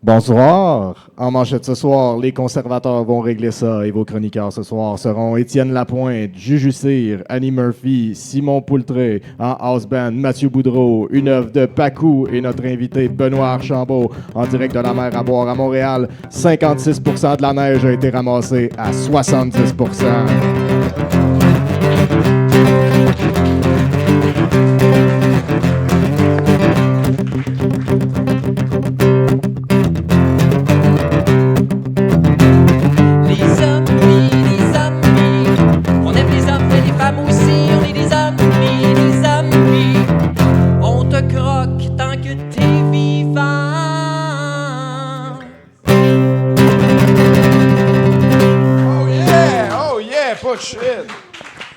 Bonsoir. En manchette ce soir, les conservateurs vont régler ça et vos chroniqueurs ce soir seront Étienne Lapointe, Juju Cyr, Annie Murphy, Simon Poultré, en house band Mathieu Boudreau, une œuvre de Pacou et notre invité Benoît Archambault en direct de la mer à boire à Montréal. 56% de la neige a été ramassée à 70%.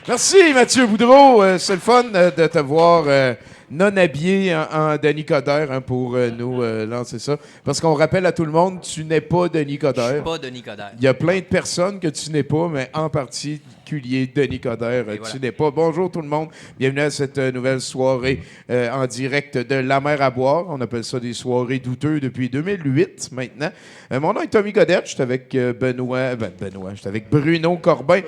Merci Mathieu Boudreau, c'est le fun de te voir non habillé en Denis Coderre pour nous lancer ça. Parce qu'on rappelle à tout le monde, tu n'es pas Denis Coderre. Je suis pas Denis Coderre. Il y a plein de personnes que tu n'es pas, mais en particulier Denis Coderre, tu n'es pas. Bonjour tout le monde, bienvenue à cette nouvelle soirée en direct de La Mer à boire. On appelle ça des soirées douteuses depuis 2008 maintenant. Mon nom est Tommy Godette, je suis avec je suis avec Bruno Corbin.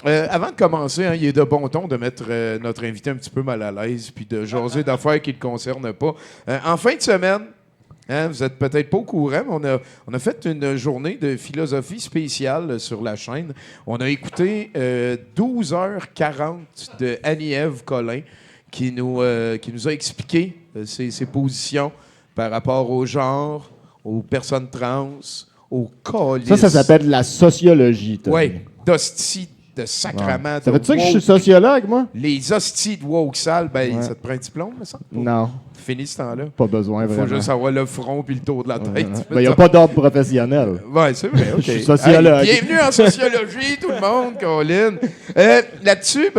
Avant de commencer, il est de bon ton de mettre notre invité un petit peu mal à l'aise puis de jaser d'affaires qui ne le concernent pas. En fin de semaine, vous êtes peut-être pas au courant, mais on a fait une journée de philosophie spéciale sur la chaîne. On a écouté 12h40 de Annie-Ève Collin qui nous a expliqué ses positions par rapport au genre, aux personnes trans, aux calices. Ça s'appelle la sociologie. Oui, d'hostie de sacrament. Ouais. Ça veut-tu dire que je suis sociologue, moi? Les hosties de woke sales, ça te prend un diplôme, ça? Non. Fini ce temps-là. Pas besoin, Il faut vraiment. juste avoir le front puis le tour de la tête. Il n'y a pas d'ordre professionnel. Oui, c'est vrai, OK. Je suis sociologue. Hey, bienvenue en sociologie, tout le monde, Colin. Là-dessus,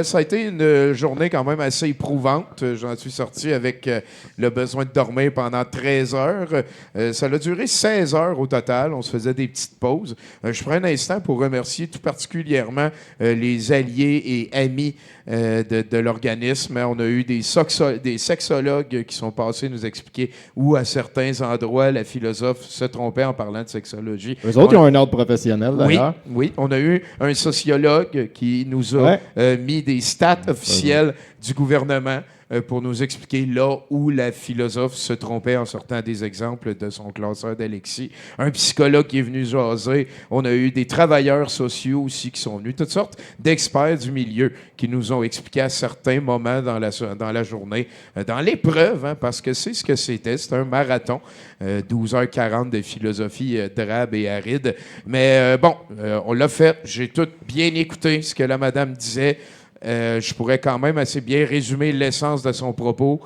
ça a été une journée quand même assez éprouvante. J'en suis sorti avec le besoin de dormir pendant 13 heures. Ça a duré 16 heures au total. On se faisait des petites pauses. Je prends un instant pour remercier tout particulièrement les alliés et amis de l'organisme. On a eu des sexologues qui sont passés nous expliquer où, à certains endroits, la philosophe se trompait en parlant de sexologie. Eux autres, ils ont un ordre professionnel, d'ailleurs. Oui. On a eu un sociologue qui nous a mis des stats officielles du gouvernement pour nous expliquer là où la philosophe se trompait en sortant des exemples de son classeur d'Alexis. Un psychologue qui est venu jaser. On a eu des travailleurs sociaux aussi qui sont venus. Toutes sortes d'experts du milieu qui nous ont expliqué à certains moments dans la journée, dans l'épreuve, parce que c'est ce que c'était. C'était un marathon, 12h40 de philosophie drabe et aride. Mais on l'a fait. J'ai tout bien écouté ce que la madame disait. Je pourrais quand même assez bien résumer l'essence de son propos,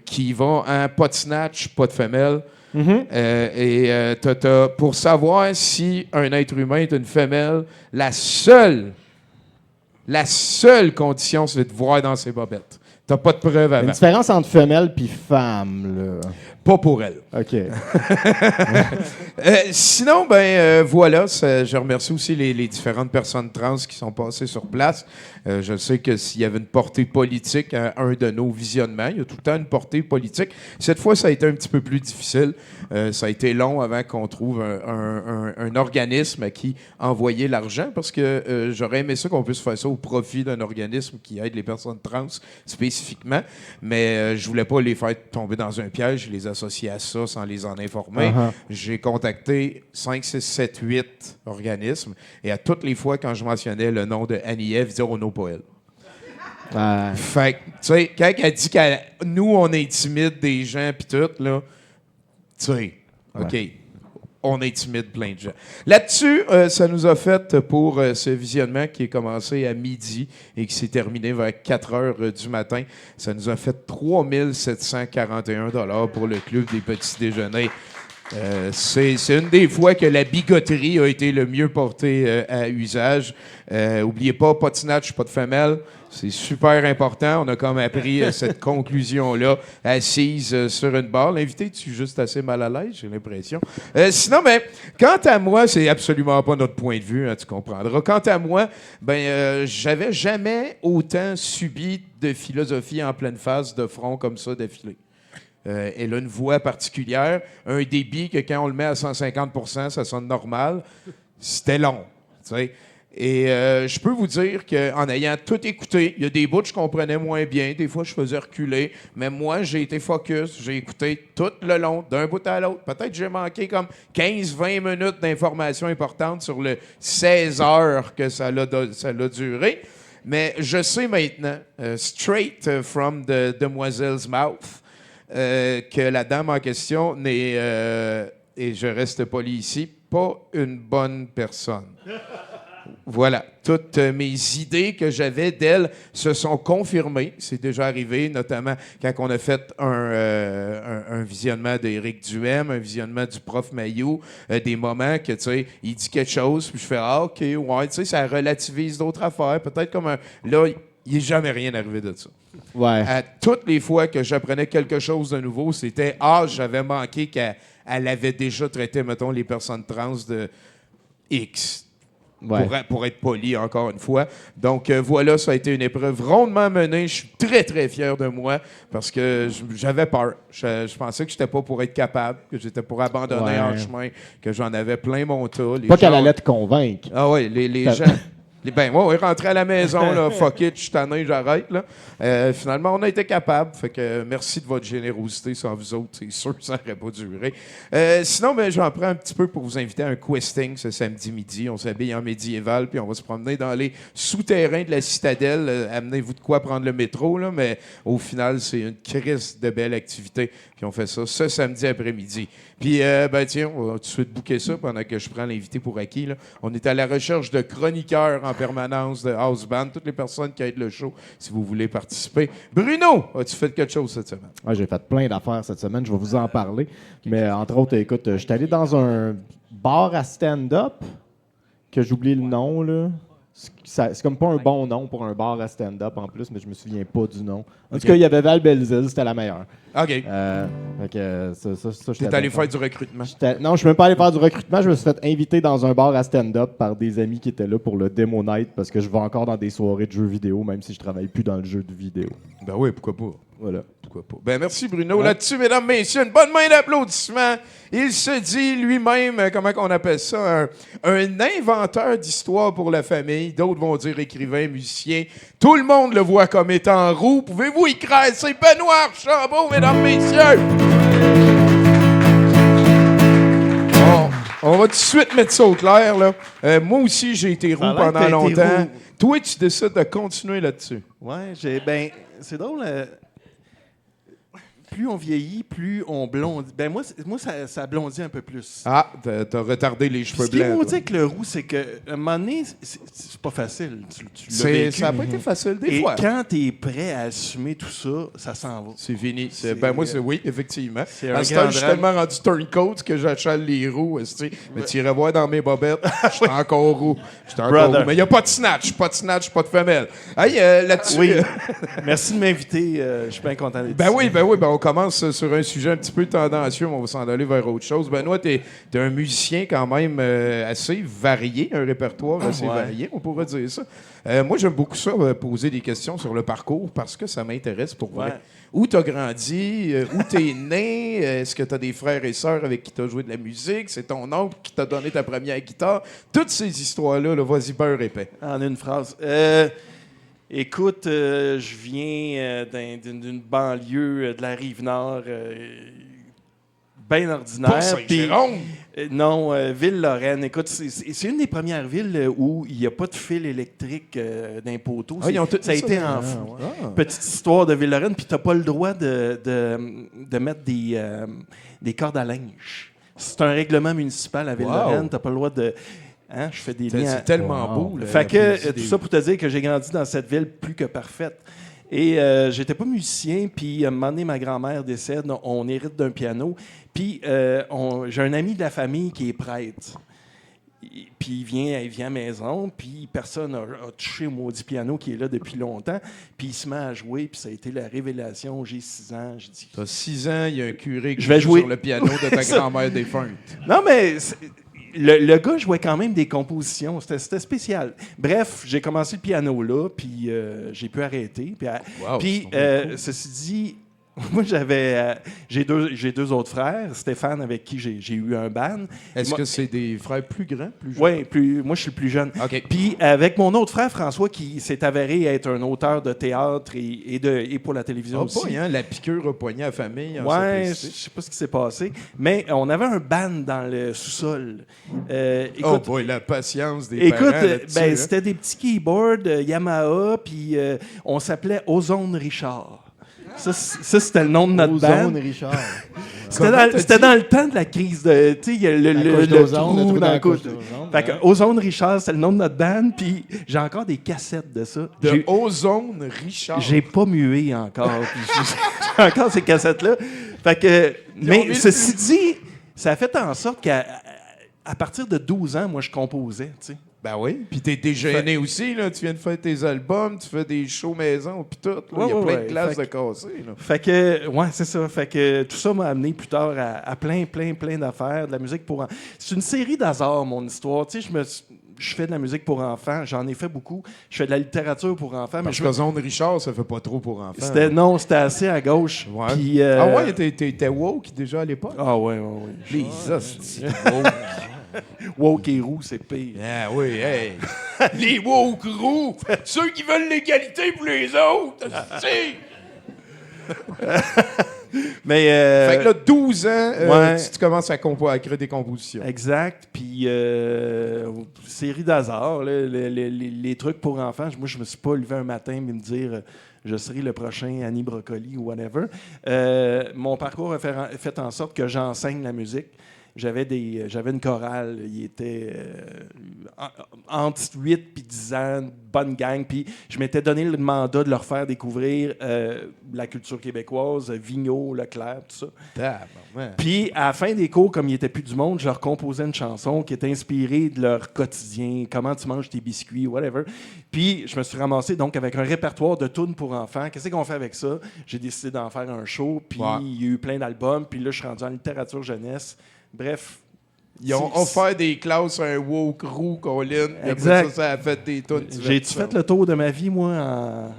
qui va en pas de snatch, pas de femelle. Pour savoir si un être humain est une femelle, la seule condition, c'est de voir dans ses bobettes. T'as pas de preuve avant. Une différence entre femelle puis femme, là. Pas pour elle. OK. Sinon, voilà. Je remercie aussi les différentes personnes trans qui sont passées sur place. Je sais que s'il y avait une portée politique à un de nos visionnements, il y a tout le temps une portée politique. Cette fois, ça a été un petit peu plus difficile. Ça a été long avant qu'on trouve un organisme à qui envoyer l'argent, parce que j'aurais aimé ça qu'on puisse faire ça au profit d'un organisme qui aide les personnes trans spécifiquement, mais je voulais pas les faire tomber dans un piège, les associer à ça sans les en informer. J'ai contacté 5, 6, 7, 8 organismes, et à toutes les fois, quand je mentionnais le nom de Annie-Ève, ils disaient « Oh non, pas elle ». Fait que, tu sais, quand elle dit que nous, on intimide des gens pis tout, là, tu sais, OK, on intimide plein de gens. Là-dessus, ça nous a fait, pour ce visionnement qui est commencé à midi et qui s'est terminé vers 4 heures du matin, ça nous a fait 3 741 $ pour le Club des petits déjeuners. C'est une des fois que la bigoterie a été le mieux portée à usage. Oubliez pas de snatch, pas de femelle. C'est super important. On a comme appris cette conclusion-là assise sur une barre. L'invité, es-tu juste assez mal à l'aise, j'ai l'impression? Sinon, quant à moi, c'est absolument pas notre point de vue, tu comprendras. Quant à moi, j'avais jamais autant subi de philosophie en pleine face de front comme ça d'affilée. Elle a une voix particulière, un débit que quand on le met à 150%, ça sonne normal. C'était long, tu sais. Et je peux vous dire qu'en ayant tout écouté, il y a des bouts que je comprenais moins bien, des fois je faisais reculer, mais moi j'ai été focus, j'ai écouté tout le long, d'un bout à l'autre. Peut-être que j'ai manqué comme 15-20 minutes d'informations importantes sur le 16 heures que ça l'a duré, mais je sais maintenant, straight from the demoiselle's mouth, que la dame en question n'est, et je reste poli ici, pas une bonne personne. Voilà, toutes mes idées que j'avais d'elle se sont confirmées. C'est déjà arrivé, notamment quand on a fait un visionnement d'Éric Duhem, un visionnement du prof Mailloux, des moments que, tu sais, il dit quelque chose, puis je fais « Ah, OK, ouais, tu sais, ça relativise d'autres affaires. » Peut-être comme un... Là, il n'est jamais rien arrivé de ça. Ouais. À toutes les fois que j'apprenais quelque chose de nouveau, c'était « Ah, j'avais manqué qu'elle avait déjà traité, mettons, les personnes trans de X. » Ouais. Pour être poli, encore une fois. Donc, voilà, ça a été une épreuve rondement menée. Je suis très, très fier de moi parce que j'avais peur. Je pensais que j'étais pas pour être capable, que j'étais pour abandonner en chemin, que j'en avais plein mon tas. Pas qu'elle allait te convaincre. Ah oui, les gens... Ben, moi, rentrer à la maison, là, fuck it, je suis tanné, j'arrête, là. Finalement, on a été capable. Fait que merci de votre générosité. Sans vous autres, c'est sûr que ça n'aurait pas duré. Sinon, ben, j'en prends un petit peu pour vous inviter à un questing ce samedi midi. On s'habille en médiéval, puis on va se promener dans les souterrains de la citadelle. Amenez-vous de quoi prendre le métro, là, mais au final, c'est une crise de belle activité. Puis on fait ça ce samedi après-midi. Puis, ben tiens, on va tout de suite booker ça pendant que je prends l'invité pour acquis. Là. On est à la recherche de chroniqueurs en permanence, de house band, toutes les personnes qui aident le show, si vous voulez participer. Bruno, as-tu fait quelque chose cette semaine? Ouais, j'ai fait plein d'affaires cette semaine, je vais vous en parler. Mais entre autres, écoute, je suis allé dans un bar à stand-up, que j'oublie le nom, là. C'est comme pas un bon nom pour un bar à stand-up en plus, mais je me souviens pas du nom. En tout cas, il y avait Val Belzile, c'était la meilleure. OK. T'es allé faire du recrutement? Non, je suis même pas allé faire du recrutement. Je me suis fait inviter dans un bar à stand-up par des amis qui étaient là pour le Demo Night parce que je vais encore dans des soirées de jeux vidéo, même si je travaille plus dans le jeu de vidéo. Ben oui, pourquoi pas? Voilà. Pourquoi pas? Ben merci Bruno. Là-dessus, mesdames, messieurs, une bonne main d'applaudissements. Il se dit lui-même, comment on appelle ça, un inventeur d'histoire pour la famille. D'autres vont dire écrivain, musicien. Tout le monde le voit comme étant roux. Pouvez-vous y croire? C'est Benoît Archambault, mesdames, messieurs. On va tout de suite mettre ça au clair. Là. Moi aussi, j'ai été roux pendant longtemps. Toi, tu décides de continuer là-dessus. Ouais, c'est drôle. Plus on vieillit, plus on blondit. Ben moi ça blondit un peu plus. Ah, t'as retardé les cheveux blancs. Ce qui est blancs. maudit avec le roux, c'est qu'à un moment donné, c'est pas facile. Tu l'as vécu. Ça n'a pas été facile des fois. Et quand t'es prêt à assumer tout ça, ça s'en va. C'est fini. Moi, oui, effectivement. C'est à ce temps, je suis tellement rendu turncoat que j'achète les roues. Mais tu irais voir dans mes bobettes, je suis encore roux. Mais il n'y a pas de snatch, pas de femelle. Hey, là-dessus... Oui. Merci de m'inviter. Je suis bien content d'être ici. Ben oui, on commence sur un sujet un petit peu tendancieux, mais on va s'en aller vers autre chose. Benoît, t'es un musicien quand même assez varié, un répertoire assez varié, on pourrait dire ça. Moi, j'aime beaucoup ça, poser des questions sur le parcours, parce que ça m'intéresse pour vrai. Où t'as grandi? Où t'es né? Est-ce que t'as des frères et sœurs avec qui t'as joué de la musique? C'est ton oncle qui t'a donné ta première guitare? Toutes ces histoires-là, vas-y, beurre épais. En une phrase. Écoute, je viens d'une banlieue de la Rive-Nord bien ordinaire. Pas Saint-Jérôme? Non, Ville-Lorraine. Écoute, c'est une des premières villes où il n'y a pas de fil électrique d'un poteau. Ça a été en petite histoire de Ville-Lorraine, puis tu n'as pas le droit de mettre des cordes à linge. C'est un règlement municipal à Ville-Lorraine. Tu n'as pas le droit de... Hein, je fais des liens. C'est tellement beau. Là, fait que tout ça pour te dire que j'ai grandi dans cette ville plus que parfaite. Et j'étais pas musicien, puis à un moment donné, ma grand-mère décède, on hérite d'un piano. Puis j'ai un ami de la famille qui est prêtre. Puis il vient à la maison, puis personne n'a touché au maudit piano qui est là depuis longtemps. Puis il se met à jouer, puis ça a été la révélation. J'ai 6 ans. Je dis, t'as 6 ans, il y a un curé qui joue sur le piano de ta grand-mère défunte. Non, mais... Le gars jouait quand même des compositions. C'était spécial. Bref, j'ai commencé le piano là, puis j'ai pu arrêter. Puis ceci dit, Moi, j'ai deux autres frères. Stéphane, avec qui j'ai eu un band. Est-ce que c'est des frères plus grands, plus jeunes? Oui, moi, je suis le plus jeune. OK. Puis, avec mon autre frère, François, qui s'est avéré être un auteur de théâtre et pour la télévision aussi. Boy, hein, la piqûre a poigné à la famille. Oui, je sais pas ce qui s'est passé. Mais on avait un band dans le sous-sol. Oh boy, la patience des parents là-dessus, hein? C'était des petits keyboards Yamaha, puis on s'appelait Ozone Richard. Ça, c'était le nom de notre band. Ozone Richard. C'était dans le temps de la crise de. Tu sais, il y a le trou dans la couche. Fait que Ozone Richard, c'est le nom de notre band, puis j'ai encore des cassettes de ça. De Ozone Richard. J'ai pas mué encore. J'ai encore ces cassettes-là. Fait que, mais ceci dit, ça a fait en sorte qu'à partir de 12 ans, moi, je composais, tu sais. Ben oui, puis t'es gêné aussi, là. Tu viens de faire tes albums, tu fais des shows maison, puis tout. Il y a plein de glaces de casser, là. Fait que, ouais, c'est ça. Fait que tout ça m'a amené plus tard à plein d'affaires, de la musique pour... C'est une série d'hasards, mon histoire. Tu sais, je fais de la musique pour enfants, j'en ai fait beaucoup. Je fais de la littérature pour enfants. Parce que Zone Richard, ça fait pas trop pour enfants. C'était assez à gauche. Ouais. Puis, ah ouais, t'étais woke déjà à l'époque? Ah ouais. Les hosties woke. Woke et roux, c'est pire. Ah oui, hey. Les woke roux, ceux qui veulent l'égalité pour les autres, c'est... Mais fait que là, 12 ans, ouais. tu commences à créer des compositions. Exact. Puis, série d'hasards, les trucs pour enfants. Moi, je me suis pas levé un matin et me dire je serai le prochain Annie Brocoli ou whatever. Mon parcours a fait en sorte que j'enseigne la musique. J'avais une chorale, il était entre 8 et 10 ans, bonne gang, puis je m'étais donné le mandat de leur faire découvrir la culture québécoise, Vigneault, Leclerc, tout ça. Puis à la fin des cours, comme il n'était plus du monde, je leur composais une chanson qui était inspirée de leur quotidien, comment tu manges tes biscuits, whatever. Puis je me suis ramassé donc avec un répertoire de tunes pour enfants. Qu'est-ce qu'on fait avec ça? J'ai décidé d'en faire un show, puis il y a eu plein d'albums, puis là je suis rendu en littérature jeunesse. Bref. Ils ont offert des classes à un woke roux, Colin. Exact. Ça a fait des tonnes. J'ai-tu fait le tour de ma vie, moi, en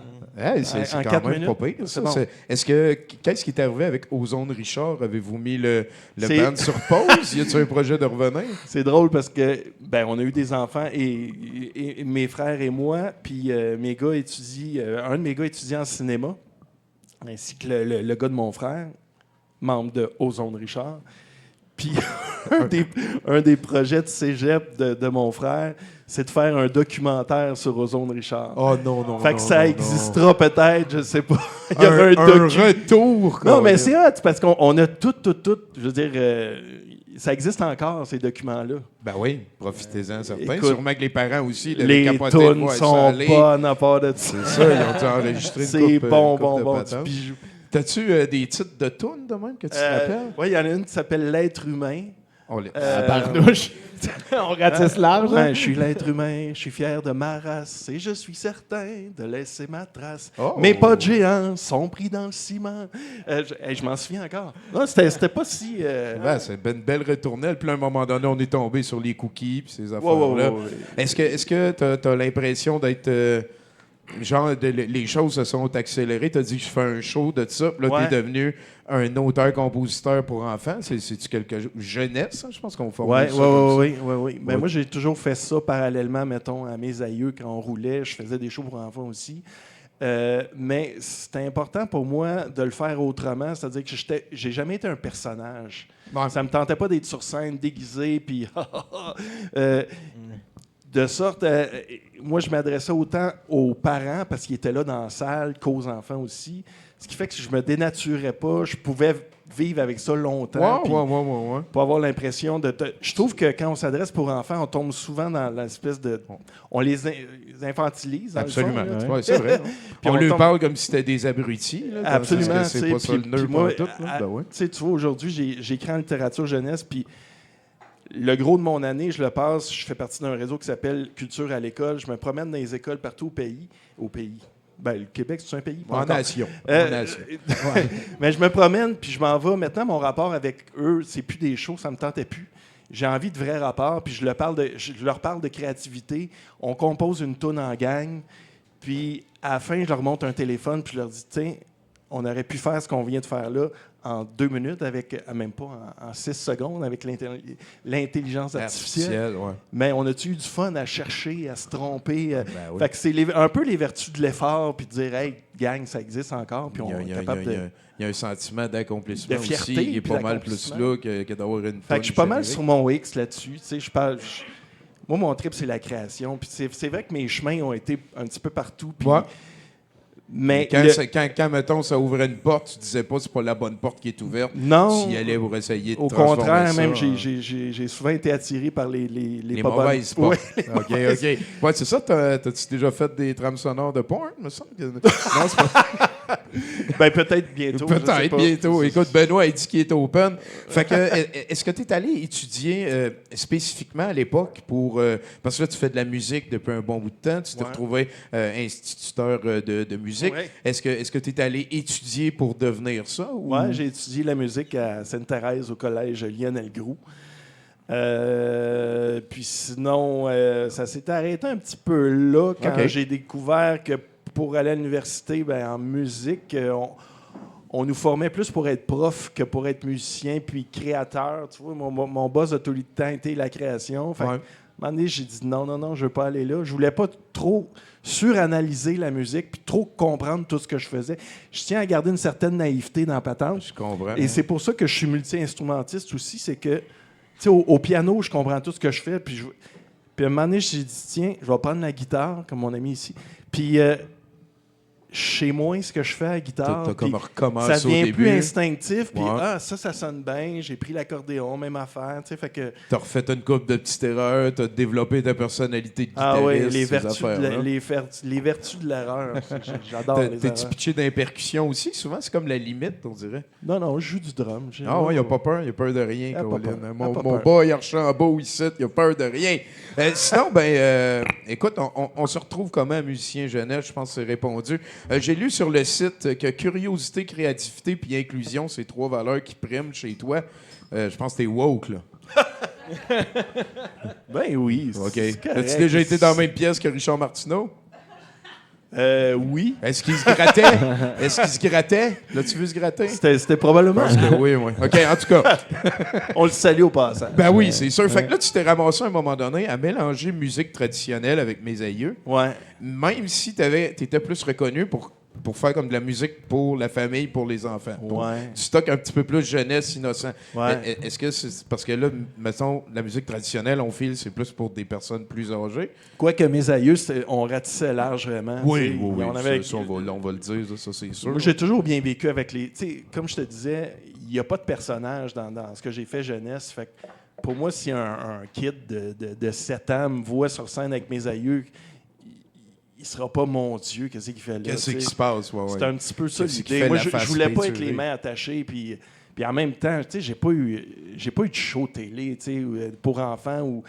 c'est en quand 4 même minutes? pas pire. Ça. Bon. Qu'est-ce qui est arrivé avec Ozone Richard? Avez-vous mis le band sur pause? Y a-t-il un projet de revenir? C'est drôle parce que on a eu des enfants et mes frères et moi, puis mes gars étudient, un de mes gars étudie en cinéma, ainsi que le gars de mon frère, membre de Ozone Richard. Puis un des projets de cégep de mon frère, c'est de faire un documentaire sur Ozone Richard. Oh non. Fait que ça existera peut-être, je sais pas. Il y aura un retour. Non, mais c'est hot parce qu'on a tout. Je veux dire, ça existe encore, ces documents-là. Ben oui, profitez-en certains. Écoute, sûrement que les parents aussi. Les tunes sont bonnes à part de ça. C'est ça, ils ont dû enregistrer C'est bon, de du bijou. T'as-tu des titres de tunes de même que tu te rappelles? Oui, il y en a une qui s'appelle L'être humain. Barnouche. On ratisse large. Ouais, je suis l'être humain, je suis fier de ma race et je suis certain de laisser ma trace. Mes pas de géants sont pris dans le ciment. Je m'en souviens encore. Non, c'était pas si... C'est une belle retournelle. Puis à un moment donné, on est tombé sur les cookies puis ces affaires-là. Ouais. Est-ce que tu as l'impression d'être... les choses se sont accélérées. Tu as dit que je fais un show de ça. Puis là, tu es devenu un auteur-compositeur pour enfants. C'est-tu quelque chose... Jeunesse, je pense qu'on formule ça. Oui. Ben, moi, j'ai toujours fait ça parallèlement, mettons, à mes aïeux. Quand on roulait, je faisais des shows pour enfants aussi. Mais c'était important pour moi de le faire autrement. C'est-à-dire que j'ai jamais été un personnage. Ouais. Ça me tentait pas d'être sur scène déguisé, puis... de sorte, moi, je m'adressais autant aux parents parce qu'ils étaient là dans la salle qu'aux enfants aussi. Ce qui fait que je me dénaturais pas. Je pouvais vivre avec ça longtemps. Ouais. Pour avoir l'impression de... Je trouve que quand on s'adresse pour enfants, on tombe souvent dans l'espèce de... On les infantilise. Absolument. Le fond, ouais, c'est vrai. Puis on lui parle comme si c'était des abrutis. Là, absolument. C'est pas ça le nœud pour tout. Tu vois, aujourd'hui, j'écris en littérature jeunesse, puis le gros de mon année, je le passe. Je fais partie d'un réseau qui s'appelle Culture à l'école. Je me promène dans les écoles partout au pays. Le Québec, c'est un pays? En nation. Mais je me promène, puis je m'en vais. Maintenant, mon rapport avec eux, c'est plus des shows, ça me tentait plus. J'ai envie de vrais rapports, puis je leur parle de créativité. On compose une toune en gang, puis à la fin, je leur montre un téléphone, puis je leur dis, tiens, on aurait pu faire ce qu'on vient de faire là en 2 minutes, même pas en 6 secondes, avec l'intelligence artificielle. Ouais. Mais on a-tu eu du fun à chercher, à se tromper? oui. Fait que c'est un peu les vertus de l'effort, puis de dire, hey, gang, ça existe encore, puis on est capable de. Il y a un sentiment d'accomplissement De fierté, aussi, qui est puis pas mal plus là que d'avoir une Fait que je suis pas mal sur mon X là-dessus. Tu sais, moi, mon trip, c'est la création. Puis c'est vrai que mes chemins ont été un petit peu partout. Puis, ouais. Mais quand, mettons, ça ouvrait une porte, tu disais pas c'est pas la bonne porte qui est ouverte. Non. Tu y allais pour essayer de au transformer contraire, ça, même, j'ai souvent été attiré par les pas mauvaises bonnes. portes. Ouais, OK. Ouais, c'est ça, t'as-tu déjà fait des trames sonores de porn, me semble? Non, c'est pas... Ben, peut-être bientôt. Peut-être bientôt. Écoute, Benoît a dit qu'il est open. Fait que, est-ce que tu es allé étudier spécifiquement à l'époque pour... parce que là, tu fais de la musique depuis un bon bout de temps. Tu t'es retrouvé instituteur de musique. Ouais. Est-ce que tu es allé étudier pour devenir ça? Ou... Oui, j'ai étudié la musique à Sainte-Thérèse au collège Lionel Groux. Puis sinon, ça s'est arrêté un petit peu là quand j'ai découvert que pour aller à l'université, en musique, on nous formait plus pour être prof que pour être musicien puis créateur. Tu vois, mon boss a tout le temps été la création. Fait que, à un moment donné, j'ai dit non, je veux pas aller là. Je voulais pas trop suranalyser la musique puis trop comprendre tout ce que je faisais. Je tiens à garder une certaine naïveté dans la patente. Je comprends. Et c'est pour ça que je suis multi-instrumentiste aussi. C'est que, tu sais, au piano, je comprends tout ce que je fais. Puis à un moment donné, j'ai dit, tiens, je vais prendre la guitare, comme mon ami ici. Puis chez moi, ce que je fais à la guitare, t'as comme recommencé ça devient au début. plus instinctif. Puis ça sonne bien. J'ai pris l'accordéon, même affaire. Tu sais, fait que... T'as refait une couple de petites erreurs, t'as développé ta personnalité de guitariste. Ah oui, les vertus de l'erreur. J'adore les erreurs. T'es-tu pitché dans les percussions aussi? Souvent, c'est comme la limite, on dirait. Non, je joue du drum. Ah ouais, il a pas peur. Il a peur de rien, Colin. Mon peur. boy Archambault ici, il a peur de rien. Sinon, écoute, on se retrouve comment musicien jeunesse? Je pense que c'est répondu. J'ai lu sur le site que curiosité, créativité puis inclusion, c'est 3 valeurs qui priment chez toi. Je pense que t'es woke, là. Ben oui. OK. C'est correct. As-tu déjà été dans la même pièce que Richard Martineau? Oui. Est-ce qu'il se grattait? L'as-tu vu se gratter? C'était probablement. Parce que oui. OK, en tout cas. On le salue au passage. Ben oui, c'est sûr. Fait que là, tu t'es ramassé à un moment donné à mélanger musique traditionnelle avec mes aïeux. Ouais. Même si t'étais plus reconnu pour faire comme de la musique pour la famille, pour les enfants. Du stock un petit peu plus jeunesse, innocent. Ouais. Est-ce que c'est parce que là, mettons, la musique traditionnelle, on file, c'est plus pour des personnes plus âgées? Quoique mes aïeux, on ratissait large vraiment. Oui. On on va le dire, ça c'est sûr. Moi, j'ai toujours bien vécu avec les... Tu sais, comme je te disais, il n'y a pas de personnage dans ce que j'ai fait jeunesse. Fait que pour moi, si un kid de 7 ans me voit sur scène avec mes aïeux, il sera pas mon Dieu, qu'est-ce qu'il fait là? Qu'est-ce qui se passe? Ouais. C'est un petit peu ça l'idée. Moi, je voulais pas être les mains attachées, puis en même temps, tu sais, j'ai pas eu de show télé, tu sais, pour enfants ou...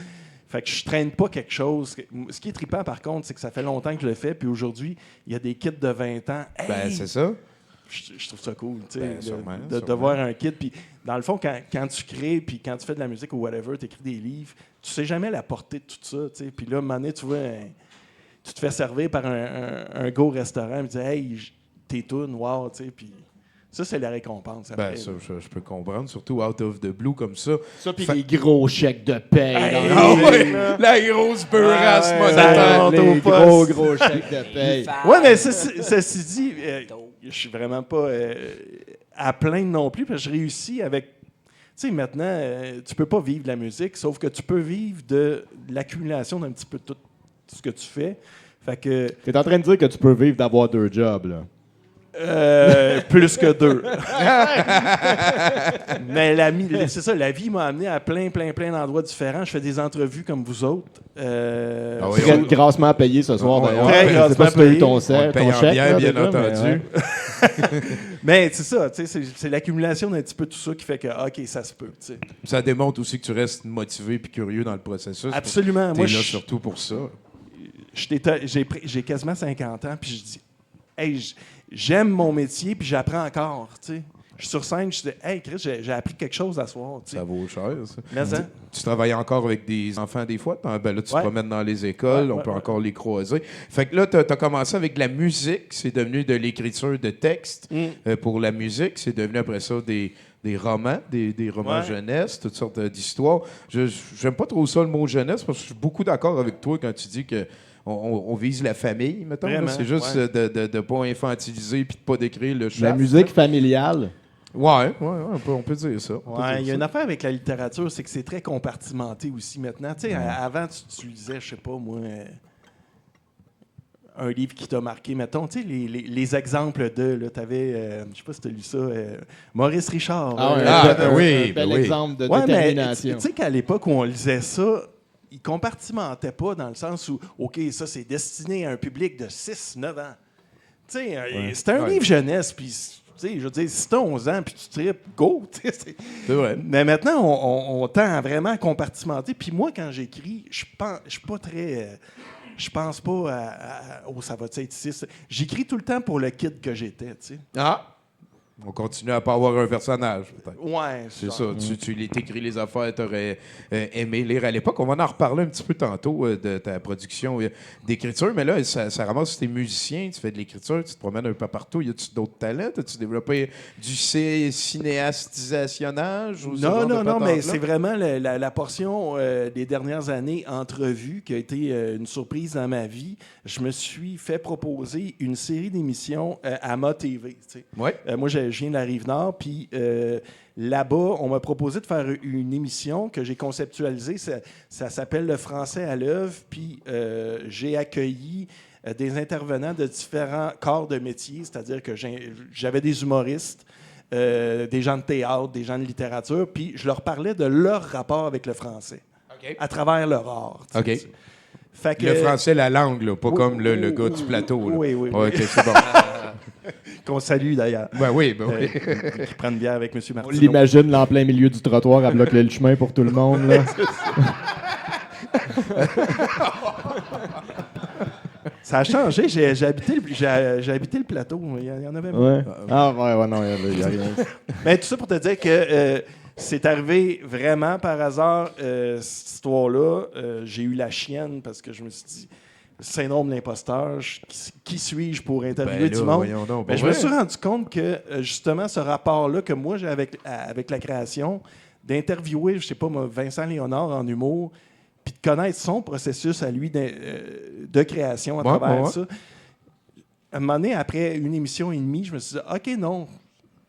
Fait que je traîne pas quelque chose. Ce qui est trippant, par contre, c'est que ça fait longtemps que je le fais, puis aujourd'hui, il y a des kids de 20 ans. Hey! C'est ça. Je trouve ça cool, tu sais, sûrement. de voir un kid. Puis, dans le fond, quand tu crées, puis quand tu fais de la musique ou whatever, tu écris des livres, tu sais jamais la portée de tout ça, tu sais. Puis là, à un moment donné, tu vois... tu te fais servir par un gars au restaurant et tu dis « Hey, t'es toune, wow! » Puis ça, c'est la récompense. Après, ça, je peux comprendre, surtout out of the blue comme ça. Ça, puis les gros chèques de paye. La grosse beurrasse les gros chèques de paye. Oui, mais ceci dit, je suis vraiment pas à plaindre non plus, parce que je réussis avec... Tu sais, maintenant, tu peux pas vivre de la musique, sauf que tu peux vivre de l'accumulation d'un petit peu tout ce que tu fais. Fait que... T'es en train de dire que tu peux vivre d'avoir 2 jobs, là. Plus que 2. Mais c'est ça, la vie m'a amené à plein d'endroits différents. Je fais des entrevues comme vous autres. Très grassement payé ce soir, d'ailleurs. Très grassement payé. Ton chèque, bien entendu. Mais c'est ça, c'est l'accumulation d'un petit peu tout ça qui fait que, OK, ça se peut. T'sais. Ça démontre aussi que tu restes motivé et curieux dans le processus. Absolument. Moi, là surtout pour ça. J'ai quasiment 50 ans, puis je dis, hey, j'aime mon métier, puis j'apprends encore. T'sais. Je suis sur scène, je dis « Hey, Chris, j'ai appris quelque chose à soir. » Ça vaut cher, ça. Mais hein? Tu travailles encore avec des enfants des fois? Ben là, tu te promènes dans les écoles, on peut encore les croiser. Fait que là, tu as commencé avec la musique, c'est devenu de l'écriture de texte pour la musique, c'est devenu après ça des romans, des romans jeunesse, toutes sortes d'histoires. J'aime pas trop ça le mot jeunesse parce que je suis beaucoup d'accord avec toi quand tu dis que on vise la famille, mettons. C'est juste de ne pas infantiliser puis de pas décrire le chat. La musique familiale. Ouais, on peut dire ça. Il y a une affaire avec la littérature, c'est que c'est très compartimenté aussi maintenant. Tu sais, avant, tu lisais, je sais pas moi, un livre qui t'a marqué, mettons, tu sais, les exemples de, tu avais, je sais pas si tu as lu ça, Maurice Richard. Oui. Bel exemple de mais détermination. tu sais qu'à l'époque où on lisait ça, il compartimentait pas dans le sens où, OK, ça, c'est destiné à un public de 6-9 ans. Tu sais, c'était un livre jeunesse, puis... je veux dire, si tu as 11 ans puis tu tripes, go! C'est vrai. Mais maintenant, on tend vraiment à compartimenter. Puis moi, quand j'écris, je suis pas très... je pense pas oh, ça va être ici. J'écris tout le temps pour le kid que j'étais, tu sais. Ah! On continue à pas avoir un personnage, peut-être. Ouais, c'est ça. Tu t'écris les affaires, tu aurais aimé lire à l'époque. On va en reparler un petit peu tantôt de ta production d'écriture, mais là, ça ramasse tes musiciens, tu fais de l'écriture, tu te promènes un peu partout. Y a-tu d'autres talents? As-tu développé du cinéastisationnage? Non, mais c'est vraiment la portion des dernières années entrevues qui a été une surprise dans ma vie. Je me suis fait proposer une série d'émissions à Ma TV. Ouais. Moi, je viens de la Rive-Nord, puis là-bas, on m'a proposé de faire une émission que j'ai conceptualisée. Ça s'appelle Le français à l'œuvre, puis j'ai accueilli des intervenants de différents corps de métier, c'est-à-dire que j'avais des humoristes, des gens de théâtre, des gens de littérature, puis je leur parlais de leur rapport avec le français, à travers leur art. Fait que, le français, la langue, là, pas comme le gars du plateau. Là. Oui. OK, c'est bon. Qu'on salue, d'ailleurs. Ben oui. Qui prennent bière avec M. Martineau. On l'imagine là en plein milieu du trottoir à bloquer le chemin pour tout le monde. Là. Ça a changé. J'ai habité le plateau. Il y en avait ouais. Non, il n'y a rien. Mais tout ça pour te dire que c'est arrivé vraiment par hasard, cette histoire-là. J'ai eu la chienne parce que je me suis dit, syndrome de l'imposteur, qui suis-je pour interviewer du monde? Mais je me suis rendu compte que, justement, ce rapport-là que moi j'ai avec la création, d'interviewer, je sais pas moi, Vincent Léonard en humour, puis de connaître son processus à lui de création à travers ça. À un moment donné, après une émission et demie, je me suis dit, OK, non,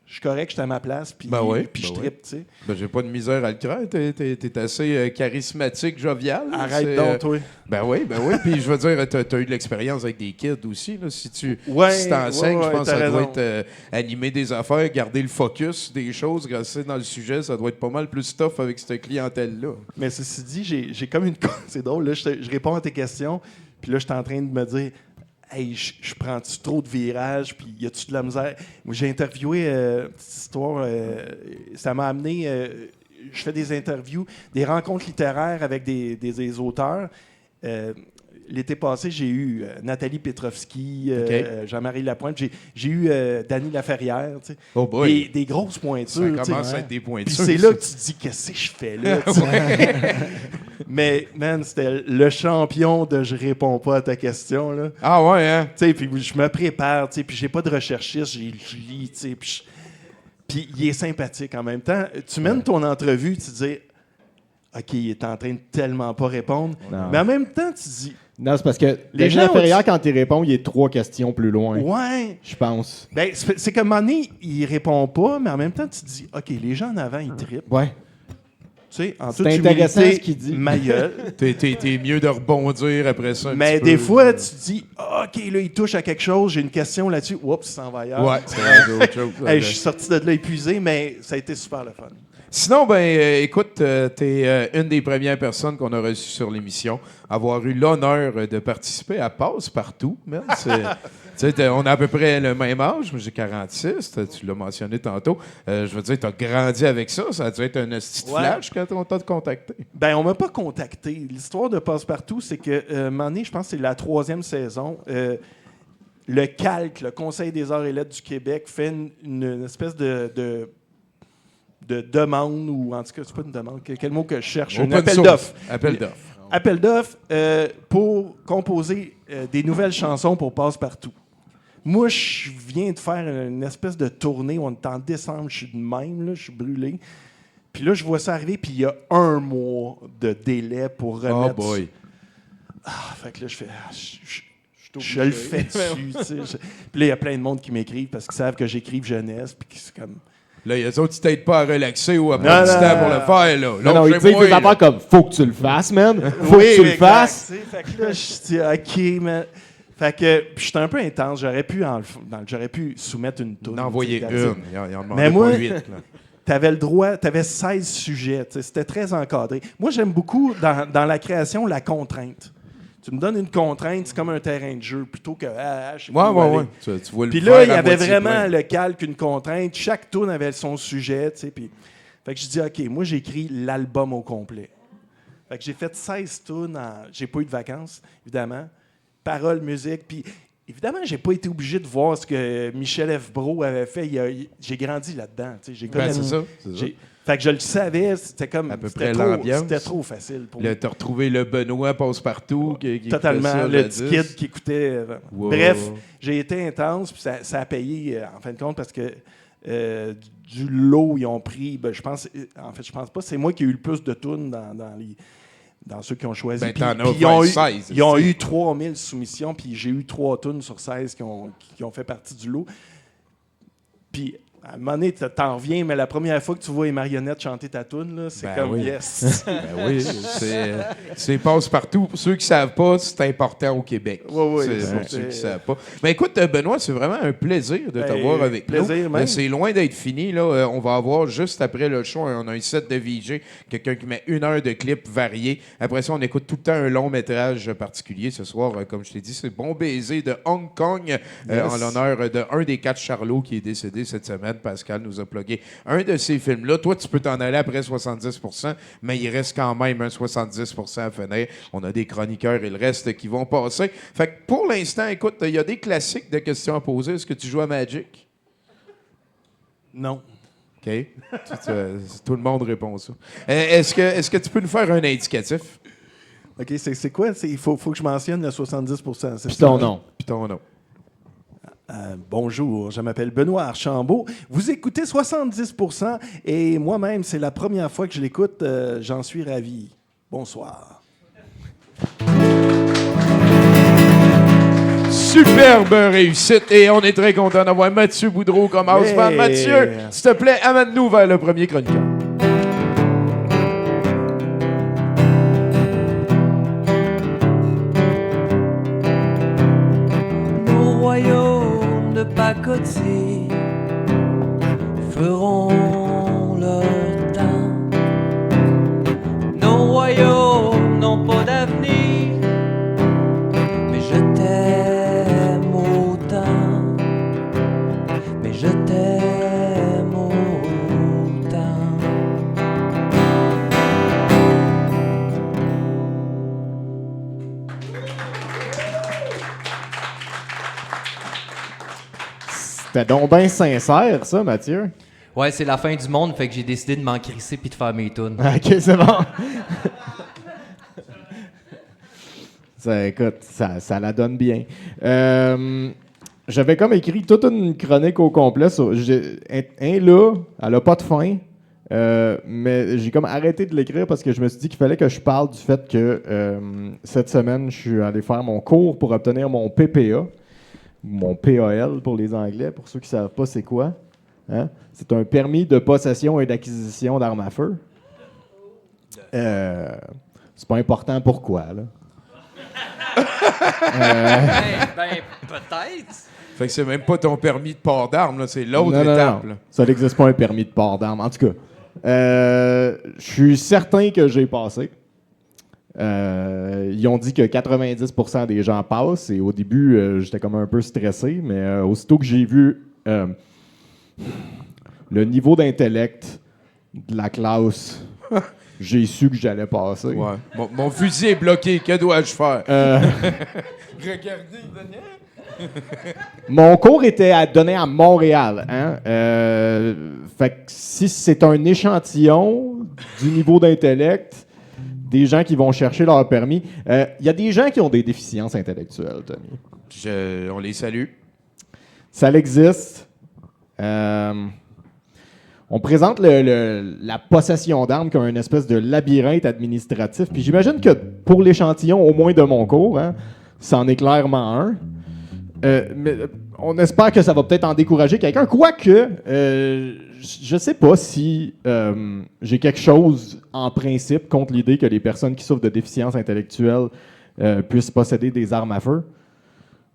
je suis correct, je suis à ma place, puis je trippe, tu sais. J'ai pas de misère à le craindre. T'es assez charismatique, jovial. Arrête donc, toi. Ben oui. Puis je veux dire, t'as eu de l'expérience avec des kids aussi. Là. Si t'enseignes, je pense que ça doit être animer des affaires, garder le focus des choses, rester dans le sujet, ça doit être pas mal plus tough avec cette clientèle-là. Mais ceci dit, j'ai comme une... C'est drôle, là, je réponds à tes questions, puis là, je suis en train de me dire... Hey, je prends-tu trop de virages, puis y a-tu de la misère? Moi, j'ai interviewé petite histoire, ça m'a amené. Je fais des interviews, des rencontres littéraires avec des auteurs. L'été passé, j'ai eu Nathalie Petrovski, Jean-Marie Lapointe, j'ai eu Dany Laferrière, tu sais. Oh boy. Des grosses pointures. Ça commence à être des pointures. Puis c'est là que tu te dis, qu'est-ce que je fais là? Mais, man, c'était le champion de je réponds pas à ta question. Là. Ah ouais, hein? Tu sais, puis je me prépare, tu sais, puis j'ai pas de recherchiste, je lis, tu sais, puis il est sympathique en même temps. Tu mènes ton entrevue, tu dis, OK, il est en train de tellement pas répondre. Non. Mais en même temps, tu dis... Non, c'est parce que les gens quand il répond, il est 3 questions plus loin. Ouais. Je pense. Ben, c'est qu'à un moment donné, il répond pas, mais en même temps, tu te dis, OK, les gens en avant, ils trippent. Ouais. Tu sais, en toute intéressant humilité, ce qu'il dit. Ma gueule. T'es mieux de rebondir après ça. Mais des fois, tu te dis, OK, là, il touche à quelque chose, j'ai une question là-dessus. Oups, il s'en va ailleurs. Ouais, c'est autre chose. Je suis sorti de là épuisé, mais ça a été super le fun. Sinon, écoute, t'es une des premières personnes qu'on a reçues sur l'émission, avoir eu l'honneur de participer à Passe-Partout. On a à peu près le même âge, moi j'ai 46, tu l'as mentionné tantôt. Je veux dire, t'as grandi avec ça, ça a dû être un petit flash quand on t'a contacté. Ben, on m'a pas contacté. L'histoire de Passe-Partout, c'est que, un moment donné, je pense que c'est la 3e saison, le calque, le Conseil des arts et lettres du Québec fait une espèce de demande, ou en tout cas, c'est pas une demande, quel mot que je cherche? Un appel d'offres. Appel d'offres pour composer des nouvelles chansons pour Passe-Partout. Moi, je viens de faire une espèce de tournée. On est en décembre, je suis de même, là, je suis brûlé. Puis là, je vois ça arriver, puis il y a 1 mois de délai pour remettre... Oh boy! Fait que là, je fais... Je le fais dessus, tu sais. Puis là, il y a plein de monde qui m'écrivent parce qu'ils savent que j'écrive jeunesse, puis c'est comme... Là, il y a des autres qui t'aident pas à relaxer ou à prendre du temps pour le faire, là. Non, ils disent des affaires comme « Faut que tu le fasses, man! Faut que tu le fasses! » Fait que là, je dis « OK, man... » Fait que j'étais un peu intense. J'aurais pu soumettre une toune. D'envoyer une. Il en mais moi, pas 8, t'avais le droit, t'avais 16 sujets. C'était très encadré. Moi, j'aime beaucoup, dans la création, la contrainte. Tu me donnes une contrainte, c'est comme un terrain de jeu, plutôt que je sais pas où aller. Tu vois le Puis là, il y à avait moitié vraiment plein. le calque, une contrainte. Chaque toune avait son sujet, tu sais. Puis, fait que je dis, OK, moi, j'ai écrit l'album au complet. Fait que j'ai fait 16 tounes. J'ai pas eu de vacances, évidemment. Paroles, musique. Puis, évidemment, j'ai pas été obligé de voir ce que Michel F. Brault avait fait. J'ai grandi là-dedans. Tu sais, j'ai connu. C'est ça. Fait que je le savais, c'était comme... À peu près l'ambiance. C'était trop facile pour moi. T'as retrouvé le Benoît Passe-Partout. Qui totalement, ça, le petit kid qui écoutait... Wow. Bref, j'ai été intense, puis ça a payé, en fin de compte, parce que du lot, ils ont pris... je pense pas, c'est moi qui ai eu le plus de tunes dans ceux qui ont choisi. Ben, puis ils ont eu 3000 soumissions, puis j'ai eu 3 tunes sur 16 qui ont fait partie du lot. Puis... À un moment donné, t'en reviens, mais la première fois que tu vois les marionnettes chanter ta toune, là, c'est comme oui. yes. Ben oui, c'est Passe-Partout. Pour ceux qui ne savent pas, c'est important au Québec. Oui, c'est pour ceux qui ne savent pas. Mais écoute, Benoît, c'est vraiment un plaisir de t'avoir avec nous. Même. C'est loin d'être fini. Là. On va avoir juste après le show, on a un set de VJ, quelqu'un qui met 1 heure de clips variés. Après ça, on écoute tout le temps un long métrage particulier. Ce soir, comme je t'ai dit, c'est Bon Baiser de Hong Kong, en l'honneur d'un des 4 Charlots qui est décédé cette semaine. Pascal nous a plugué un de ces films-là. Toi, tu peux t'en aller après 70%, mais il reste quand même un 70% à finir. On a des chroniqueurs et le reste qui vont passer. Fait que pour l'instant, écoute, il y a des classiques de questions à poser. Est-ce que tu joues à Magic? Non. OK. Tout le monde répond ça. Est-ce que tu peux nous faire un indicatif? OK, c'est quoi? Il faut que je mentionne le 70%. Puis ton nom. Puis ton nom. Bonjour, je m'appelle Benoît Archambault. Vous écoutez 70% et moi-même, c'est la première fois que je l'écoute. J'en suis ravi. Bonsoir. Superbe réussite et on est très content d'avoir Mathieu Boudreau comme house band. Mathieu, s'il te plaît, amène-nous vers le premier chroniqueur. De pacotille feront leur temps. Nos royaumes n'ont pas d'avenir, mais je t'aime autant, mais je t'aime autant. C'était donc bien sincère, ça, Mathieu. Ouais, c'est la fin du monde, fait que j'ai décidé de m'en crisser puis de faire mes tunes. OK, c'est bon. Écoute, ça la donne bien. J'avais comme écrit toute une chronique au complet sur... là, elle a pas de fin, mais j'ai comme arrêté de l'écrire parce que je me suis dit qu'il fallait que je parle du fait que cette semaine, je suis allé faire mon cours pour obtenir mon PPA. Mon PAL pour les Anglais, pour ceux qui ne savent pas c'est quoi. Hein? C'est un permis de possession et d'acquisition d'armes à feu. C'est pas important pourquoi, là. Peut-être. Fait que c'est même pas ton permis de port d'armes, là, c'est l'autre étape. Non. Là. Ça n'existe pas un permis de port d'armes. En tout cas, je suis certain que j'ai passé. Ils ont dit que 90% des gens passent et au début, j'étais comme un peu stressé, mais aussitôt que j'ai vu le niveau d'intellect de la classe, j'ai su que j'allais passer. Ouais. Mon fusil est bloqué, que dois-je faire? Regardez, Daniel. Mon cours était donné à Montréal. Hein? Fait que si c'est un échantillon du niveau d'intellect, des gens qui vont chercher leur permis, il y a des gens qui ont des déficiences intellectuelles, Tommy. On les salue. Ça existe. On présente la possession d'armes comme une espèce de labyrinthe administratif. Puis j'imagine que pour l'échantillon, au moins de mon cours, hein, c'en est clairement un. Mais on espère que ça va peut-être en décourager quelqu'un. Quoique, je sais pas si j'ai quelque chose en principe contre l'idée que les personnes qui souffrent de déficience intellectuelle puissent posséder des armes à feu.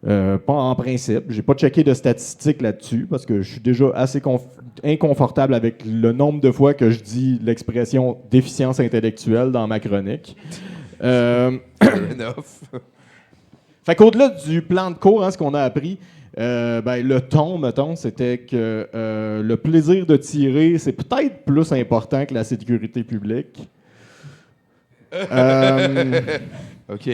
Pas en principe. J'ai pas checké de statistiques là-dessus parce que je suis déjà assez inconfortable avec le nombre de fois que je dis l'expression déficience intellectuelle dans ma chronique. Enough. Fait qu'au-delà du plan de cours, hein, ce qu'on a appris, le ton, mettons, c'était que le plaisir de tirer, c'est peut-être plus important que la sécurité publique. OK.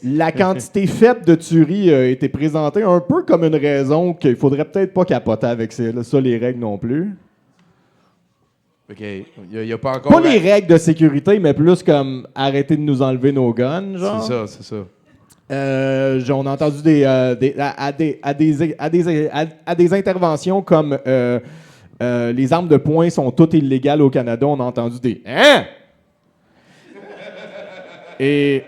La quantité faible de tueries a été présentée un peu comme une raison qu'il faudrait peut-être pas capoter avec ça, les règles non plus. OK. Il n'y a pas encore... Pas les règles de sécurité, mais plus comme arrêter de nous enlever nos guns, genre. C'est ça. On a entendu des interventions comme les armes de poing sont toutes illégales au Canada. On a entendu des « Hein? » Et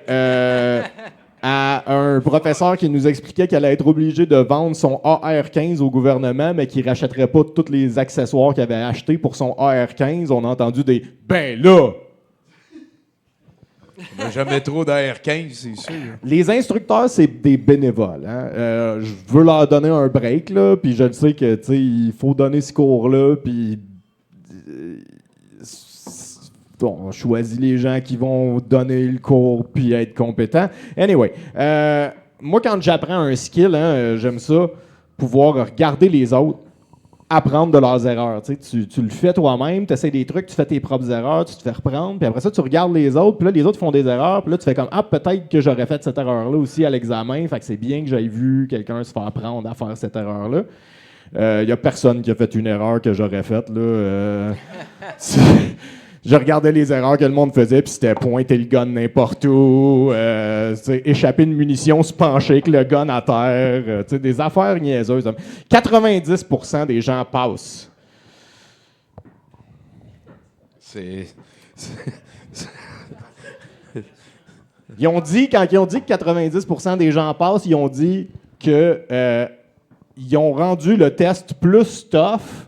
à un professeur qui nous expliquait qu'elle allait être obligé de vendre son AR-15 au gouvernement, mais qu'il ne rachèterait pas tous les accessoires qu'il avait achetés pour son AR-15, on a entendu des « Ben là! » On n'a jamais trop d'AR-15, c'est sûr. Les instructeurs, c'est des bénévoles. Hein? Je veux leur donner un break, là, puis je le sais que, tu sais, il faut donner ce cours-là, puis on choisit les gens qui vont donner le cours puis être compétents. Anyway, moi, quand j'apprends un skill, hein, j'aime ça, pouvoir regarder les autres, apprendre de leurs erreurs. Tu le fais toi-même, tu essaies des trucs, tu fais tes propres erreurs, tu te fais reprendre, puis après ça, tu regardes les autres, puis là, les autres font des erreurs, puis là, tu fais comme « Ah, peut-être que j'aurais fait cette erreur-là aussi à l'examen, fait que c'est bien que j'aie vu quelqu'un se faire apprendre à faire cette erreur-là. » Il n'y a personne qui a fait une erreur que j'aurais faite, là. Je regardais les erreurs que le monde faisait, puis c'était pointer le gun n'importe où, échapper une munition, se pencher avec le gun à terre, des affaires niaiseuses. 90% des gens passent. Ils ont dit, quand ils ont dit que 90% des gens passent, ils ont dit que ils ont rendu le test plus tough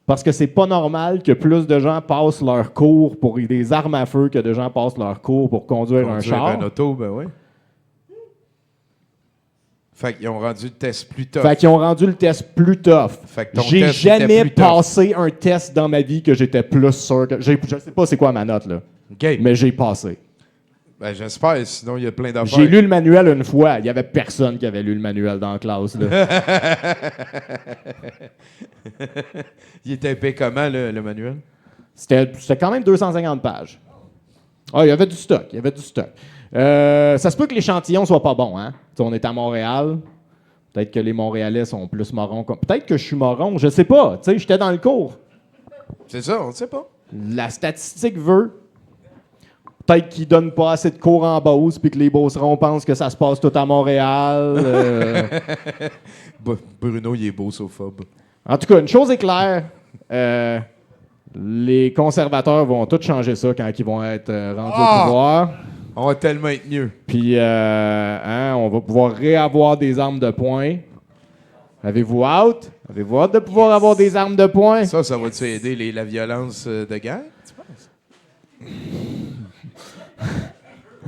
parce que c'est pas normal que plus de gens passent leur cours pour des armes à feu que de gens passent leur cours pour conduire un char. Un auto, ben oui. Fait qu'ils ont rendu le test plus tough. Fait qu'ils ont rendu le test plus tough. Fait que ton j'ai test jamais était plus tough. passé un test dans ma vie que j'étais plus sûr que... Je sais pas c'est quoi ma note, là. OK. Mais j'ai passé. Ben, j'espère, sinon il y a plein d'affaires. J'ai lu le manuel une fois. Il y avait personne qui avait lu le manuel dans la classe, là. Il était épais comment, le manuel? C'était quand même 250 pages. Ah, il y avait du stock. Ça se peut que l'échantillon soit pas bon, hein? T'sais, on est à Montréal. Peut-être que les Montréalais sont plus morons. Peut-être que je suis moron. Je sais pas. Tu sais, j'étais dans le cours. C'est ça, on ne sait pas. La statistique veut. Peut-être qu'ils donnent pas assez de cours en Beauce puis que les Beaucerons pensent que ça se passe tout à Montréal. Bruno, il est beausophobe. En tout cas, une chose est claire. Les conservateurs vont tous changer ça quand ils vont être rendus au pouvoir. On va tellement être mieux. Puis, on va pouvoir réavoir des armes de poing. Avez-vous hâte? Avez-vous hâte de pouvoir avoir des armes de poing? Ça va-tu aider la violence de guerre, tu penses?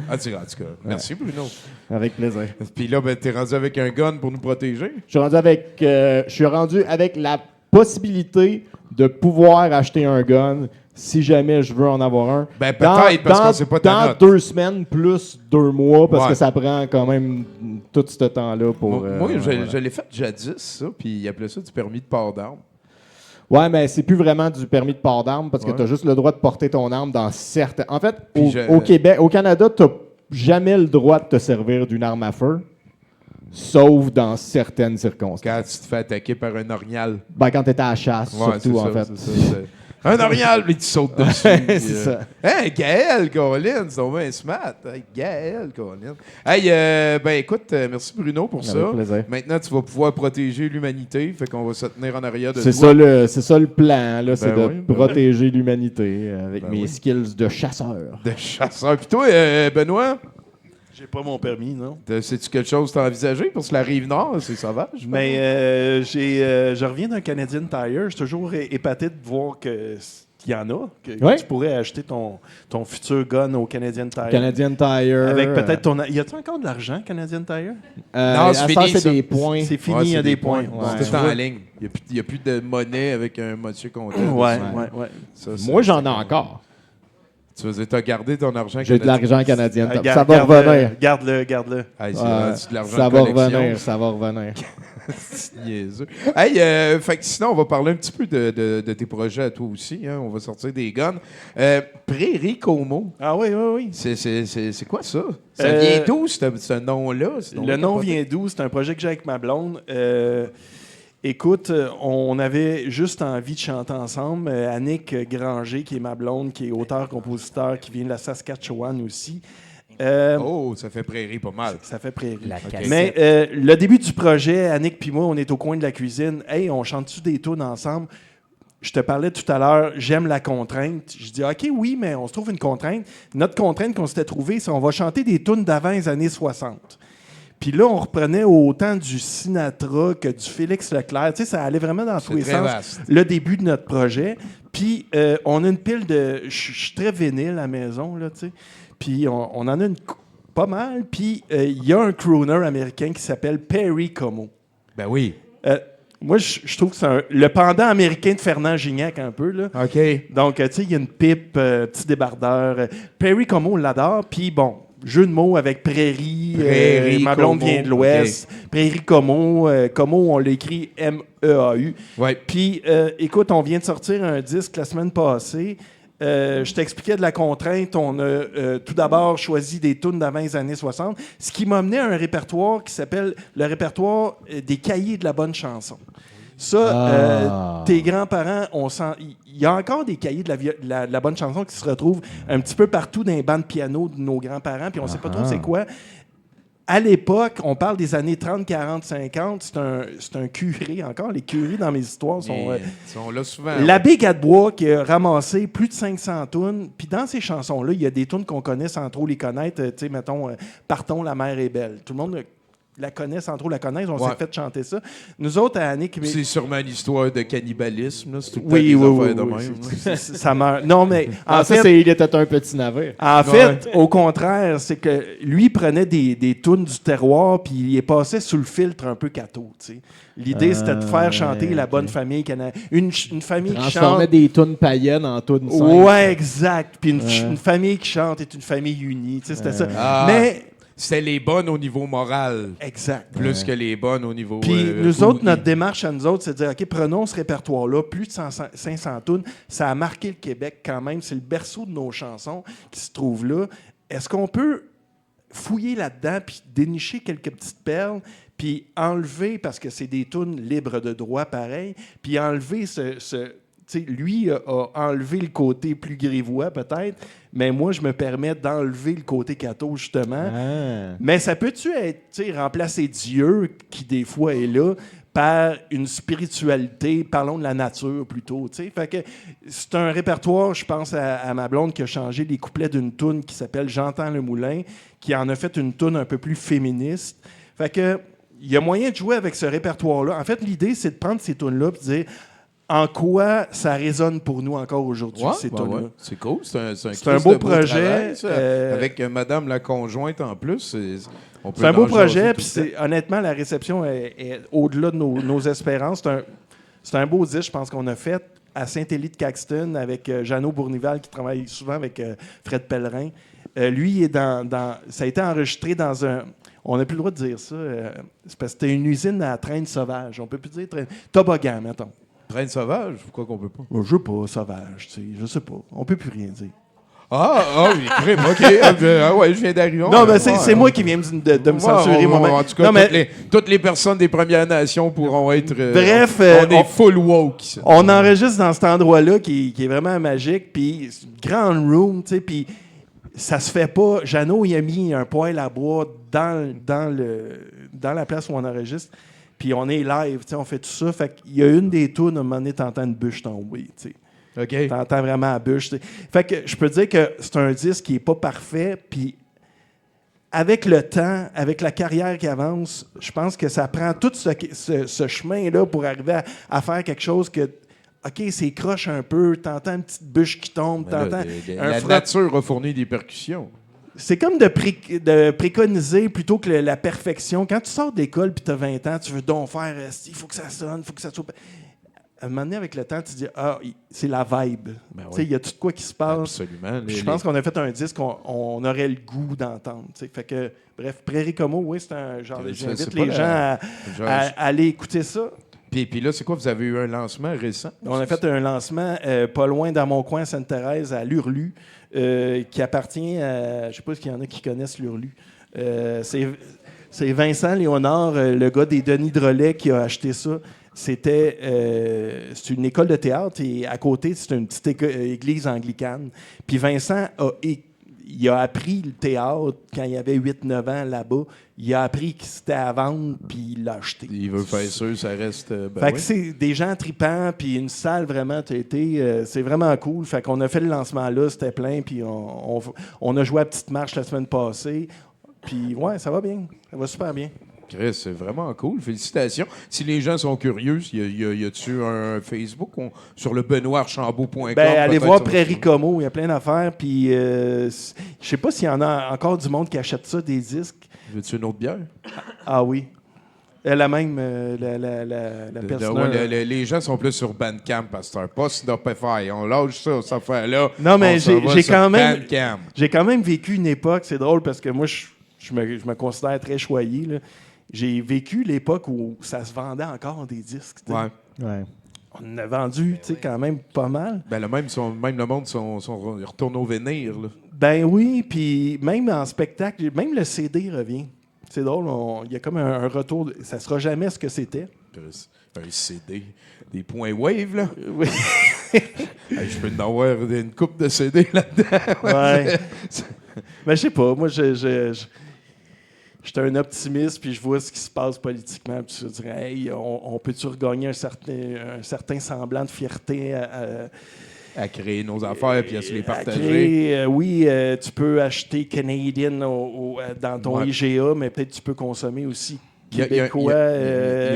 En tout cas, merci Bruno. Avec plaisir. Puis là, ben, t'es rendu avec un gun pour nous protéger? Je suis rendu avec la possibilité de pouvoir acheter un gun si jamais je veux en avoir un. Ben peut-être, parce qu'on sait pas ta note. Dans 2 semaines plus 2 mois, parce Ouais. que ça prend quand même tout ce temps-là pour... Moi, je l'ai fait jadis, ça, puis il appelait ça du permis de port d'armes. Ouais, mais c'est plus vraiment du permis de port d'armes parce que Ouais. tu as juste le droit de porter ton arme dans certains... En fait, Puis au Québec, au Canada, tu n'as jamais le droit de te servir d'une arme à feu. sauf dans certaines circonstances. Quand tu te fais attaquer par un orignal. Ben, quand t'étais à la chasse, Ouais, surtout, c'est en ça, fait. c'est un orignal, puis tu sautes dessus. C'est ça. Hey, Gaël, Colin, c'est donc bien smart. Hey, Gaël, Colin. Hey, ben écoute, merci Bruno pour ça. Avec plaisir. Maintenant, tu vas pouvoir protéger l'humanité, fait qu'on va se tenir en arrière de C'est toi. c'est ça le plan, là, c'est de oui, ben protéger l'humanité avec Ben mes oui. skills de chasseur. De chasseur. Puis toi, Benoît, J'ai pas mon permis, non? c'est-tu quelque chose que tu as envisagé? Parce que la Rive-Nord, c'est sauvage. Mais je reviens d'un Canadian Tire. Je suis toujours épaté de voir qu'il y en a. Que Ouais. tu pourrais acheter ton futur gun au Canadian Tire. Canadian Tire. Avec peut-être ton... Y a-tu encore de l'argent, Canadian Tire? Non, à c'est cette heure, fini, c'est ça. des points. C'est fini, Ouais, il y a c'est des points. C'est Ouais. tout en ligne. Il n'y a plus de monnaie avec un monsieur comptable. Ouais. Ça, Moi, j'en ai encore. Tu veux dire, t'as gardé ton argent J'ai de l'argent canadien. Ça va Garde-le, revenir. Garde-le. Hey, c'est Ouais, rendu de l'argent ça de va collection. revenir, ça va revenir. C'est niaiseux. Hey, fait que sinon, on va parler un petit peu de tes projets à toi aussi. Hein. On va sortir des guns. Prairie Como, Ah oui. c'est quoi ça? Ça vient d'où, ce nom-là? Le nom vient d'où? C'est un projet que j'ai avec ma blonde. Écoute, on avait juste envie de chanter ensemble. Annick Granger, qui est ma blonde, qui est auteur-compositeur, qui vient de la Saskatchewan aussi. Oh, ça fait prairie pas mal. Ça fait prairie. La cassette. Mais le début du projet, Annick puis moi, on est au coin de la cuisine. Hey, on chante-tu des tunes ensemble? Je te parlais tout à l'heure, j'aime la contrainte. Je dis, OK, oui, mais on se trouve une contrainte. Notre contrainte qu'on s'était trouvée, c'est on va chanter des tunes d'avant les années 60. Puis là, on reprenait autant du Sinatra que du Félix Leclerc. Tu sais, ça allait vraiment dans tous les très sens. vaste. Le début de notre projet. Puis on a une pile de... Je suis très vinyle à la maison, là, tu sais. Puis on en a pas mal. Puis il y a un crooner américain qui s'appelle Perry Como. Ben oui. Moi, je trouve que c'est le pendant américain de Fernand Gignac, un peu, là. OK. Donc, tu sais, il y a une pipe, petit débardeur. Perry Como, on l'adore. Puis bon, jeu de mots avec Prairie. Prairie ma blonde Como, vient de l'Ouest. Prairie Como. Como, on l'écrit M-E-A-U. Ouais. Puis, écoute, on vient de sortir un disque la semaine passée. Je t'expliquais de la contrainte. On a tout d'abord choisi des tunes d'avant les années 60, ce qui m'a mené à un répertoire qui s'appelle le répertoire des cahiers de la bonne chanson. Ça, tes grands-parents, il y a encore des cahiers de la bonne chanson qui se retrouvent un petit peu partout dans les bancs de piano de nos grands-parents, puis on ne sait pas trop c'est quoi. À l'époque, on parle des années 30, 40, 50. C'est un curé encore. Les curés dans mes histoires sont... Ils sont là souvent. L'abbé Gadebois qui a ramassé plus de 500 tunes. Puis dans ces chansons-là, il y a des tunes qu'on connaît sans trop les connaître. Tu sais, mettons, Partons, la mer est belle. Tout le monde la connaît sans trop la connaître. On s'est fait chanter ça. Nous autres, à Annick... C'est sûrement une histoire de cannibalisme. Là. C'est tout le temps Oui, des oui, affaires de oui, même. oui. Ça meurt. Non, mais en ça, fait... il était un petit navire. En fait, au contraire, c'est que lui prenait des tunes du terroir puis il est passé sous le filtre un peu catho. Tu sais. L'idée, c'était de faire chanter la bonne famille une famille qui Transformait chante. des tunes païennes en tunes simples. Ouais, exact. Puis une famille qui chante est une famille unie. Tu sais, c'était ça. Ah. Mais C'était les bonnes au niveau moral, exact. plus que les bonnes au niveau. Puis nous autres, boogie. notre démarche à nous autres, c'est de dire, OK, prenons ce répertoire-là, plus de 500 tunes. Ça a marqué le Québec quand même. C'est le berceau de nos chansons qui se trouve là. Est-ce qu'on peut fouiller là-dedans puis dénicher quelques petites perles puis enlever, parce que c'est des tunes libres de droit pareil, puis enlever lui a enlevé le côté plus grivois peut-être, mais moi, je me permets d'enlever le côté catho, justement. Mais ça peut-tu être, remplacer Dieu, qui des fois est là, par une spiritualité, parlons de la nature plutôt, tu sais. Fait que c'est un répertoire, je pense à ma blonde qui a changé les couplets d'une toune qui s'appelle J'entends le moulin, qui en a fait une toune un peu plus féministe. Fait que il y a moyen de jouer avec ce répertoire-là. En fait, l'idée, c'est de prendre ces tunes-là et de dire en quoi ça résonne pour nous encore aujourd'hui, ces tunes-là. Ouais. C'est cool. C'est un beau projet. Travail, ça. Avec Madame la conjointe en plus. C'est un beau projet. Puis honnêtement, la réception est au-delà de nos espérances. C'est un beau disque, je pense, qu'on a fait à Saint-Élie-de-Caxton avec Jeannot Bournival, qui travaille souvent avec Fred Pellerin. Lui, il est ça a été enregistré dans un... On n'a plus le droit de dire ça. C'est parce que c'était une usine à traîne sauvage. On peut plus dire toboggan, mettons. Traîne sauvage? Pourquoi qu'on peut pas? Je sais pas, sauvage, tu sais. Je sais pas. On peut plus rien dire. Crime, OK. Ouais, je viens d'arriver. Non, mais c'est moi qui viens de me censurer moi-même. En tout cas, Non, mais toutes les personnes des Premières Nations pourront être... bref, on est full woke. Ça. on enregistre dans cet endroit-là qui est vraiment magique, puis c'est une grande room, tu sais, puis ça se fait pas. Jeannot, il a mis un poêle à bois dans la place où on enregistre, puis on est live, tu sais, on fait tout ça. Fait qu'il y a une des tunes, à un moment donné, t'entends une bûche tomber, tu sais. OK. T'entends vraiment la bûche. T'sais. Fait que je peux dire que c'est un disque qui n'est pas parfait, puis avec le temps, avec la carrière qui avance, je pense que ça prend tout ce chemin-là pour arriver à faire quelque chose que, OK, c'est croche un peu, t'entends une petite bûche qui tombe, t'entends La nature a fourni des percussions. C'est comme de préconiser plutôt que la perfection. Quand tu sors de l'école et tu as 20 ans, tu veux donc faire, il faut que ça sonne, il faut que ça soit... À un moment donné, avec le temps, tu te dis, c'est la vibe. Ben Il y a tout quoi qui se passe. Absolument. Je pense qu'on a fait un disque qu'on aurait le goût d'entendre. Fait que, bref, Prairie Como, oui, c'est un genre. J'invite les gens à aller écouter ça. Puis là, c'est quoi? Vous avez eu un lancement récent? On a fait un lancement pas loin dans mon coin, Sainte-Thérèse, à Lurlu, qui appartient à. Je ne sais pas s'il y en a qui connaissent Lurlu. C'est Vincent Léonard, le gars des Denis Drolet, qui a acheté ça. C'est une école de théâtre et à côté, c'est une petite église anglicane. Puis Vincent il a appris le théâtre quand il avait 8-9 ans là-bas. Il a appris que c'était à vendre, puis il l'a acheté. Il veut faire sûr, ça reste... fait que c'est des gens tripants, puis une salle vraiment, c'est vraiment cool. Fait qu'on a fait le lancement là, c'était plein, puis on a joué à Petite Marche la semaine passée. Puis ouais, ça va bien. Ça va super bien. Chris, c'est vraiment cool. Félicitations. Si les gens sont curieux, y a-tu un Facebook sur le benoîtarchambault.com? Allez voir Prairie Como, il y a plein d'affaires. Puis je sais pas s'il y en a encore du monde qui achète ça, des disques. Veux-tu une autre bière? Ah oui. La même, la personne. Les gens sont plus sur Bandcamp, Pasteur, pas Snopify. On lâche ça, cette affaire-là. Non, mais j'ai quand même vécu une époque, c'est drôle parce que moi, je me considère très choyé, là. J'ai vécu l'époque où ça se vendait encore des disques. Ouais. On en a vendu quand même pas mal. Ben, même le monde retourne au vénir. Là. Ben oui, puis même en spectacle, même le CD revient. C'est drôle, il y a comme un retour. Ça sera jamais ce que c'était. Un CD. Des points wave, là. Oui. Je peux en avoir une coupe de CD là-dedans. Ouais. Mais je sais pas, moi, j'étais un optimiste, puis je vois ce qui se passe politiquement, puis je me dirais, hey, on peut-tu regagner un certain semblant de fierté à créer nos affaires, puis à se les partager. Oui, tu peux acheter Canadian dans ton IGA, mais peut-être tu peux consommer aussi québécois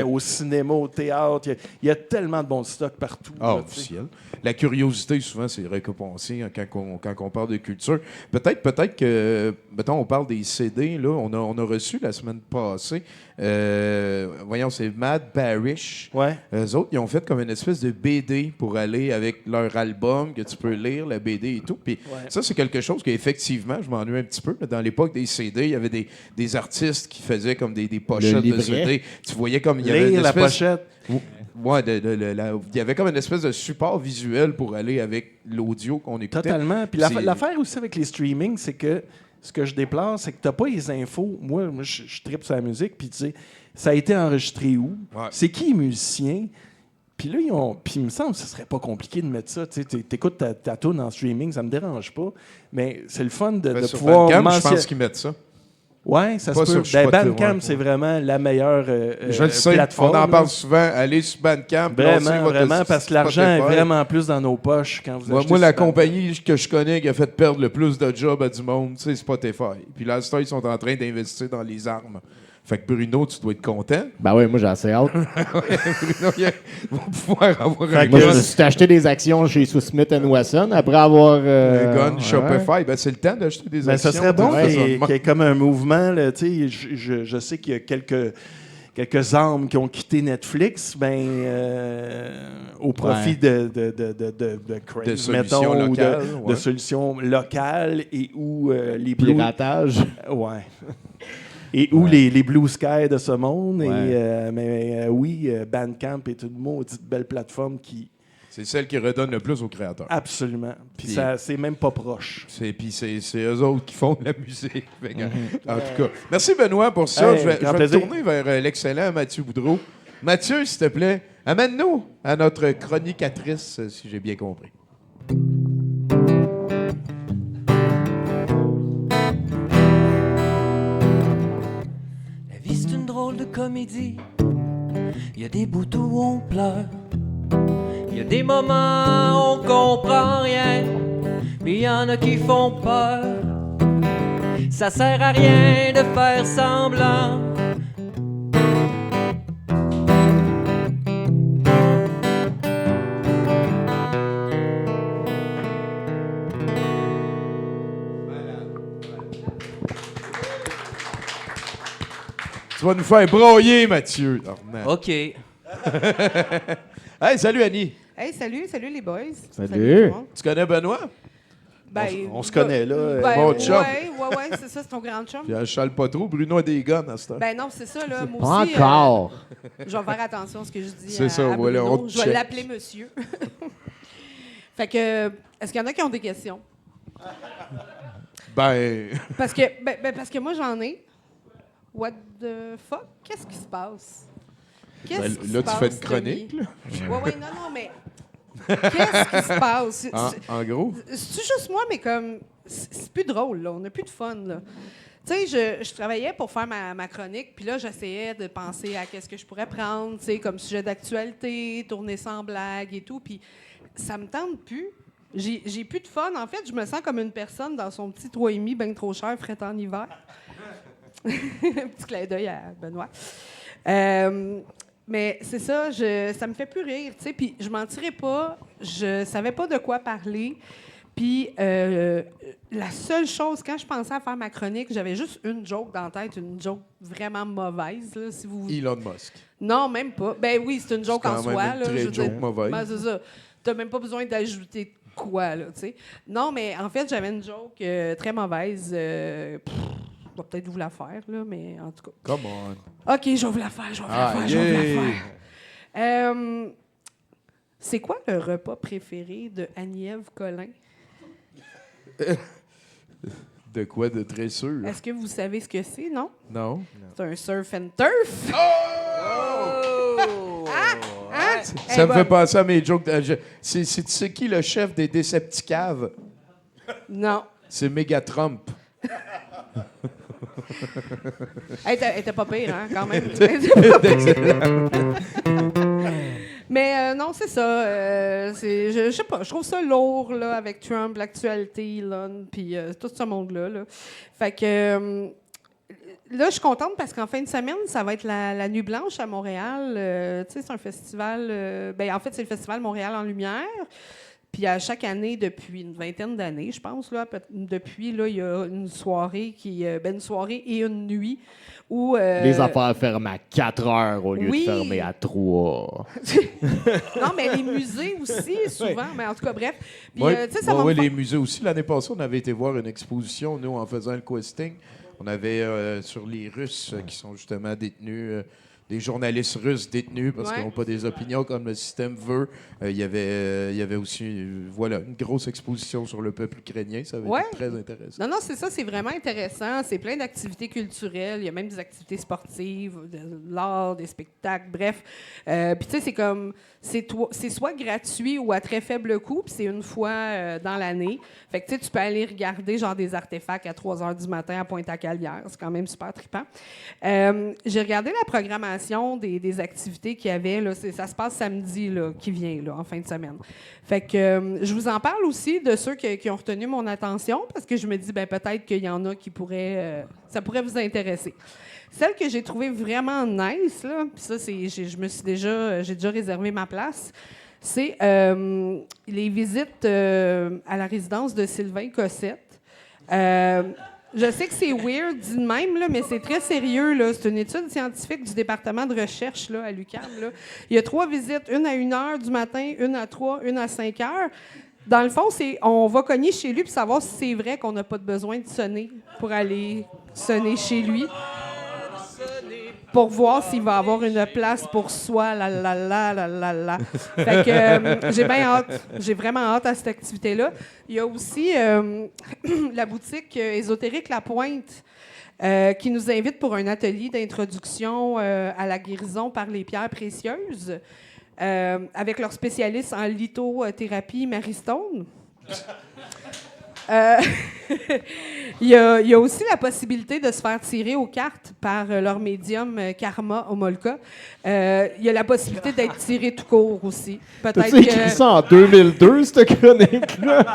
au cinéma, au théâtre. Il y a tellement de bons stocks partout. Officiel. La curiosité, souvent, c'est récompensé quand on parle de culture. Peut-être que, mettons, on parle des CD, là, on a reçu la semaine passée, voyons, c'est Mad Parish. Ouais. Eux autres, ils ont fait comme une espèce de BD pour aller avec leur album, que tu peux lire, la BD et tout. Puis ça, c'est quelque chose qu'effectivement, je m'ennuie un petit peu. Dans l'époque des CD, il y avait des artistes qui faisaient comme des pochettes de CD. Tu voyais comme il y avait une espèce... la pochette. Ouais, il y avait comme une espèce de support visuel pour aller avec l'audio qu'on écoutait. Totalement. Puis l'affaire aussi avec les streamings, c'est que ce que je déplore, c'est que tu n'as pas les infos. Moi je tripe sur la musique, puis tu sais, ça a été enregistré où? Ouais. C'est qui les musiciens? Puis là, puis il me semble que ce serait pas compliqué de mettre ça. Tu écoutes ta tune en streaming, ça me dérange pas. Mais c'est le fun de pouvoir... Bandcamp, je pense qu'ils mettent ça. Oui, ça se peut. Bandcamp, c'est vraiment la meilleure plateforme. On en parle souvent. Allez sur Bandcamp. Vraiment, parce que l'argent est vraiment plus dans nos poches quand vous achetez. Moi, la compagnie que je connais qui a fait perdre le plus de jobs à du monde, c'est Spotify. Puis là, ils sont en train d'investir dans les armes. Fait que Bruno, tu dois être content. Ben oui, moi j'ai assez hâte. Bruno, il va pouvoir avoir un gun. Moi, je me suis acheté des actions chez Smith & Wesson après avoir... un gun Shopify. Ben, c'est le temps d'acheter des actions. Ça serait bon qu'il y ait comme un mouvement. Là, je sais qu'il y a quelques âmes qui ont quitté Netflix au profit de solutions locales. De solutions locales et où les piratage. Ouais. Et où les Blue Sky de ce monde. Ouais. Oui, Bandcamp est une maudite belle plateforme qui C'est celle qui redonne le plus aux créateurs. Absolument. Puis Puis- c'est même pas proche. Puis c'est eux autres qui font de la musique. Fait que, en tout cas, merci Benoît pour ça. Hey, je vais grand me plaisir. tourner vers l'excellent Mathieu Boudreau. Mathieu, s'il te plaît, amène-nous à notre chronicatrice, si j'ai bien compris. La vie c'est une drôle de comédie. Il y a des bouts où on pleure. Il y a des moments où on comprend rien. Puis il y en a qui font peur. Ça sert à rien de faire semblant. Tu vas nous faire broyer, Mathieu. Normal. OK. Hey, salut Annie. Hey, salut les boys. Salut. tout le monde. Tu connais Benoît? Ben, On se connaît, là. Mon chum. Ouais, c'est ça, c'est ton grand chum. Puis elle chale pas trop. Bruno a des guns à ce temps. Ben non, c'est ça, là. Moi Pas aussi, encore. je vais faire attention à ce que je dis. C'est à- ça, à voilà, Bruno. on te Je vais check. l'appeler monsieur. Fait que, est-ce qu'il y en a qui ont des questions? Ben, Parce que moi, j'en ai. What the fuck? Qu'est-ce qui se passe? Qu'est-ce Ben, qui là, se tu fais une passe, chronique, Tommy? Ouais, non, mais. Qu'est-ce qui se passe? en gros. C'est juste moi, mais comme. C'est plus drôle, là. On n'a plus de fun, là. Tu sais, je travaillais pour faire ma chronique, puis là, j'essayais de penser à qu'est-ce que je pourrais prendre, tu sais, comme sujet d'actualité, tourner sans blague et tout, puis ça me tente plus. J'ai plus de fun. En fait, je me sens comme une personne dans son petit 3,5 bien trop cher, fret en hiver. Petit clin d'œil à Benoît. Mais c'est ça, ça me fait plus rire, tu sais, puis je mentirais pas, je savais pas de quoi parler. Puis la seule chose, quand je pensais à faire ma chronique, j'avais juste une joke dans la tête, une joke vraiment mauvaise. Là, si vous... Elon Musk. Non, même pas. Ben oui, c'est une joke C'est en quand soi. même une Là, très je veux joke dire. mauvaise. Ben, c'est ça. T'as même pas besoin d'ajouter quoi, là, tu sais. Non, mais en fait, j'avais une joke très mauvaise. Je vais peut-être vous la faire, là, mais en tout cas. Come on. OK, je vais vous la faire, je vais vous la faire. C'est quoi le repas préféré de Agnève Collin? De quoi de très sûr? Est-ce que vous savez ce que c'est, non? Non. C'est un surf and turf. Ça me fait penser à mes jokes. C'est qui le chef des Decepticaves? Non. C'est Megatrump. Elle était pas pire, hein, quand même. Mais non, c'est ça. Je sais pas, je trouve ça lourd, là, avec Trump, l'actualité, Elon, puis tout ce monde-là. Là. Fait que là, je suis contente parce qu'en fin de semaine, ça va être la Nuit Blanche à Montréal. Tu sais, c'est un festival... en fait, c'est le Festival Montréal en Lumière. Puis à chaque année, depuis une vingtaine d'années, je pense, là, depuis, là, il y a une soirée une soirée et une nuit où... Les affaires ferment à 4 heures au lieu oui. de fermer à 3. Non, mais les musées aussi, souvent. Mais en tout cas, bref. Puis, Oui, tu sais, ça va me les faire- musées aussi. L'année passée, on avait été voir une exposition, nous, en faisant le questing. On avait sur les Russes qui sont justement détenus, des journalistes russes détenus parce Ouais. qu'ils n'ont pas des opinions comme le système veut. Il y avait aussi une grosse exposition sur le peuple ukrainien. Ça avait Ouais. été très intéressant. Non, c'est ça, c'est vraiment intéressant. C'est plein d'activités culturelles. Il y a même des activités sportives, de l'art, des spectacles, bref. Puis, tu sais, c'est comme. C'est soit gratuit ou à très faible coût, puis c'est une fois dans l'année. Fait que, tu sais, tu peux aller regarder, genre, des artefacts à 3 h du matin à Pointe-à-Calière. C'est quand même super trippant. J'ai regardé la programmation des activités qu'il y avait. Là. Ça se passe samedi, là, qui vient, là, en fin de semaine. Fait que je vous en parle aussi de ceux qui ont retenu mon attention parce que je me dis, peut-être qu'il y en a qui pourraient... ça pourrait vous intéresser. Celle que j'ai trouvée vraiment nice, là, puis ça, j'ai déjà réservé ma place, c'est les visites à la résidence de Sylvain Cossette. Je sais que c'est weird dit de même, là, mais c'est très sérieux. Là. C'est une étude scientifique du département de recherche là, à l'UQAM. Là. Il y a 3 visites, une à 1 h du matin, une à 3, une à 5 heures. Dans le fond, on va cogner chez lui pour savoir si c'est vrai qu'on n'a pas de besoin de sonner pour aller sonner chez lui. pour voir s'il va avoir une place pour soi. Fait que j'ai bien hâte. J'ai vraiment hâte à cette activité-là. Il y a aussi la boutique ésotérique La Pointe qui nous invite pour un atelier d'introduction à la guérison par les pierres précieuses avec leur spécialiste en lithothérapie, Mary Stone. Il y a aussi la possibilité de se faire tirer aux cartes par leur médium Karma Omolka. Il y a la possibilité d'être tiré tout court aussi. Peut-être T'as-tu écrit ça en 2002, cette chronique-là?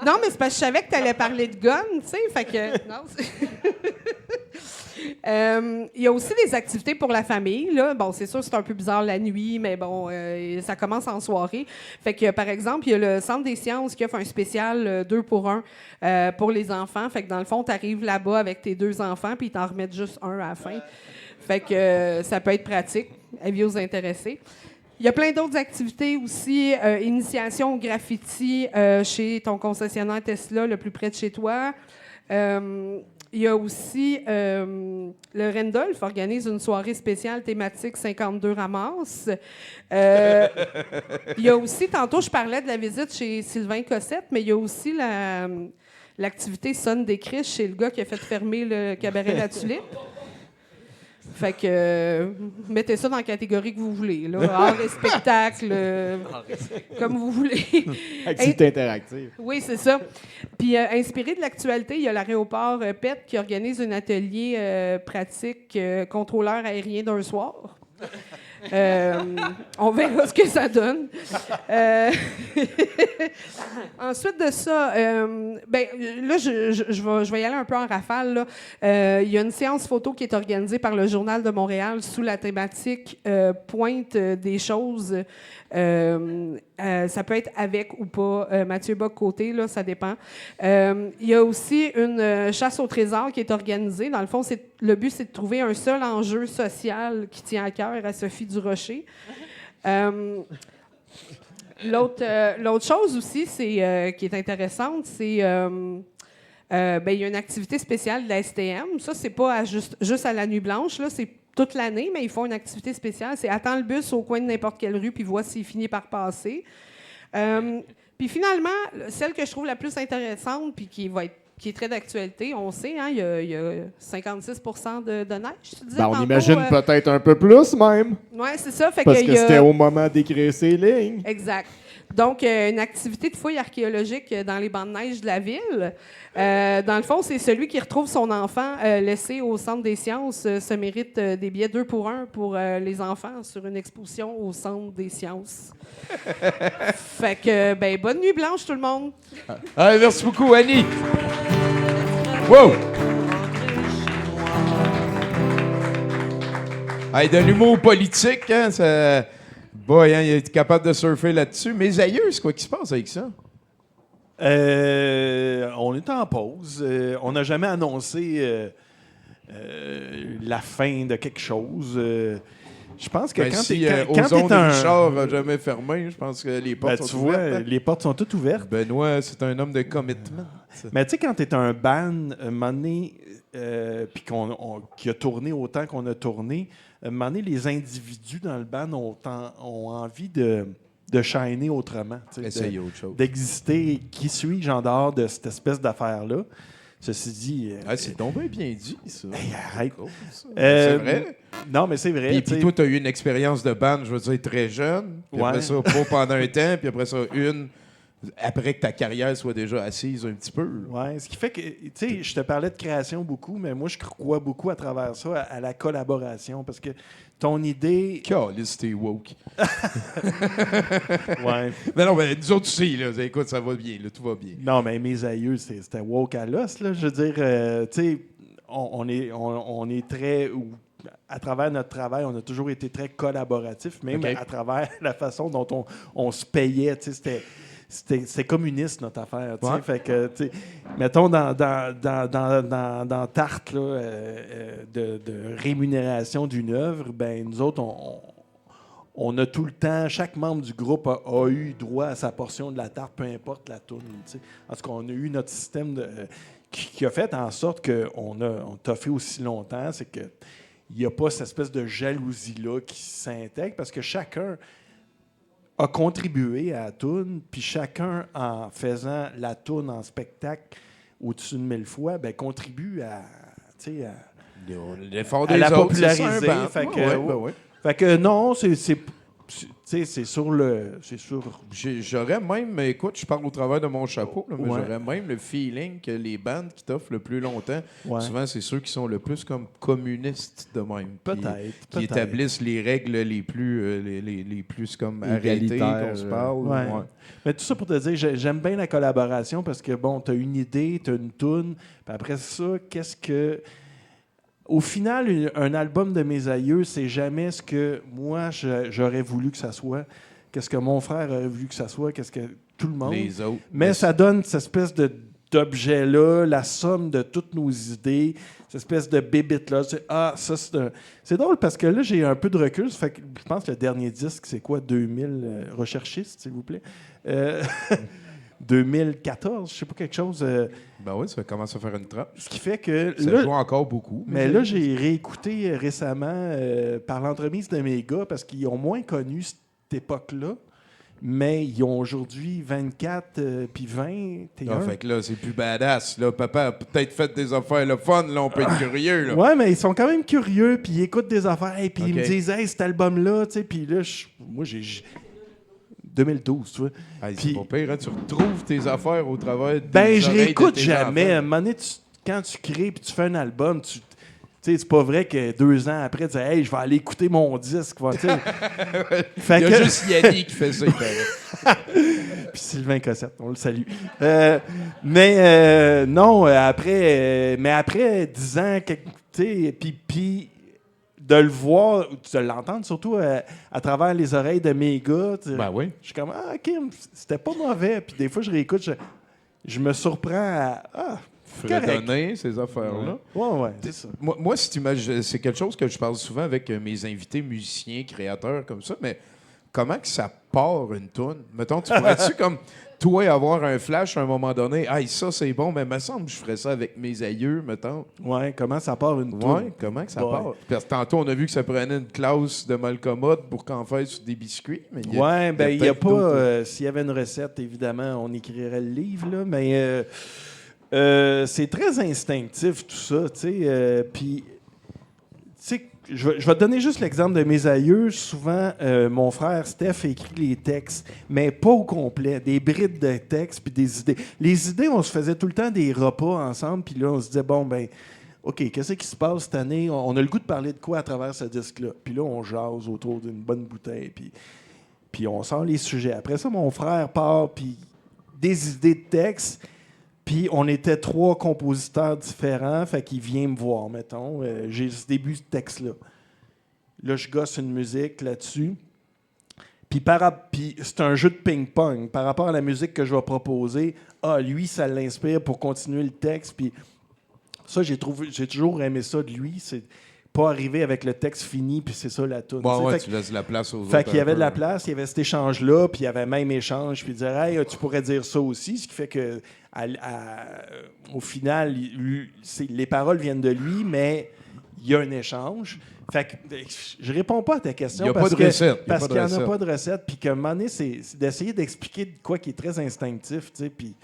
Non, mais c'est parce que je savais que tu allais parler de gun, tu sais, fait que... Non, il y a aussi des activités pour la famille, là. Bon, c'est sûr, c'est un peu bizarre la nuit, mais bon, ça commence en soirée. Fait que, par exemple, il y a le Centre des sciences qui offre un spécial 2 pour 1 pour les enfants. Fait que, dans le fond, tu arrives là-bas avec tes 2 enfants, puis ils t'en remettent juste un à la fin. Fait que ça peut être pratique. Avis aux intéressés. Il y a plein d'autres activités aussi. Initiation au graffiti chez ton concessionnaire Tesla le plus près de chez toi. Il y a aussi le Randolph organise une soirée spéciale thématique 52 ramasses. Il y a aussi, tantôt je parlais de la visite chez Sylvain Cossette, mais il y a aussi l'activité Sonne des Criches chez le gars qui a fait fermer le cabaret La Tulipe. Fait que mettez ça dans la catégorie que vous voulez, là. Art et spectacle, comme vous voulez. Activité interactive. Oui, c'est ça. Puis, inspiré de l'actualité, il y a l'aéroport PET qui organise un atelier pratique contrôleur aérien d'un soir. On verra ce que ça donne. Ensuite de ça, là, je vais y aller un peu en rafale. Là. Il y a une séance photo qui est organisée par le Journal de Montréal sous la thématique Pointe des choses. Ça peut être avec ou pas Mathieu Bock-Côté, là, ça dépend. Il y a aussi une chasse au trésor qui est organisée. Dans le fond, le but, c'est de trouver un seul enjeu social qui tient à cœur à Sophie Durocher. L'autre chose aussi qui est intéressante, c'est... il y a une activité spéciale de la STM. Ça, c'est pas juste à la Nuit Blanche, là, c'est toute l'année, mais ils font une activité spéciale. C'est attends le bus au coin de n'importe quelle rue, puis vois s'il finit par passer. Puis finalement, celle que je trouve la plus intéressante, puis qui est très d'actualité, on sait, hein, il y a 56 de neige, tu disais On tantôt, imagine peut-être un peu plus même. Oui, c'est ça. Fait Parce que que c'était au moment d'écrire ces lignes. Exact. Donc, une activité de fouille archéologique dans les bancs de neige de la ville. Dans le fond, c'est celui qui retrouve son enfant laissé au Centre des sciences se mérite des billets 2 pour 1 pour les enfants sur une exposition au Centre des sciences. Fait que, bonne nuit blanche, tout le monde. Ah, merci beaucoup, Annie. Wow! Hey, de l'humour politique, hein, ça... Boy, hein, il est capable de surfer là-dessus. Mes aïeux, c'est quoi qui se passe avec ça? On est en pause. On n'a jamais annoncé la fin de quelque chose. Je pense que quand si t'es Ozone un... Richard n'a jamais fermé, je pense que les portes sont ouvertes. Tu vois, les portes sont toutes ouvertes. Benoît, c'est un homme de commitment. Mais tu sais, quand t'es un band, un moment donné, puis qui a tourné autant qu'on a tourné, un moment donné, les individus dans le band ont envie de shiner autrement. Essayer autre chose. D'exister. Qui suis-je en dehors de cette espèce d'affaire-là? Ceci dit... c'est donc bien dit, ça. Hey, arrête. C'est vrai? Non, mais c'est vrai. Puis toi, tu as eu une expérience de band, je veux dire, très jeune. Puis après ça, pas pendant un temps. Puis après ça, après que ta carrière soit déjà assise un petit peu. Oui, ce qui fait que, tu sais, je te parlais de création beaucoup, mais moi, je crois beaucoup à travers ça à la collaboration. Parce que ton idée... Caliste, t'es woke. Ouais. Mais non, mais nous autres aussi, là, écoute, ça va bien, là, tout va bien. Non, mais mes aïeux, c'était woke à l'os, là. Je veux dire, tu sais, on est très... À travers notre travail, on a toujours été très collaboratif, même à travers la façon dont on se payait, tu sais, c'était communiste, notre affaire. Ouais. Fait que, mettons, dans Tarte là, de rémunération d'une œuvre, ben nous autres, on a tout le temps, chaque membre du groupe a eu droit à sa portion de la tarte, peu importe la toune. En tout cas, on a eu notre système qui a fait en sorte qu'on t'a fait aussi longtemps, c'est qu'il n'y a pas cette espèce de jalousie-là qui s'intègre parce que chacun a contribué à la toune, puis chacun, en faisant la toune en spectacle au-dessus de 1000 fois, ben, contribue à L'effort la des autres, populariser. c'est ça, un band. Fait que, Ouais, ben ouais. fait que non, c'est sur le... J'aurais même, écoute, je parle au travers de mon chapeau, là, mais Ouais. j'aurais même le feeling que les bandes qui t'offrent le plus longtemps, Ouais. souvent, c'est ceux qui sont le plus comme communistes de même. Qui Peut-être. établissent les règles les plus comme arrêtées Égalitaires, qu'on se parle. Ouais. Ouais. Mais tout ça pour te dire, j'aime bien la collaboration parce que, bon, t'as une idée, t'as une toune, puis après ça, qu'est-ce que... Au final, un album de mes aïeux, c'est jamais ce que moi, j'aurais voulu que ça soit, qu'est-ce que mon frère aurait voulu que ça soit, qu'est-ce que tout le monde... Les autres. Mais ça donne cette espèce d'objet-là, la somme de toutes nos idées, cette espèce de bébite-là. C'est drôle parce que là, j'ai un peu de recul. Ça fait que je pense que le dernier disque, c'est quoi, 2000 recherchistes, s'il vous plaît? 2014, je sais pas, quelque chose. Ben oui, ça commence à faire une trappe. Ce qui fait que... Ça là, joue encore beaucoup. mais là, j'ai réécouté récemment par l'entremise de mes gars parce qu'ils ont moins connu cette époque-là. Mais ils ont aujourd'hui 24 puis 21. Ah, fait que là, c'est plus badass. Là, papa a peut-être fait des affaires le fun. Là, on peut être curieux. Là. Ouais, mais ils sont quand même curieux, puis ils écoutent des affaires, et puis ils me Ok. disent, hey, cet album-là, tu sais, puis là, moi, j'ai 2012, tu vois. Hey, Puis- c'est pas pire, hein? Tu retrouves tes affaires au travers de Ben, je oreilles de réécoute tes jamais. À enfants. un moment donné, quand tu crées, puis tu fais un album, tu sais, c'est pas vrai que 2 ans après, tu dis, hey, je vais aller écouter mon disque. Tu sais. Fait Il y que- a juste Yannick qui fait ça, il paraît. Puis Sylvain Cossette, on le salue. Non, mais après 10 ans, tu sais, puis de le voir, de l'entendre surtout à travers les oreilles de mes gars, Ben oui. je suis comme, ah, OK, c'était pas mauvais. Puis des fois, je réécoute, je me surprends à, correct. Fredonner, ces affaires-là. Ouais, c'est ça. Moi, si tu imagines, c'est quelque chose que je parle souvent avec mes invités musiciens, créateurs, comme ça, mais comment que ça part une toune? Mettons, tu pourrais-tu, comme toi, avoir un flash à un moment donné, « Hey, ça, c'est bon, mais me semble que je ferais ça avec mes aïeux, mettons. » Ouais, comment ça part une toune? Ouais, comment que ça Ouais. part? Parce que tantôt, on a vu que ça prenait une classe de Malcommode pour qu'en fasse sur des biscuits. Mais il y a- Ouais, ben il n'y a peut-être pas. d'autres- S'il y avait une recette, évidemment, on écrirait le livre, là, mais c'est très instinctif tout ça, tu sais. Puis, tu sais, je vais te donner juste l'exemple de mes aïeux. Souvent, mon frère Steph écrit les textes, mais pas au complet, des brides de textes puis des idées. Les idées, on se faisait tout le temps des repas ensemble, puis là, on se disait, bon, ben. OK, qu'est-ce qui se passe cette année? On a le goût de parler de quoi à travers ce disque-là? Puis là, on jase autour d'une bonne bouteille, puis on sort les sujets. Après ça, mon frère part, puis des idées de texte, puis on était 3 compositeurs différents, fait qu'il vient me voir, mettons. J'ai ce début de texte-là. Là, je gosse une musique là-dessus. Puis c'est un jeu de ping-pong. Par rapport à la musique que je vais proposer, lui, ça l'inspire pour continuer le texte, puis... Ça, j'ai toujours aimé ça de lui. C'est pas arriver avec le texte fini, puis c'est ça la toune. Bon, ouais, Fait tu laisses la place aux autres. fait qu'il y un avait de peu, la là. place, il y avait cet échange-là, puis il y avait même échange, puis dire, hey, tu pourrais dire ça aussi, ce qui fait que, au final, les paroles viennent de lui, mais il y a un échange. Fait que je réponds pas à ta question. Il y a parce pas de que- recette. Il y a Parce pas de qu'il n'y en a recette. pas de recette, puis qu'à un moment donné, c'est d'essayer d'expliquer de quoi qui est très instinctif, tu sais, puis...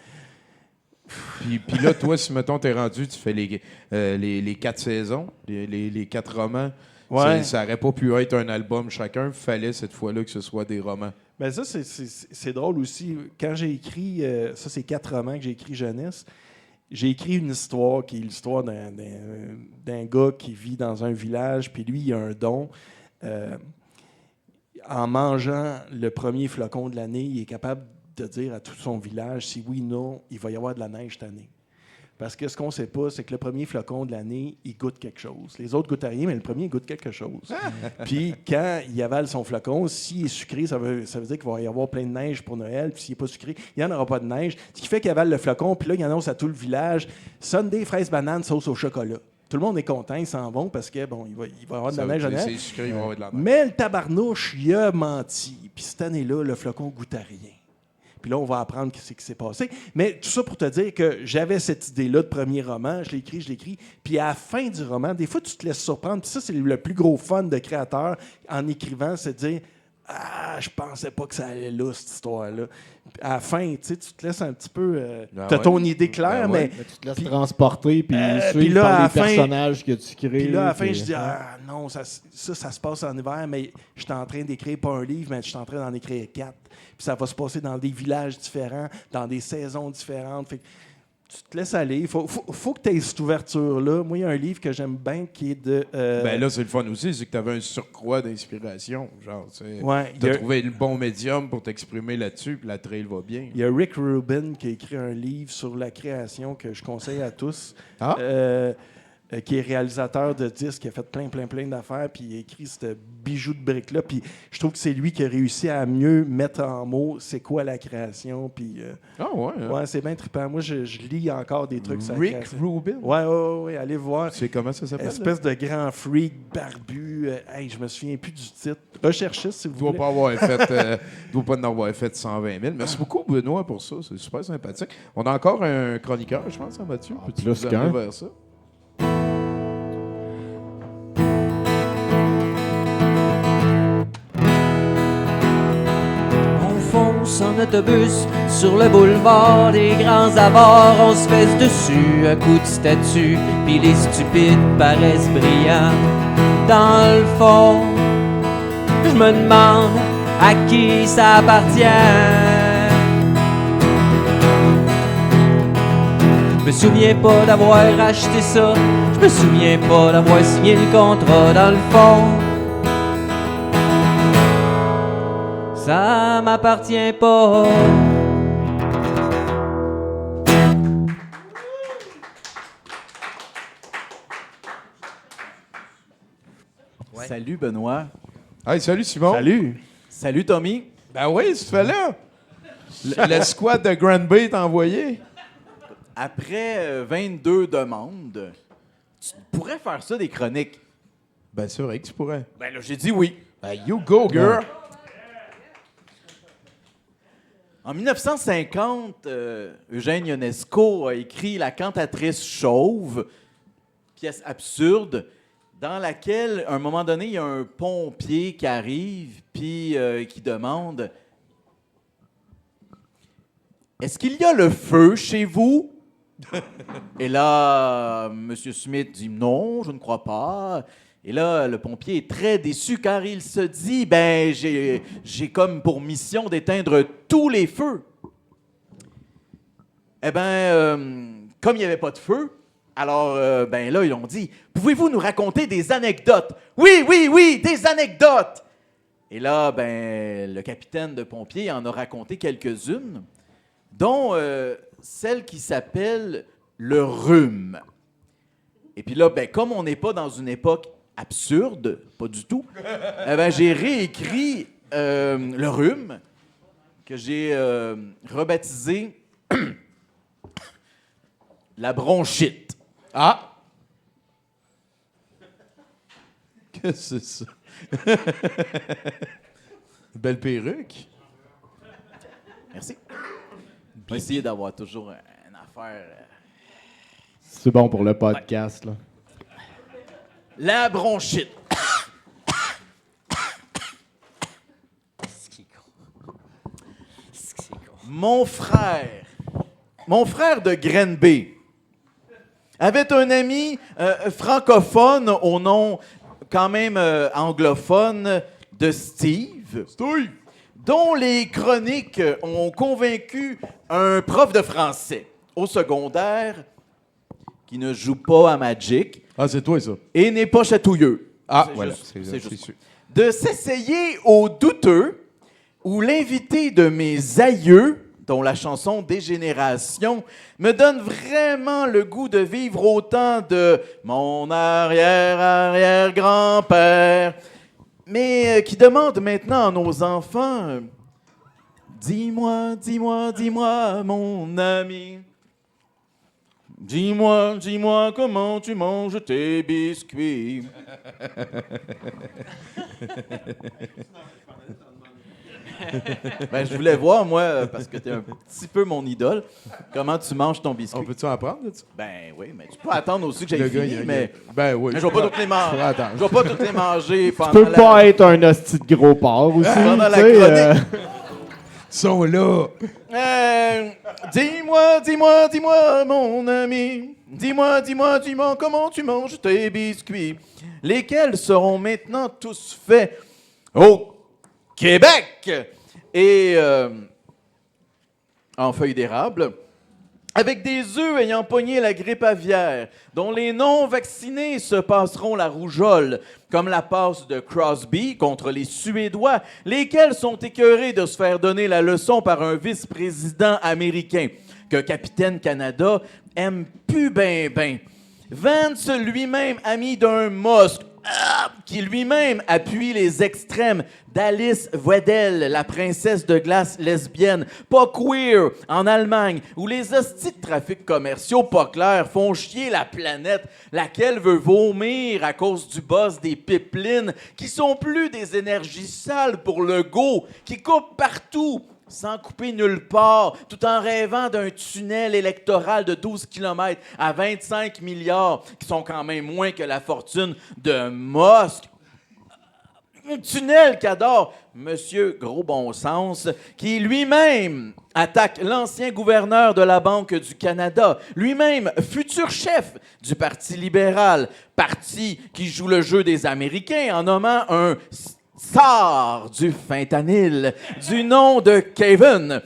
Puis là, toi, si, mettons, t'es rendu, tu fais les 4 saisons, les 4 romans, Ouais. ça aurait pas pu être un album chacun. Fallait cette fois-là que ce soit des romans. Ben ça, c'est drôle aussi. Quand j'ai écrit, ça c'est 4 romans que j'ai écrit jeunesse, j'ai écrit une histoire qui est l'histoire d'un gars qui vit dans un village, puis lui, il a un don. En mangeant le premier flocon de l'année, il est capable de dire à tout son village si oui ou non, il va y avoir de la neige cette année. Parce que ce qu'on ne sait pas, c'est que le premier flocon de l'année, il goûte quelque chose. Les autres goûtent à rien, mais le premier, il goûte quelque chose. Puis quand il avale son flocon, s'il est sucré, ça veut dire qu'il va y avoir plein de neige pour Noël. Puis s'il n'est pas sucré, il n'y en aura pas de neige. Ce qui fait qu'il avale le flocon, puis là, il annonce à tout le village Sunday, fraise, banane, sauce au chocolat. Tout le monde est content, ils s'en vont parce que bon, il va y avoir de la neige à Noël. C'est sucré, il va y avoir de la neige. Mais le tabarnouche, il a menti. Puis cette année-là, le flocon goûte à rien. Puis là, on va apprendre ce qui s'est passé. Mais tout ça pour te dire que j'avais cette idée-là de premier roman. Je l'écris. Puis à la fin du roman, des fois, tu te laisses surprendre. Puis ça, c'est le plus gros fun de créateur en écrivant, c'est de dire « Ah, je pensais pas que ça allait là, cette histoire-là. » À la fin, tu te laisses un petit peu... tu as ton idée claire, mais... Mais tu te laisses transporter puis puis suivre là, à par la les fin- personnages que tu crées. Puis là, à la fin, puis- je dis, ah non, ça se passe en hiver, mais je suis en train d'écrire pas un livre, mais je suis en train d'en écrire 4. Puis ça va se passer dans des villages différents, dans des saisons différentes. Fait que tu te laisses aller. Il faut que tu aies cette ouverture-là. Moi, il y a un livre que j'aime bien qui est de... Ben là, c'est le fun aussi, c'est que tu avais un surcroît d'inspiration. Genre, tu sais. ouais, Tu as trouvé le bon médium pour t'exprimer là-dessus, puis la trail va bien. il y a Rick Rubin qui a écrit un livre sur la création que je conseille à tous. Ah. Qui est réalisateur de disques, qui a fait plein d'affaires, puis il a écrit ce bijou de briques-là. Puis je trouve que c'est lui qui a réussi à mieux mettre en mots c'est quoi la création. Puis Ah ouais. Hein? ouais, c'est bien trippant. Moi, je lis encore des trucs sur la Rick création. Rubin. Ouais, allez voir. Tu sais comment ça s'appelle? Espèce de grand freak barbu. Hey, je me souviens plus du titre. Recherchez si vous Tu dois voulez. pas avoir fait, dois pas en avoir fait 120 000. Merci beaucoup, Benoît, pour ça. C'est super sympathique. On a encore un chroniqueur, je pense, hein, Mathieu. Peux-tu plus nous amener qu'un. vers ça? On fonce en autobus sur le boulevard des grands abords. On se fesse dessus à coups de statue, puis les stupides paraissent brillants. Dans le fond, je me demande à qui ça appartient. Je me souviens pas d'avoir acheté ça. Je me souviens pas d'avoir signé le contrat. Dans le fond, ça m'appartient pas. Salut Benoît. Hey, salut, Simon. Salut! Salut Tommy. Ben oui, tu fais là. Le squad de Grand Bay t'a envoyé. Après 22 demandes, tu pourrais faire ça des chroniques. Ben, c'est vrai que tu pourrais. Ben là, j'ai dit oui. Ben, you go, girl. En 1950, Eugène Ionesco a écrit La cantatrice chauve, pièce absurde, dans laquelle, à un moment donné, il y a un pompier qui arrive puis qui demande « Est-ce qu'il y a le feu chez vous? » Et là, M. Smith dit « Non, je ne crois pas. » Et là, le pompier est très déçu car il se dit « Ben, j'ai comme pour mission d'éteindre tous les feux. » Eh bien, comme il n'y avait pas de feu, alors, ben là, ils ont dit « Pouvez-vous nous raconter des anecdotes? »« Oui, des anecdotes! » Et là, ben, le capitaine de pompiers en a raconté quelques-unes, dont celle qui s'appelle le rhume. Et puis là, ben, comme on n'est pas dans une époque absurde, pas du tout, eh ben, j'ai réécrit le rhume, que j'ai rebaptisé la bronchite. Ah! Qu'est-ce que c'est ça? Belle perruque. Merci. Je vais essayer d'avoir toujours une affaire. C'est bon pour le podcast, là. La bronchite. Mon frère de Grenby, avait un ami francophone au nom quand même anglophone de Steve, dont les chroniques ont convaincu un prof de français au secondaire qui ne joue pas à Magic Ah, c'est toi, ça. et n'est pas chatouilleux. Ah, C'est voilà. juste- C'est c'est c'est juste sûr. de s'essayer au douteux où l'invité de mes aïeux, dont la chanson Dégénération, me donne vraiment le goût de vivre autant de mon arrière-arrière-grand-père, mais qui demande maintenant à nos enfants dis-moi, mon ami. Dis-moi comment tu manges tes biscuits. Ben, je voulais voir, moi, parce que t'es un petit peu mon idole, comment tu manges ton biscuit. On peut-tu en prendre de ça? Ben oui, mais tu peux attendre aussi que Le j'aille gars, fini, il- mais... Ben oui. Mais je vais pas toutes les manger. Faudra attendre. Je vais pas toutes les manger pendant Tu peux pas être un hostie de gros porc aussi. Pendant la tu sais, chronique. Ils sont là. Dis-moi, mon ami. Dis-moi, comment tu manges tes biscuits. Lesquels seront maintenant tous faits au Québec et en feuilles d'érable, avec des œufs ayant pogné la grippe aviaire, dont les non-vaccinés se passeront la rougeole, comme la passe de Crosby contre les Suédois, lesquels sont écœurés de se faire donner la leçon par un vice-président américain, que Capitaine Canada aime plus ben. Vance lui-même ami d'un Musk, qui lui-même appuie les extrêmes d'Alice Weidel, la princesse de glace lesbienne, pas queer, en Allemagne, où les hosties de trafic commerciaux pas clairs font chier la planète, laquelle veut vomir à cause du boss des pipelines, qui sont plus des énergies sales pour le go, qui coupent partout, sans couper nulle part, tout en rêvant d'un tunnel électoral de 12 km à 25 milliards, qui sont quand même moins que la fortune de Musk. Un tunnel qu'adore Monsieur Gros Bon Sens, qui lui-même attaque l'ancien gouverneur de la Banque du Canada, lui-même futur chef du Parti libéral, parti qui joue le jeu des Américains en nommant un tsar du fentanyl, du nom de Kevin,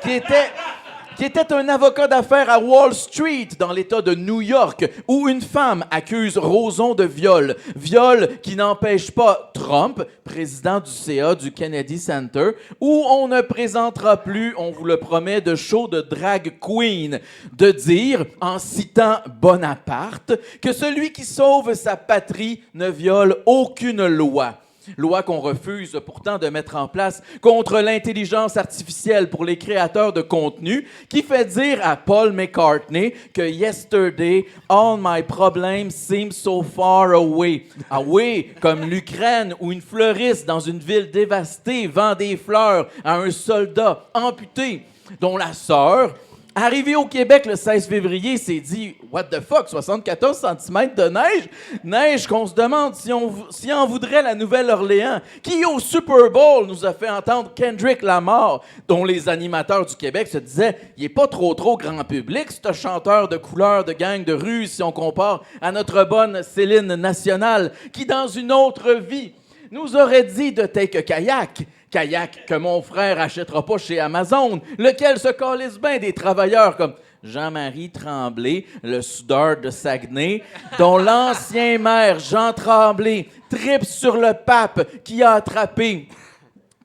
qui était un avocat d'affaires à Wall Street, dans l'État de New York, où une femme accuse Roson de viol. Viol qui n'empêche pas Trump, président du CA du Kennedy Center, où on ne présentera plus, on vous le promet, de show de drag queen, de dire, en citant Bonaparte, que celui qui sauve sa patrie ne viole aucune loi. Loi qu'on refuse pourtant de mettre en place contre l'intelligence artificielle pour les créateurs de contenu, qui fait dire à Paul McCartney que Yesterday, all my problems seem so far away. Ah oui, comme l'Ukraine où une fleuriste dans une ville dévastée vend des fleurs à un soldat amputé dont la sœur, arrivé au Québec le 16 février, s'est dit « What the fuck, 74 cm de neige? » Neige qu'on se demande si on voudrait la Nouvelle-Orléans, qui au Super Bowl nous a fait entendre Kendrick Lamar, dont les animateurs du Québec se disaient « Il est pas trop grand public, ce chanteur de couleur de gang de rue, si on compare à notre bonne Céline Nationale, qui dans une autre vie nous aurait dit de take a kayak. » Kayak que mon frère achètera pas chez Amazon, lequel se calisse bien des travailleurs comme Jean-Marie Tremblay, le soudeur de Saguenay, dont l'ancien maire Jean Tremblay tripe sur le pape qui a attrapé,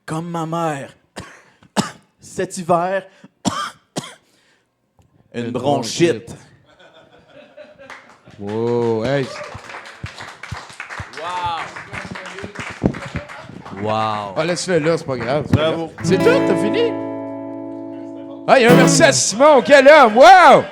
comme ma mère, cet hiver, une bronchite. Wow, hey. Wow. Ah, laisse-le là, c'est pas grave. Bravo. C'est tout, t'as fini? Ah, il y a un merci à Simon, quel homme! Wow!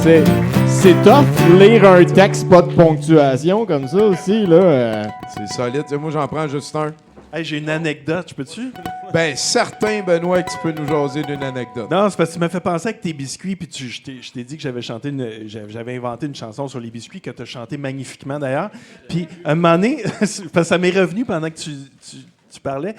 C'est tough lire un texte pas de ponctuation comme ça aussi, là. C'est solide. Moi, j'en prends juste un. Hey, j'ai une anecdote, je peux-tu? Ben, certain, Benoît, que tu peux nous jaser d'une anecdote. Non, c'est parce que tu m'as fait penser avec tes biscuits, puis je t'ai dit que j'avais inventé une chanson sur les biscuits que tu as chanté magnifiquement d'ailleurs. Puis, un moment donné, parce que ça m'est revenu pendant que tu parlais,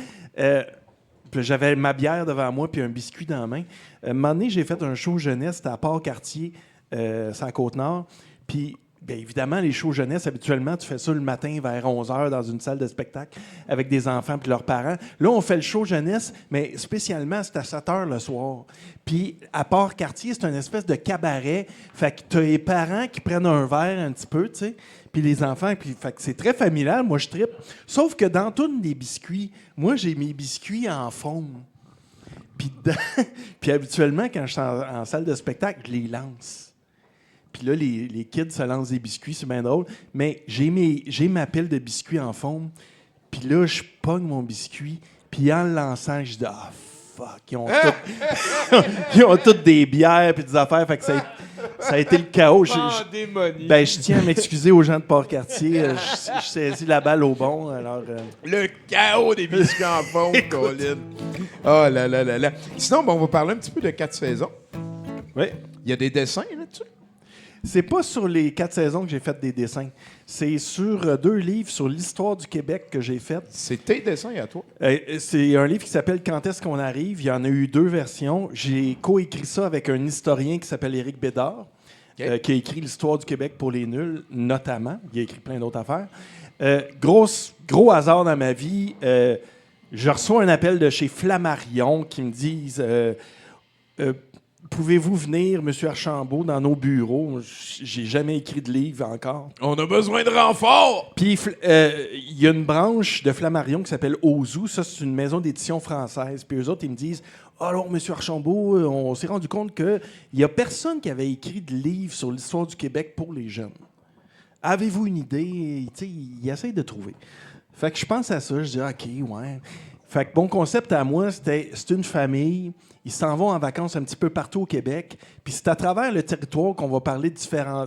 puis j'avais ma bière devant moi, puis un biscuit dans la main. Un moment donné, j'ai fait un show jeunesse, c'était à Port-Cartier, sur la Côte-Nord. Puis, bien évidemment, les shows jeunesse, habituellement, tu fais ça le matin vers 11h dans une salle de spectacle avec des enfants puis leurs parents. Là, on fait le show jeunesse, mais spécialement, c'est à 7h le soir. Puis, à Port-Cartier, c'est une espèce de cabaret. Fait que tu as les parents qui prennent un verre un petit peu, tu sais, puis les enfants. Puis, fait que c'est très familial. Moi, je trippe. Sauf que dans tous les biscuits, moi, j'ai mes biscuits en forme. Puis habituellement, quand je suis en salle de spectacle, je les lance. Puis là, les kids se lancent des biscuits, c'est bien drôle. Mais j'ai ma pile de biscuits en forme. Puis là, je pogne mon biscuit. Puis en le lançant, je dis « Ah, fuck! » Ils ont toutes des bières puis des affaires. Fait que Ça a été le chaos. Pandémonie. Ben, je tiens à m'excuser aux gens de Port-Cartier. Je saisis la balle au bon. Alors, Le chaos des biscuits en fond, Colin. Oh là là là là. Sinon, on va parler un petit peu de 4 saisons. oui. Il y a des dessins là-dessus. C'est pas sur les 4 saisons que j'ai fait des dessins. C'est sur 2 livres sur l'histoire du Québec que j'ai fait. C'est tes dessins à toi. C'est un livre qui s'appelle « Quand est-ce qu'on arrive ». Il y en a eu 2 versions. J'ai coécrit ça avec un historien qui s'appelle Éric Bédard, qui a écrit l'histoire du Québec pour les nuls, notamment. Il a écrit plein d'autres affaires. Gros hasard dans ma vie. Je reçois un appel de chez Flammarion qui me disent pouvez-vous venir, M. Archambault, dans nos bureaux? J'ai jamais écrit de livre encore. On a besoin de renfort. Puis, il y a une branche de Flammarion qui s'appelle Ozu. Ça, c'est une maison d'édition française. Puis eux autres, ils me disent « Alors, M. Archambault, on s'est rendu compte qu'il n'y a personne qui avait écrit de livre sur l'histoire du Québec pour les jeunes. Avez-vous une idée? » Tu sais, ils essayent de trouver. Fait que je pense à ça. Je dis « OK, ouais. » Fait que mon concept à moi, c'est une famille. Ils s'en vont en vacances un petit peu partout au Québec. Puis c'est à travers le territoire qu'on va parler de différents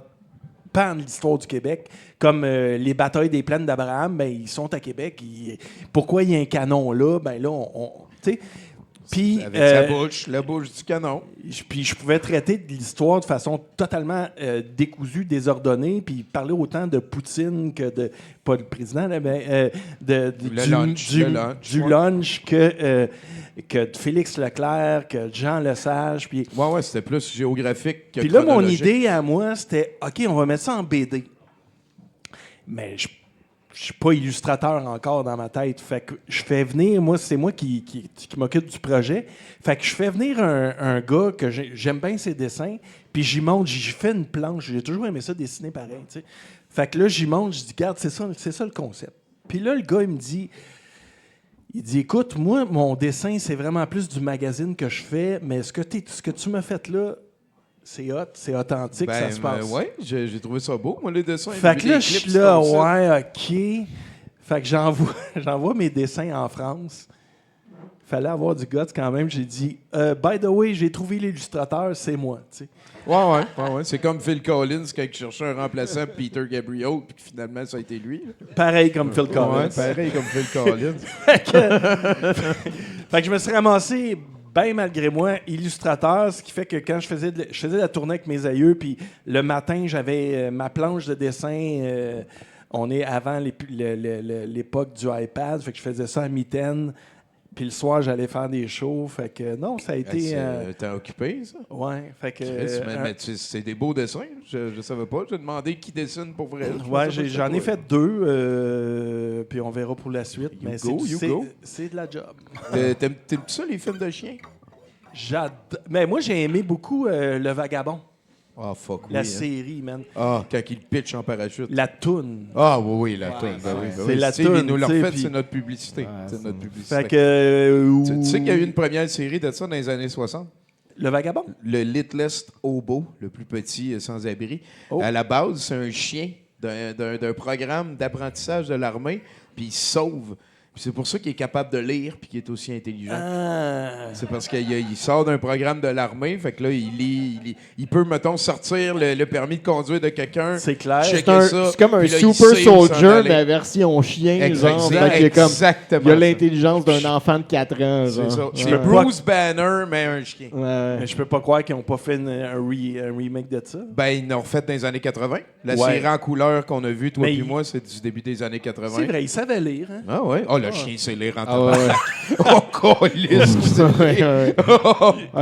pans de l'histoire du Québec, comme les batailles des plaines d'Abraham. Ben, ils sont à Québec. Pourquoi il y a un canon là? Ben là, tu sais. Puis, Avec la bouche du canon. Puis je pouvais traiter de l'histoire de façon totalement décousue, désordonnée, puis parler autant de Poutine que de... Pas le président, là, mais du lunch que de Félix Leclerc, que de Jean Lesage. Puis Ouais, c'était plus géographique que puis là, mon chronologique. idée à moi, c'était, OK, on va mettre ça en BD. Mais je suis pas illustrateur encore dans ma tête. Fait que je fais venir, moi, c'est moi qui m'occupe du projet. Fait que je fais venir un gars que j'aime bien ses dessins, puis j'y monte, j'y fais une planche. J'ai toujours aimé ça dessiner pareil, tu sais. Fait que là, j'y monte, je dis, regarde, c'est ça le concept. Puis là, le gars, il me dit, écoute, moi, mon dessin, c'est vraiment plus du magazine que je fais, mais ce que tu m'as fait là, c'est hot, c'est authentique, ça se passe. Oui, j'ai trouvé ça beau, moi, les dessins. Fait que là, je suis là, ouais, OK. Fait que j'envoie mes dessins en France. Fallait avoir du guts quand même. J'ai dit, by the way, j'ai trouvé l'illustrateur, c'est moi, tu sais. Ouais. C'est comme Phil Collins quand il cherchait un remplaçant pour Peter Gabriel, puis que finalement, ça a été lui. Pareil comme Phil Collins. Ouais, pareil comme Phil Collins. Fait que je me suis ramassé, bien malgré moi, illustrateur, ce qui fait que quand je faisais la tournée avec mes aïeux, puis le matin, j'avais ma planche de dessin. On est avant l'époque du iPad, fait que je faisais ça à mitaine. Puis le soir, j'allais faire des shows. Fait que non, ça a été. T'es occupé, ça? Ouais. Fait que. Mais c'est des beaux dessins. Je savais pas. J'ai demandé qui dessine pour vrai. Ouais, j'en ai fait 2. Puis on verra pour la suite. Mais c'est de la job. T'aimes-tu ça, les films de chiens? Mais moi, j'ai aimé beaucoup Le Vagabond. Ah, fuck oui. La série, man. Ah, quand il pitch en parachute. La toune. Ah, oui, la toune. Ben oui, c'est la toune. Il nous l'a refait, puis... c'est notre publicité. C'est notre publicité. Fait que, tu sais qu'il y a eu une première série de ça dans les années 60? Le Vagabond? Le Littlest Hobo, le plus petit sans-abri. Oh. À la base, c'est un chien d'un programme d'apprentissage de l'armée, puis il se sauve. Puis c'est pour ça qu'il est capable de lire puis qu'il est aussi intelligent. C'est parce qu'il sort d'un programme de l'armée, fait que là, il lit, il peut, mettons, sortir le permis de conduire de quelqu'un. C'est clair. C'est comme un super soldier, mais version chien, genre. Exactement. Il a l'intelligence d'un enfant de 4 ans, genre. C'est ça. C'est Bruce Banner, mais un chien. Ouais. Mais je peux pas croire qu'ils n'ont pas fait un remake de ça. Ben, ils l'ont refait dans les années 80. La série en couleur qu'on a vue, toi et moi, c'est du début des années 80. C'est vrai, ils savaient lire. Hein? Ah ouais? Oh, le chien, c'est lire en tabarnak. Oh, câlisse!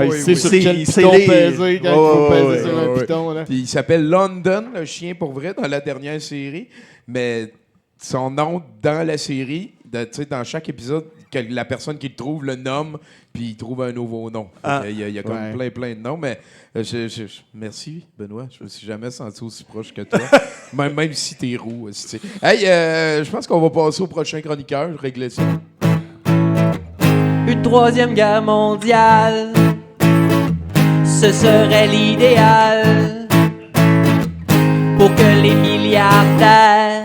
Il sait sur quel piton peser quand il faut peser sur un piton. Là. Puis il s'appelle London, le chien, pour vrai, dans la dernière série. Mais son nom dans la série, dans chaque épisode, la personne qui le trouve le nomme, puis il trouve un nouveau nom. Il y a comme plein de noms, mais merci, Benoît. Je me suis jamais senti aussi proche que toi, même si t'es roux. Hey, je pense qu'on va passer au prochain chroniqueur. Je réglais ça. Une 3e guerre mondiale, ce serait l'idéal pour que les milliardaires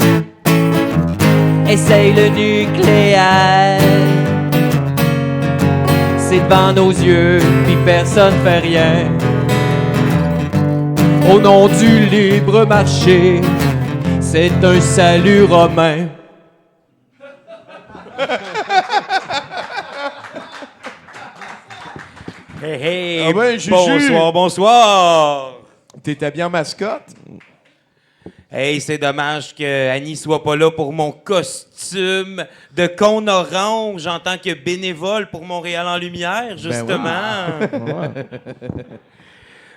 essaye le nucléaire. C'est devant nos yeux, puis personne fait rien. au nom du libre marché. C'est un salut romain. Hey, hey, Ah ben, Juju. bonsoir, bonsoir. T'es habillé en mascotte? Hey, c'est dommage que Annie soit pas là pour mon costume de cône orange en tant que bénévole pour Montréal en lumière, justement.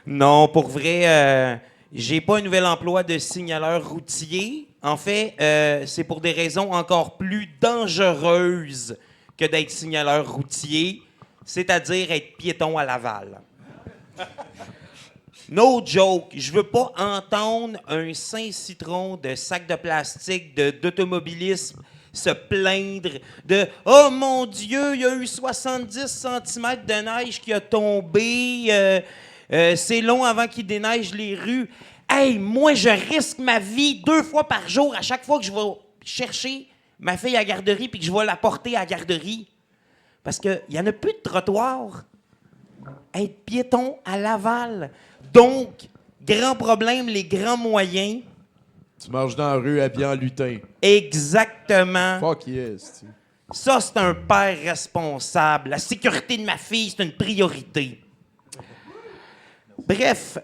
Non, pour vrai, j'ai pas un nouvel emploi de signaleur routier. En fait, c'est pour des raisons encore plus dangereuses que d'être signaleur routier, c'est-à-dire être piéton à Laval. No joke, je veux pas entendre un Saint-Citron de sac de plastique d'automobilisme se plaindre de « Oh mon Dieu, il y a eu 70 cm de neige qui a tombé, c'est long avant qu'il déneige les rues. » Hey, moi, je risque ma vie 2 fois par jour à chaque fois que je vais chercher ma fille à la garderie puis que je vais la porter à la garderie. Parce qu'il n'y en a plus de trottoir. Être piéton à Laval. Donc, grand problème, les grands moyens. Tu marches dans la rue habillé en lutin. Exactement. Fuck yes. Ça, c'est un père responsable. La sécurité de ma fille, c'est une priorité. Bref,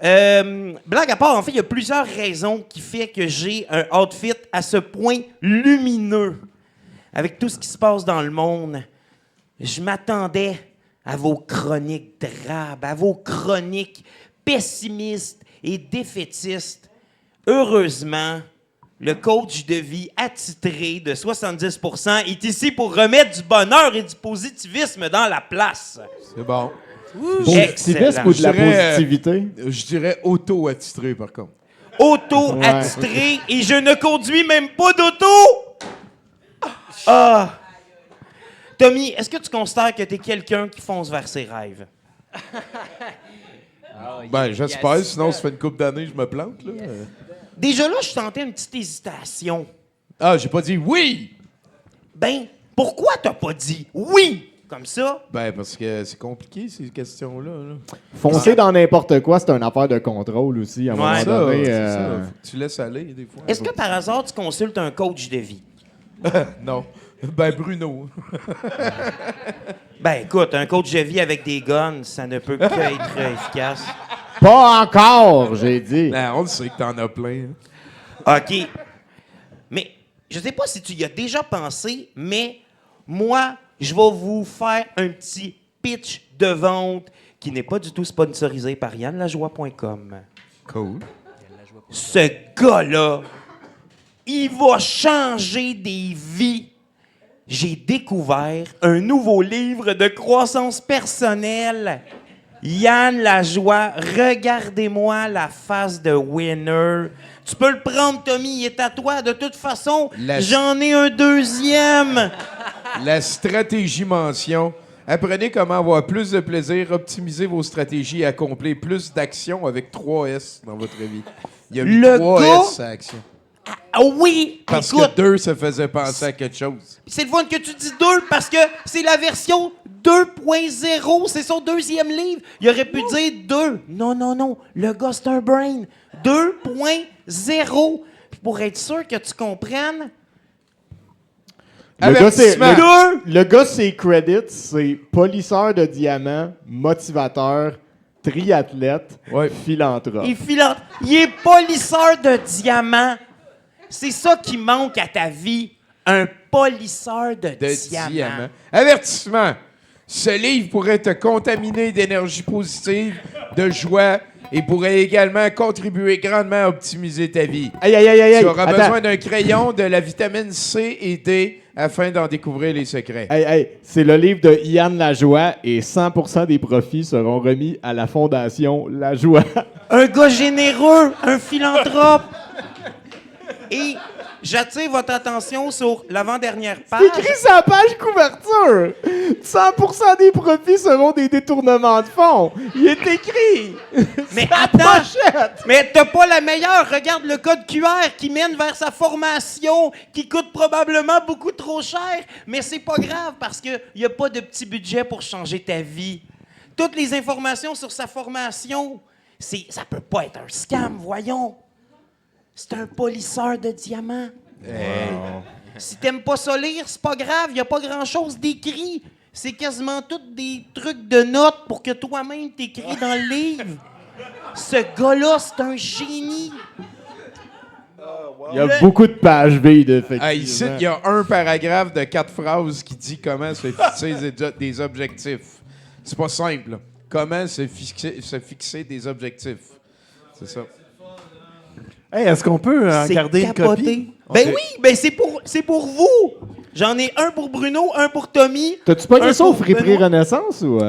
blague à part, en fait, il y a plusieurs raisons qui font que j'ai un outfit à ce point lumineux. Avec tout ce qui se passe dans le monde, je m'attendais à vos chroniques drabes, à vos chroniques pessimistes et défaitistes. Heureusement, le coach de vie attitré de 70% est ici pour remettre du bonheur et du positivisme dans la place. C'est bon. Positivisme ou de la Je dirais, positivité? Je dirais auto-attitré, par contre. Auto-attitré et je ne conduis même pas d'auto! Ah! Tommy, est-ce que tu considères que tu es quelqu'un qui fonce vers ses rêves? Ben, j'espère, sinon ça fait une couple d'années que je me plante, là. Déjà là, je sentais une petite hésitation. Ah, j'ai pas dit oui! Ben, pourquoi t'as pas dit oui? Comme ça? Ben, parce que c'est compliqué, ces questions-là. Là. Foncer dans n'importe quoi, c'est une affaire de contrôle aussi, à un moment Ouais. donné. C'est ça. Faut que tu laisses aller, des fois. Est-ce que par hasard, tu consultes un coach de vie? Non. Ben, Bruno. Ben, écoute, un coach de vie avec des guns, ça ne peut qu'être efficace. Pas encore, j'ai dit. Ben, on le sait que t'en as plein. Hein. OK. Mais, je sais pas si tu y as déjà pensé, mais moi, je vais vous faire un petit pitch de vente qui n'est pas du tout sponsorisé par YannLajoie.com. Cool. Ce gars-là, il va changer des vies. J'ai découvert un nouveau livre de croissance personnelle. Yann Lajoie, regardez-moi la face de winner. Tu peux le prendre, Tommy, il est à toi. De toute façon, j'en ai un deuxième. La stratégie mention. Apprenez comment avoir plus de plaisir, optimiser vos stratégies et accomplir plus d'actions avec 3 S dans votre vie. Il y a mis Le 3 gars- S à action. Ah oui, Parce écoute, que 2, ça faisait penser à quelque chose. c'est le fun que tu dis 2 parce que c'est la version 2.0, c'est son deuxième livre. Il aurait pu dire 2. Non, non, non, le gars, c'est un brain. 2.0. Puis pour être sûr que tu comprennes, Le gars, c'est- Avertissement. le gars, ses credits, c'est polisseur de diamants, motivateur, triathlète, Ouais. philanthrope. il est polisseur de diamants. C'est ça qui manque à ta vie, un polisseur de diamants. Diamant. Avertissement. Ce livre pourrait te contaminer d'énergie positive, de joie et pourrait également contribuer grandement à optimiser ta vie. Aïe, aïe, aïe, aïe, Tu aïe. auras Attends. besoin d'un crayon, de la vitamine C et D afin d'en découvrir les secrets. Hey, hey, c'est le livre de Yann Lajoie et 100% des profits seront remis à la Fondation Lajoie. Un gars généreux, un philanthrope. Et j'attire votre attention sur l'avant-dernière page. Écrit sa page couverture. 100% des profits seront des détournements de fonds. Il est écrit. Mais Sa attends, pochette. mais t'as pas la meilleure. Regarde le code QR qui mène vers sa formation, qui coûte probablement beaucoup trop cher. Mais c'est pas grave parce qu'il n'y a pas de petit budget pour changer ta vie. Toutes les informations sur sa formation, Ça peut pas être un scam, voyons. C'est un polisseur de diamants. Si t'aimes pas ça lire, c'est pas grave, y a pas grand-chose d'écrit. C'est quasiment tous des trucs de notes pour que toi-même t'écris dans le livre. Ce gars-là, c'est un génie. Il y a beaucoup de pages vides, effectivement. Ici, il y a un paragraphe de 4 phrases qui dit comment se fixer des objectifs. C'est pas simple. Là. Comment se fixer des objectifs. C'est ça. Hey, est-ce qu'on peut en C'est garder une capoté. copie? Ben Ok. oui, ben c'est pour vous. J'en ai un pour Bruno, un pour Tommy. T'as-tu pas un ça au pour Friperie Benoît. Renaissance ou.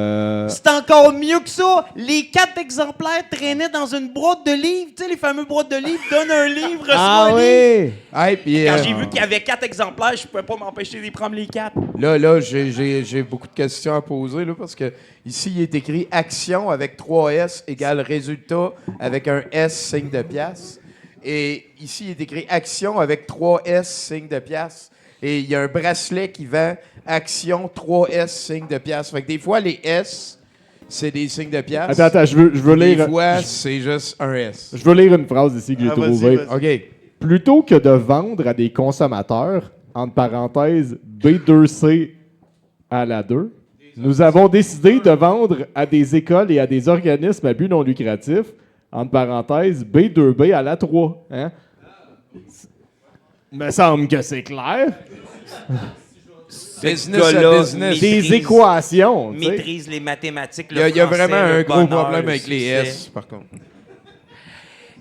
C'est encore mieux que ça. Les 4 exemplaires traînaient dans une boîte de livres. Tu sais, les fameux boîtes de livres. Donne un livre, reçois Ah un livre. oui! Hey, puis, Quand j'ai vu qu'il y avait 4 exemplaires, je pouvais pas m'empêcher de les prendre les 4. là, j'ai beaucoup de questions à poser, là, parce que ici, il est écrit action avec 3 S égale résultat avec un S signe de pièce. Et ici, il est écrit action avec 3 S signe de pièce. Et il y a un bracelet qui vend action 3 S signe de pièce. Fait que des fois, les S, c'est des signes de pièce. Attends, je veux Des lire. fois, c'est juste un S. Je veux lire une phrase ici que j'ai Ah, vas-y, trouvée. vas-y. OK. Plutôt que de vendre à des consommateurs, entre parenthèses, B2C à la 2, nous avons décidé de vendre à des écoles et à des organismes à but non lucratif, entre parenthèses, B2B à la 3. Hein? Me semble que c'est clair. Business gars-là à business. maîtrise- Des équations. tu sais. Maîtrise les mathématiques, Il y a français, vraiment le un gros bonheur, problème le avec les succès. S, par contre.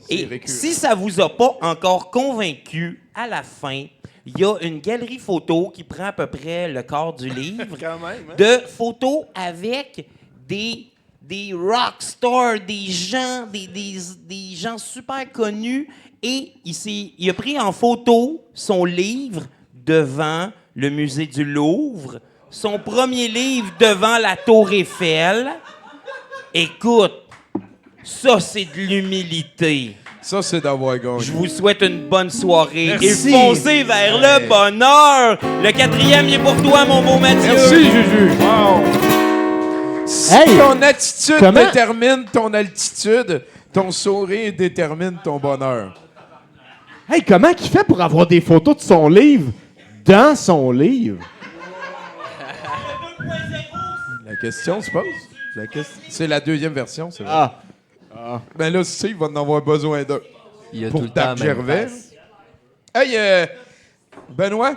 Et récurrent. si ça vous a pas encore convaincu, à la fin, il y a une galerie photo qui prend à peu près le quart du livre Quand même, hein? de photos avec des rock stars, des gens super connus. Et il a pris en photo son livre devant le musée du Louvre, son premier livre devant la Tour Eiffel. Écoute, ça, c'est de l'humilité. Ça, c'est d'avoir gagné. Je vous souhaite une bonne soirée. Merci. Et foncez vers le bonheur. Le 4e, il est pour toi, mon beau Mathieu. Merci, Juju. Si Hey, ton attitude comment- détermine ton altitude, ton sourire détermine ton bonheur. Hey, comment qu'il fait pour avoir des photos de son livre dans son livre? La question se pose. C'est la deuxième version, c'est vrai. Ben là, si il va en avoir besoin d'un. Il y a Pour tout le temps la Doc même Gervais. face. Hey, Benoît,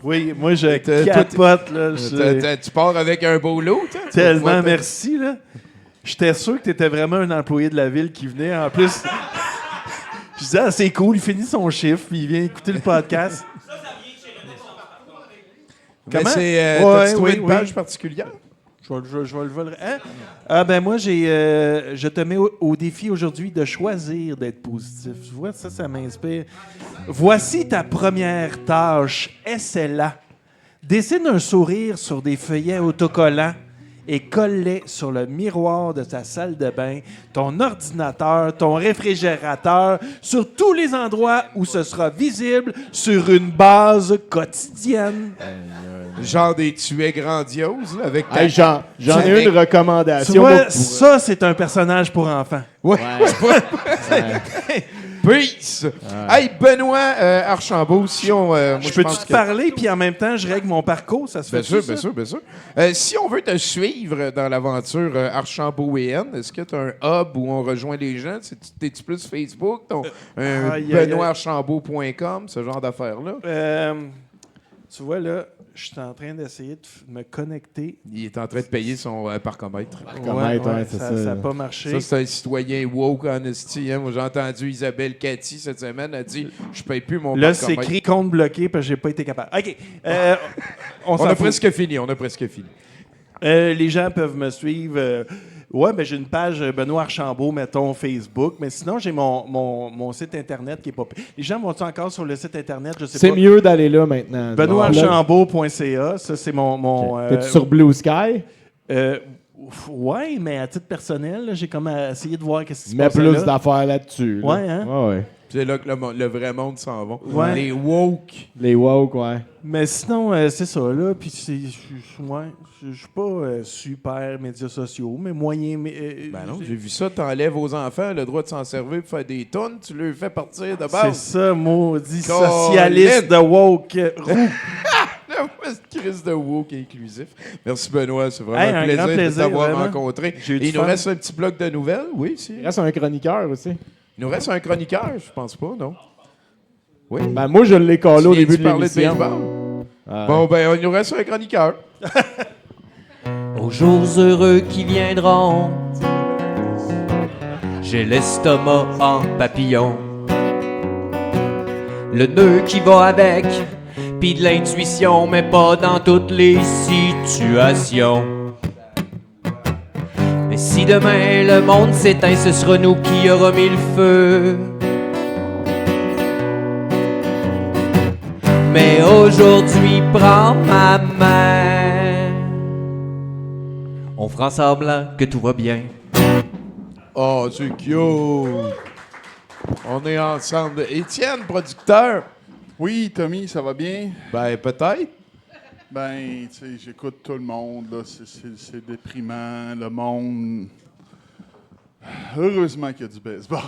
Oui, moi, je toi, capote, là. Je- tu pars avec un beau lot, toi? Tellement Ouais, merci, là. J'étais sûr que t'étais vraiment un employé de la ville qui venait. En plus, je disais, ah, c'est cool, il finit son chiffre, puis il vient écouter le podcast. Mais Comment? c'est, Ouais, t'as-tu trouvé oui, une oui. page particulière? Je vais le voler. Hein? Ah ben moi, je te mets au défi aujourd'hui de choisir d'être positif. Tu vois, ça m'inspire. Voici ta première tâche. Essaie-la. Dessine un sourire sur des feuillets autocollants et colle-les sur le miroir de ta salle de bain, ton ordinateur, ton réfrigérateur, sur tous les endroits où ce sera visible sur une base quotidienne. Genre des tuets grandioses, là, avec ta... Hey, j'en ai Avec- une recommandation. Tu vois, moi, pour- ça, c'est un personnage pour enfants. Ouais. Peace! Hey, Benoît Archambault, si on... moi, Je peux-tu pense te que- parler, puis en même temps, je règle mon parcours? Ça se fait Bien sûr, bien sûr, bien sûr. Si on veut te suivre dans l'aventure Archambault-EN, est-ce que tu as un hub où on rejoint les gens? T'es-tu plus Facebook? BenoîtArchambault.com, ce genre d'affaires-là? Tu vois, là, je suis en train d'essayer de me connecter. Il est en train de payer son parcomètre. Parcomètre, ouais, c'est ça. Ça n'a pas marché. Ça, c'est un citoyen woke en esti. Hein? Moi, j'ai entendu Isabelle Cathy cette semaine. Elle a dit « Je paye plus mon Là, c'est parcomètre. écrit compte bloqué parce que j'ai pas été capable. OK. On On s'en a fout. presque fini, on a presque fini. Les gens peuvent me suivre. Ben j'ai une page Benoît Archambault, mettons, Facebook. Mais sinon, j'ai mon site Internet qui est pas... Les gens vont-ils encore sur le site Internet? Je sais C'est pas. mieux d'aller là maintenant. BenoîtArchambault.ca. Ça, c'est mon... T'es-tu sur Blue Sky? Ouais, mais à titre personnel, là, j'ai comme essayé de voir qu'est-ce qui se Mets passe plus là. d'affaires là-dessus. là. Ouais, hein? Ouais, ouais. C'est là que le vrai monde s'en va. Ouais. Les woke. Les woke, ouais. Mais sinon, c'est ça, là. Puis je suis pas super médias sociaux, mais moyen. Ben non, j'ai vu ça. T'enlèves aux enfants le droit de s'en servir pour faire des tonnes. Tu leur fais partir de C'est base. ça, maudit Colin. socialiste de woke roux. Cette crise de woke inclusif. Merci, Benoît. C'est vraiment Hey, un un plaisir, grand de plaisir, t'avoir vraiment. rencontré. J'ai eu du Et il nous fun. reste un petit bloc de nouvelles. Oui, si. Il reste un chroniqueur aussi. Il nous reste un chroniqueur, je pense pas, non? Oui. Ben, moi, je l'ai collé au Tu début viens-tu de parler de l'émission. baseball? Bon, ben, il nous reste un chroniqueur. Aux jours heureux qui viendront, j'ai l'estomac en papillon, le nœud qui va avec, pis de l'intuition, mais pas dans toutes les situations. Mais si demain le monde s'éteint, ce sera nous qui aura mis le feu. Mais aujourd'hui, prends ma main. On fera semblant que tout va bien. Oh, c'est cute. On est ensemble. Étienne, producteur. Oui, Tommy, ça va bien? Ben, peut-être. Ben, tu sais, j'écoute tout le monde, là. C'est déprimant, le monde. Heureusement qu'il y a du baseball.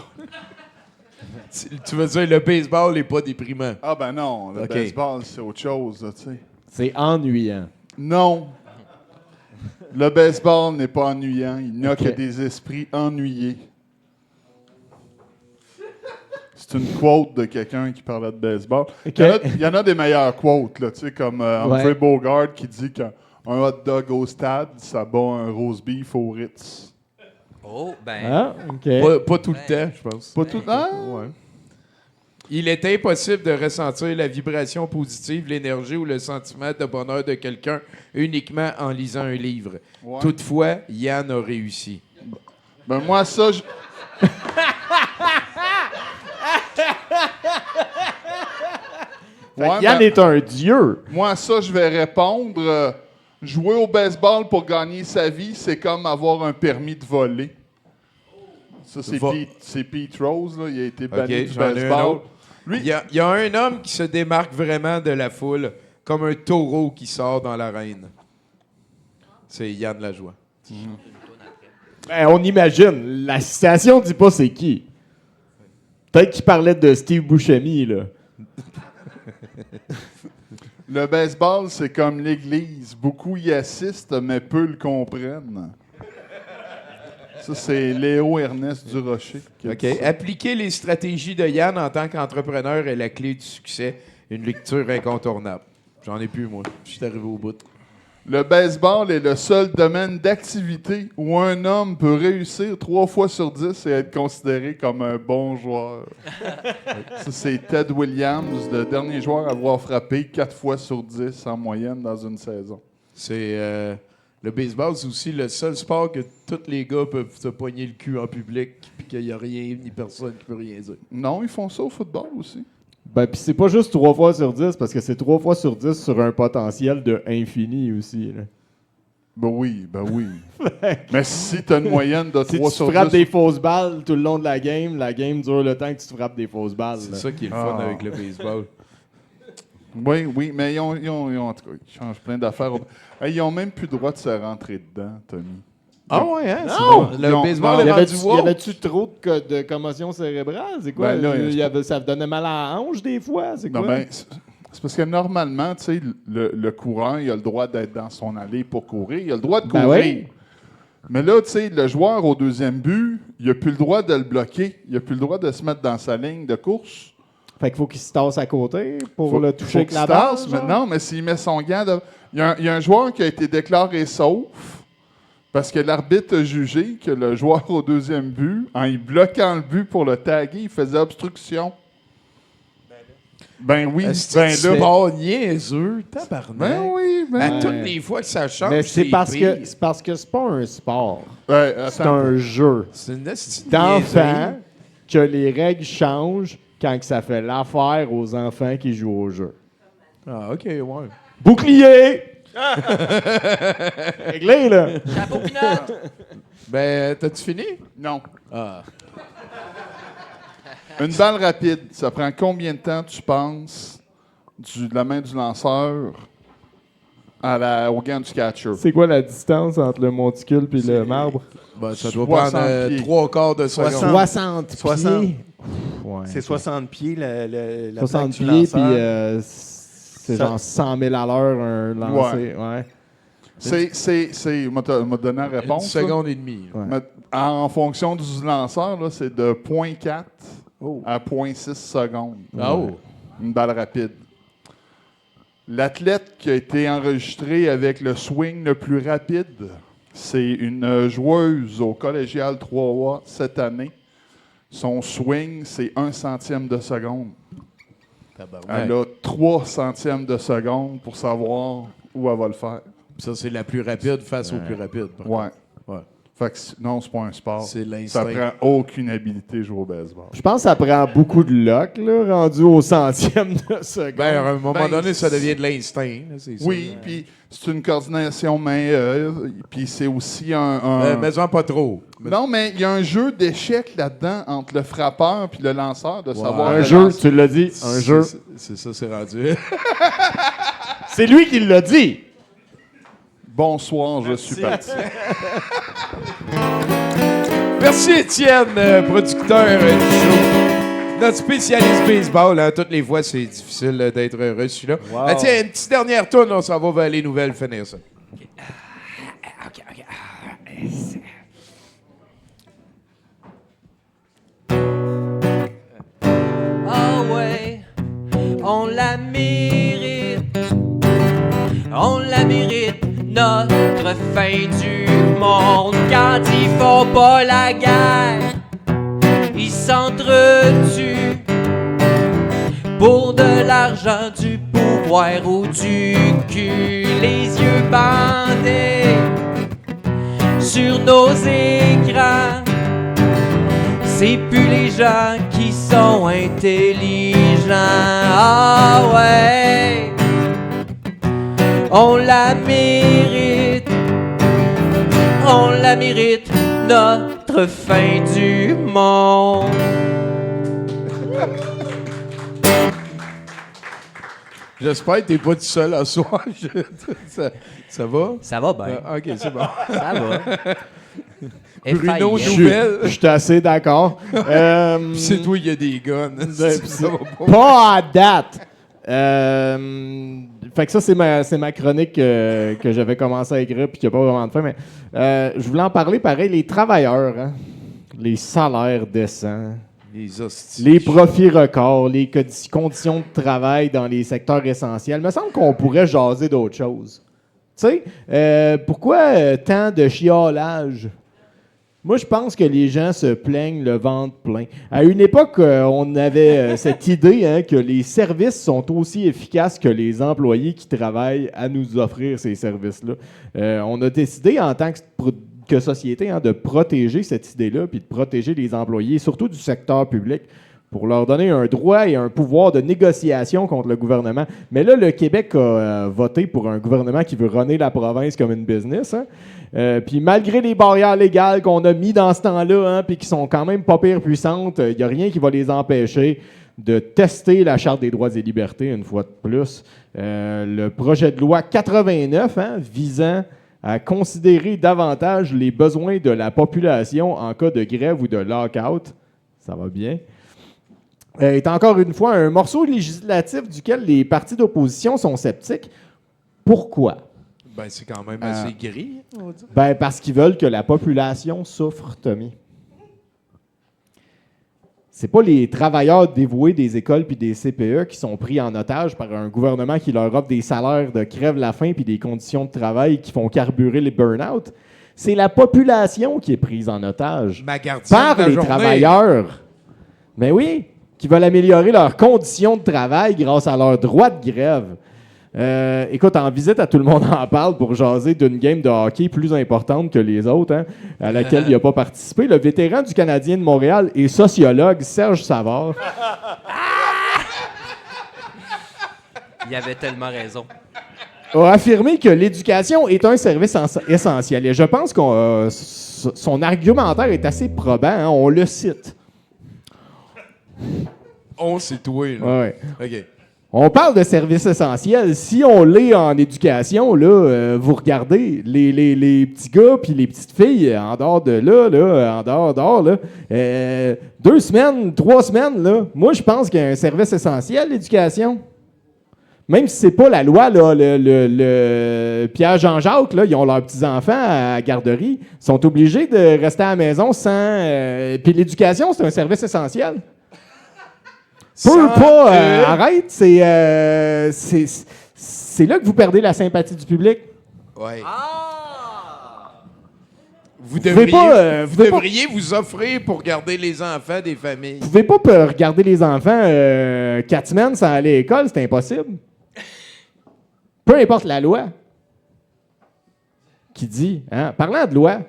Tu veux dire le baseball n'est pas déprimant? Ah, ben non, le OK. baseball, c'est autre chose, là, tu sais. C'est ennuyant. Non. Le baseball n'est pas ennuyant. Il n'y a OK. que des esprits ennuyés. C'est une quote de quelqu'un qui parlait de baseball. OK. Il y en a des meilleures quotes, là, tu sais, comme Humphrey Bogart qui dit qu'un hot dog au stade, ça bat un roast beef au Ritz. Oh, ben. Ah, OK. Pas tout le temps, je pense. Pas tout. Ah! Ouais. Il est impossible de ressentir la vibration positive, l'énergie ou le sentiment de bonheur de quelqu'un uniquement en lisant un livre. Ouais. Toutefois, Yann a réussi. Ben moi, ça, je... Ouais, Yann ben, est un dieu. moi, ça, je vais répondre. Jouer au baseball pour gagner sa vie, c'est comme avoir un permis de voler. Ça, c'est Pete Rose, là. Il a été banni OK, du j'en ai un baseball. autre. Lui, Il y a un homme qui se démarque vraiment de la foule, comme un taureau qui sort dans l'arène. C'est Yann Lajoie. Ben, on imagine. La citation dit pas c'est qui. Peut-être qu'il parlait de Steve Buscemi, là. le baseball, c'est comme l'Église. Beaucoup y assistent, mais peu le comprennent. Ça, c'est Léo Ernest Durocher. qui a OK. dit ça. Appliquer les stratégies de Yann en tant qu'entrepreneur est la clé du succès. Une lecture incontournable. J'en ai plus, moi. Je suis arrivé au bout. Le baseball est le seul domaine d'activité où un homme peut réussir 3 fois sur 10 et être considéré comme un bon joueur. Ça, c'est Ted Williams, le dernier joueur à avoir frappé 4 fois sur 10 en moyenne dans une saison. C'est le baseball, c'est aussi le seul sport que tous les gars peuvent se poigner le cul en public puis qu'il n'y a rien ni personne qui peut rien dire. Non, ils font ça au football aussi. Ben, pis c'est pas juste 3 fois sur 10, parce que c'est 3 fois sur 10 sur un potentiel de infini aussi, là. Ben oui. Mais si tu as une moyenne de Si 3 tu sur frappes 10... des fausses balles tout le long de la game dure le temps que tu te frappes des fausses balles. C'est là. ça qui est le fun Ah. avec le baseball. Oui, mais ils ont, en tout cas, ils changent plein d'affaires. Hey, ils ont même plus le droit de se rentrer dedans, Tommy. Ah ouais, hein? Non! Le Non, baseball non. est Y rendu avait-tu woke. trop de commotion cérébrale? C'est quoi? Ben là, Ça donnait mal à la hanche des fois? C'est Non, quoi? ben, c'est parce que normalement, tu sais, le coureur, il a le droit d'être dans son allée pour courir. Il a le droit de Ben courir. oui. Mais là, tu sais, le joueur au deuxième but, il n'a plus le droit de le bloquer. Il n'a plus le droit de se mettre dans sa ligne de course. Fait qu'il faut qu'il se tasse à côté pour Faut- le faut toucher avec qu'il la se balle. tasse, mais genre? non, mais s'il met son gant... Il y a un joueur qui a été déclaré sauf parce que l'arbitre a jugé que le joueur au deuxième but, en y bloquant le but pour le taguer, il faisait obstruction. Ben oui, ben C'est là... pas niaiseux, tabarnak. Ben oui, ben... À toutes les fois que ça change, Mais c'est parce pire. que c'est pas un sport. Ouais, C'est attends. un jeu C'est une esti de d'enfants niaiserie. que les règles changent quand que ça fait l'affaire aux enfants qui jouent au jeu. Ah, OK, ouais. Bouclier! Réglé, là! Chapeau pinard! Ben, t'as-tu fini? Non. Ah. Une balle rapide, ça prend combien de temps, tu penses, de la main du lanceur au gant du catcher? C'est quoi la distance entre le monticule et le marbre? Ben, ça doit 60 prendre pieds. 3/4 de seconde. 60 pieds. 60. Ouais. C'est 60 pieds, la 60 plaque du pieds, puis lanceur. c'est Ça- genre 100 000 à l'heure un lancer. Ouais. M'a donné la Une réponse. là. seconde et demie. Ouais. Mais en fonction du lanceur, là, c'est de 0.4 Oh. à 0.6 secondes. Ah oh. Une balle rapide. L'athlète qui a été enregistré avec le swing le plus rapide, c'est une joueuse au collégial 3A cette année. Son swing, c'est 1 centième de seconde. Elle a 3 centièmes de seconde pour savoir où elle va le faire. Ça, c'est la plus rapide face au plus rapide. par Ouais. contre. Ouais. Fait que non, c'est pas un sport. C'est Ça l'instinct. prend aucune habilité jouer au baseball. Je pense que ça prend beaucoup de luck, là, rendu au centième de seconde. Ben, à un moment Ben, donné, ça devient de l'instinct. Là, c'est ça. Oui, puis c'est une coordination main-œuvre, puis c'est aussi Mais-en pas trop. Non, mais il y a un jeu d'échecs là-dedans entre le frappeur puis le lanceur, de savoir... un le jeu, lancer. tu l'as dit, un jeu. C'est ça, c'est rendu. C'est lui qui l'a dit. Bonsoir, je suis parti. Merci, Étienne, producteur du show. Notre spécialiste baseball. Hein, toutes les fois, c'est difficile d'être reçu là. Wow. Ah, tiens, une petite dernière tourne, on s'en va vers les nouvelles, finir ça. Ah ouais, on la mérite. On la mérite, notre fin du monde. Quand ils font pas la guerre, ils s'entretuent pour de l'argent, du pouvoir ou du cul. Les yeux bandés sur nos écrans. C'est plus les gens qui sont intelligents. Ah ouais, on la mérite, notre fin du monde. J'espère que t'es pas tout seul à soir. Ça va? Ça va bien. Ah, OK, c'est bon. Ça va. Bruno, FIM. nouvelle. Je suis assez d'accord. Puis c'est toi, il y a des guns. Ça va pas. Pas à date. Fait que ça, c'est ma chronique que j'avais commencé à écrire puis qui n'a pas vraiment de fin. Mais je voulais en parler pareil. Les travailleurs, hein, les salaires décents, Les hosties. les profits records, les conditions de travail dans les secteurs essentiels. Il me semble qu'on pourrait jaser d'autres choses. Tu sais, pourquoi tant de chiolage? Moi, je pense que les gens se plaignent le ventre plein. À une époque, on avait cette idée hein, que les services sont aussi efficaces que les employés qui travaillent à nous offrir ces services-là. On a décidé en tant que société hein, de protéger cette idée-là, puis de protéger les employés, surtout du secteur public, pour leur donner un droit et un pouvoir de négociation contre le gouvernement. Mais là, le Québec a voté pour un gouvernement qui veut runner la province comme une business. Hein. Puis malgré les barrières légales qu'on a mis dans ce temps-là, hein, puis qui sont quand même pas pire puissantes, il n'y a rien qui va les empêcher de tester la Charte des droits et libertés une fois de plus. Le projet de loi 89 hein, visant à considérer davantage les besoins de la population en cas de grève ou de lock-out, ça va bien, est encore une fois un morceau législatif duquel les partis d'opposition sont sceptiques. Pourquoi? Ben, c'est quand même assez gris, on va dire. Ben, parce qu'ils veulent que la population souffre, Tommy. C'est pas les travailleurs dévoués des écoles puis des CPE qui sont pris en otage par un gouvernement qui leur offre des salaires de crève-la-faim puis des conditions de travail qui font carburer les burn-out. C'est la population qui est prise en otage Ma gardienne par de la les journée. travailleurs. Mais oui, qui veulent améliorer leurs conditions de travail grâce à leur droit de grève. Écoute, en visite à Tout le monde en parle pour jaser d'une game de hockey plus importante que les autres, hein, à laquelle il n'a pas participé. Le vétéran du Canadien de Montréal et sociologue Serge Savard Il avait tellement raison. a affirmé que l'éducation est un service essentiel. Et je pense que son argumentaire est assez probant. Hein, on le cite. On, c'est toi, là. Ouais. OK. On parle de services essentiels. Si on l'est en éducation, là, vous regardez les petits gars puis les petites filles en dehors de là, en dehors, là, 2 semaines, 3 semaines, là, moi, je pense qu'il y a un service essentiel, l'éducation. Même si c'est pas la loi, là, le Pierre-Jean-Jacques, là, ils ont leurs petits-enfants à la garderie, ils sont obligés de rester à la maison sans... Puis l'éducation, c'est un service essentiel. Arrête, c'est là que vous perdez la sympathie du public. Ouais. Vous pouvez pas, vous pouvez devriez vous offrir pour garder les enfants des familles. Vous pouvez pas regarder les enfants 4 semaines sans aller à l'école, c'est impossible. Peu importe la loi qui dit, hein, parlant de loi,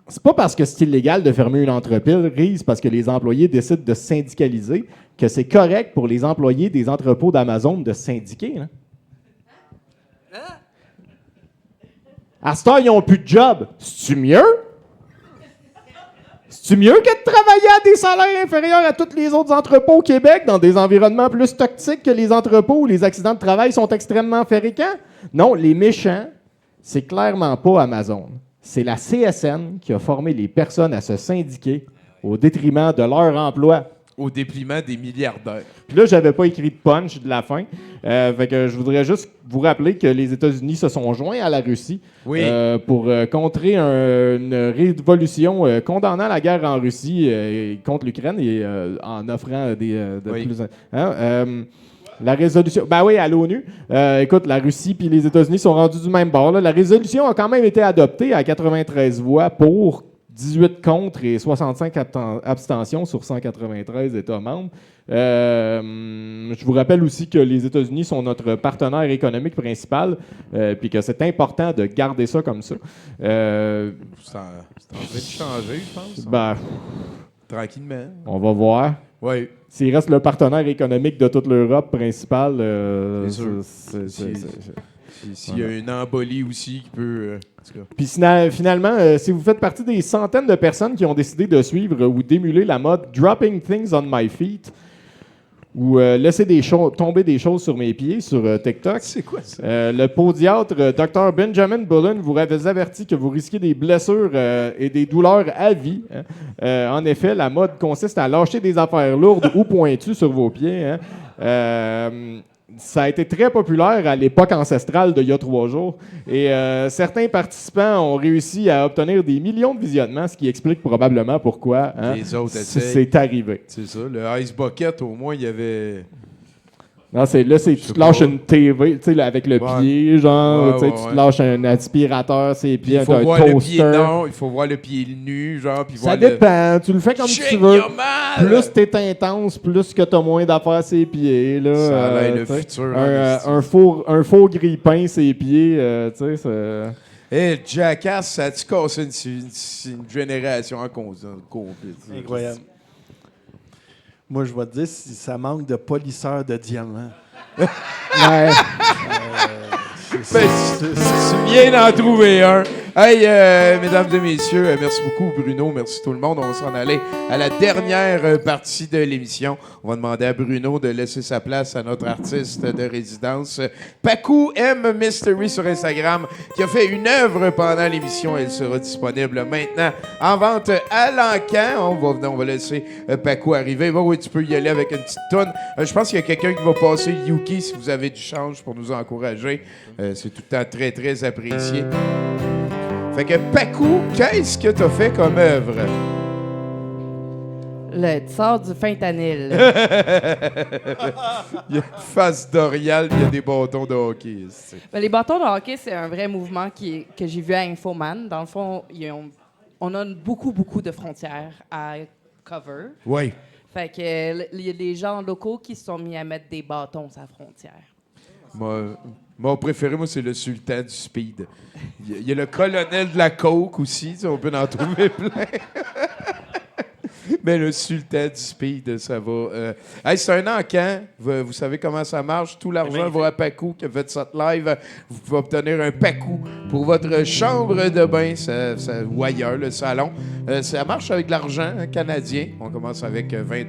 c'est pas parce que c'est illégal de fermer une entreprise parce que les employés décident de syndicaliser que c'est correct pour les employés des entrepôts d'Amazon de syndiquer. Hein? À cette heure, ils n'ont plus de job. C'est-tu mieux? C'est-tu mieux que de travailler à des salaires inférieurs à tous les autres entrepôts au Québec dans des environnements plus toxiques que les entrepôts où les accidents de travail sont extrêmement fréquents? Non, les méchants, c'est clairement pas Amazon. C'est la CSN qui a formé les personnes à se syndiquer au détriment de leur emploi. Au dépliement des milliardaires. Puis là, j'avais pas écrit de punch de la fin. Fait que je voudrais juste vous rappeler que les États-Unis se sont joints à la Russie pour contrer une révolution condamnant la guerre en Russie contre l'Ukraine et en offrant plus... La résolution... Ben oui, à l'ONU. Écoute, la Russie puis les États-Unis sont rendus du même bord. Là. La résolution a quand même été adoptée à 93 voix pour, 18 contre et 65 abstentions sur 193 États membres. Je vous rappelle aussi que les États-Unis sont notre partenaire économique principal puis que c'est important de garder ça comme ça. C'est en train de changer, je pense. Ben, tranquillement. On va voir. Oui. S'il reste le partenaire économique de toute l'Europe principale, s'il y a une embolie aussi qui peut... Puis finalement, si vous faites partie des centaines de personnes qui ont décidé de suivre ou d'émuler la mode « Dropping things on my feet », ou laisser tomber des choses sur mes pieds sur TikTok. C'est quoi ça? Le podiatre Dr. Benjamin Bullen vous avait averti que vous risquez des blessures et des douleurs à vie. Hein. En effet, la mode consiste à lâcher des affaires lourdes ou pointues sur vos pieds. Hein. Ça a été très populaire à l'époque ancestrale d'il y a 3 jours. Et certains participants ont réussi à obtenir des millions de visionnements, ce qui explique probablement pourquoi les autres c'est arrivé. C'est ça. Le Ice Bucket, au moins, il y avait... Non, tu te lâches une TV avec le pied, genre, tu te lâches un aspirateur, c'est pieds, un toaster. Il faut voir le pied nu, genre, puis ça dépend, tu le fais comme tu veux. Plus t'es intense, plus que t'as moins d'affaires ses pieds, là. Ça a l'air le futur. Un faux grille-pain ses pieds, tu sais, Hey, Jackass, ça a-tu cassé une génération en complète? Incroyable. Moi, je vais te dire si ça manque de polisseurs de diamants. Ouais. Tu viens d'en trouver un. Hey, mesdames et messieurs, merci beaucoup, Bruno. Merci tout le monde. On va s'en aller à la dernière partie de l'émission. On va demander à Bruno de laisser sa place à notre artiste de résidence, Pacu M Mystery sur Instagram, qui a fait une œuvre pendant l'émission. Elle sera disponible maintenant en vente à l'encan. On va laisser Pacu arriver. Bon, oui, tu peux y aller avec une petite toune. Je pense qu'il y a quelqu'un qui va passer Yuki si vous avez du change pour nous encourager. C'est tout le temps très, très apprécié. Fait que, Pacu, qu'est-ce que t'as fait comme œuvre? Le tsar du fentanyl. Il y a une face d'Orial, il y a des bâtons de hockey. Ben, les bâtons de hockey, c'est un vrai mouvement que j'ai vu à Infoman. Dans le fond, on a beaucoup, beaucoup de frontières à cover. Oui. Fait que les gens locaux qui se sont mis à mettre des bâtons à la frontière. Mon préféré, moi, c'est le sultan du speed. Il y a le colonel de la coke aussi, on peut en trouver plein. Mais le sultan du speed, ça va. Hey, c'est un encan. Vous savez comment ça marche. Tout l'argent va à Pacou qui a fait cette live. Vous pouvez obtenir un Pacou pour votre chambre de bain ou ailleurs, le salon. Ça marche avec de l'argent canadien. On commence avec 20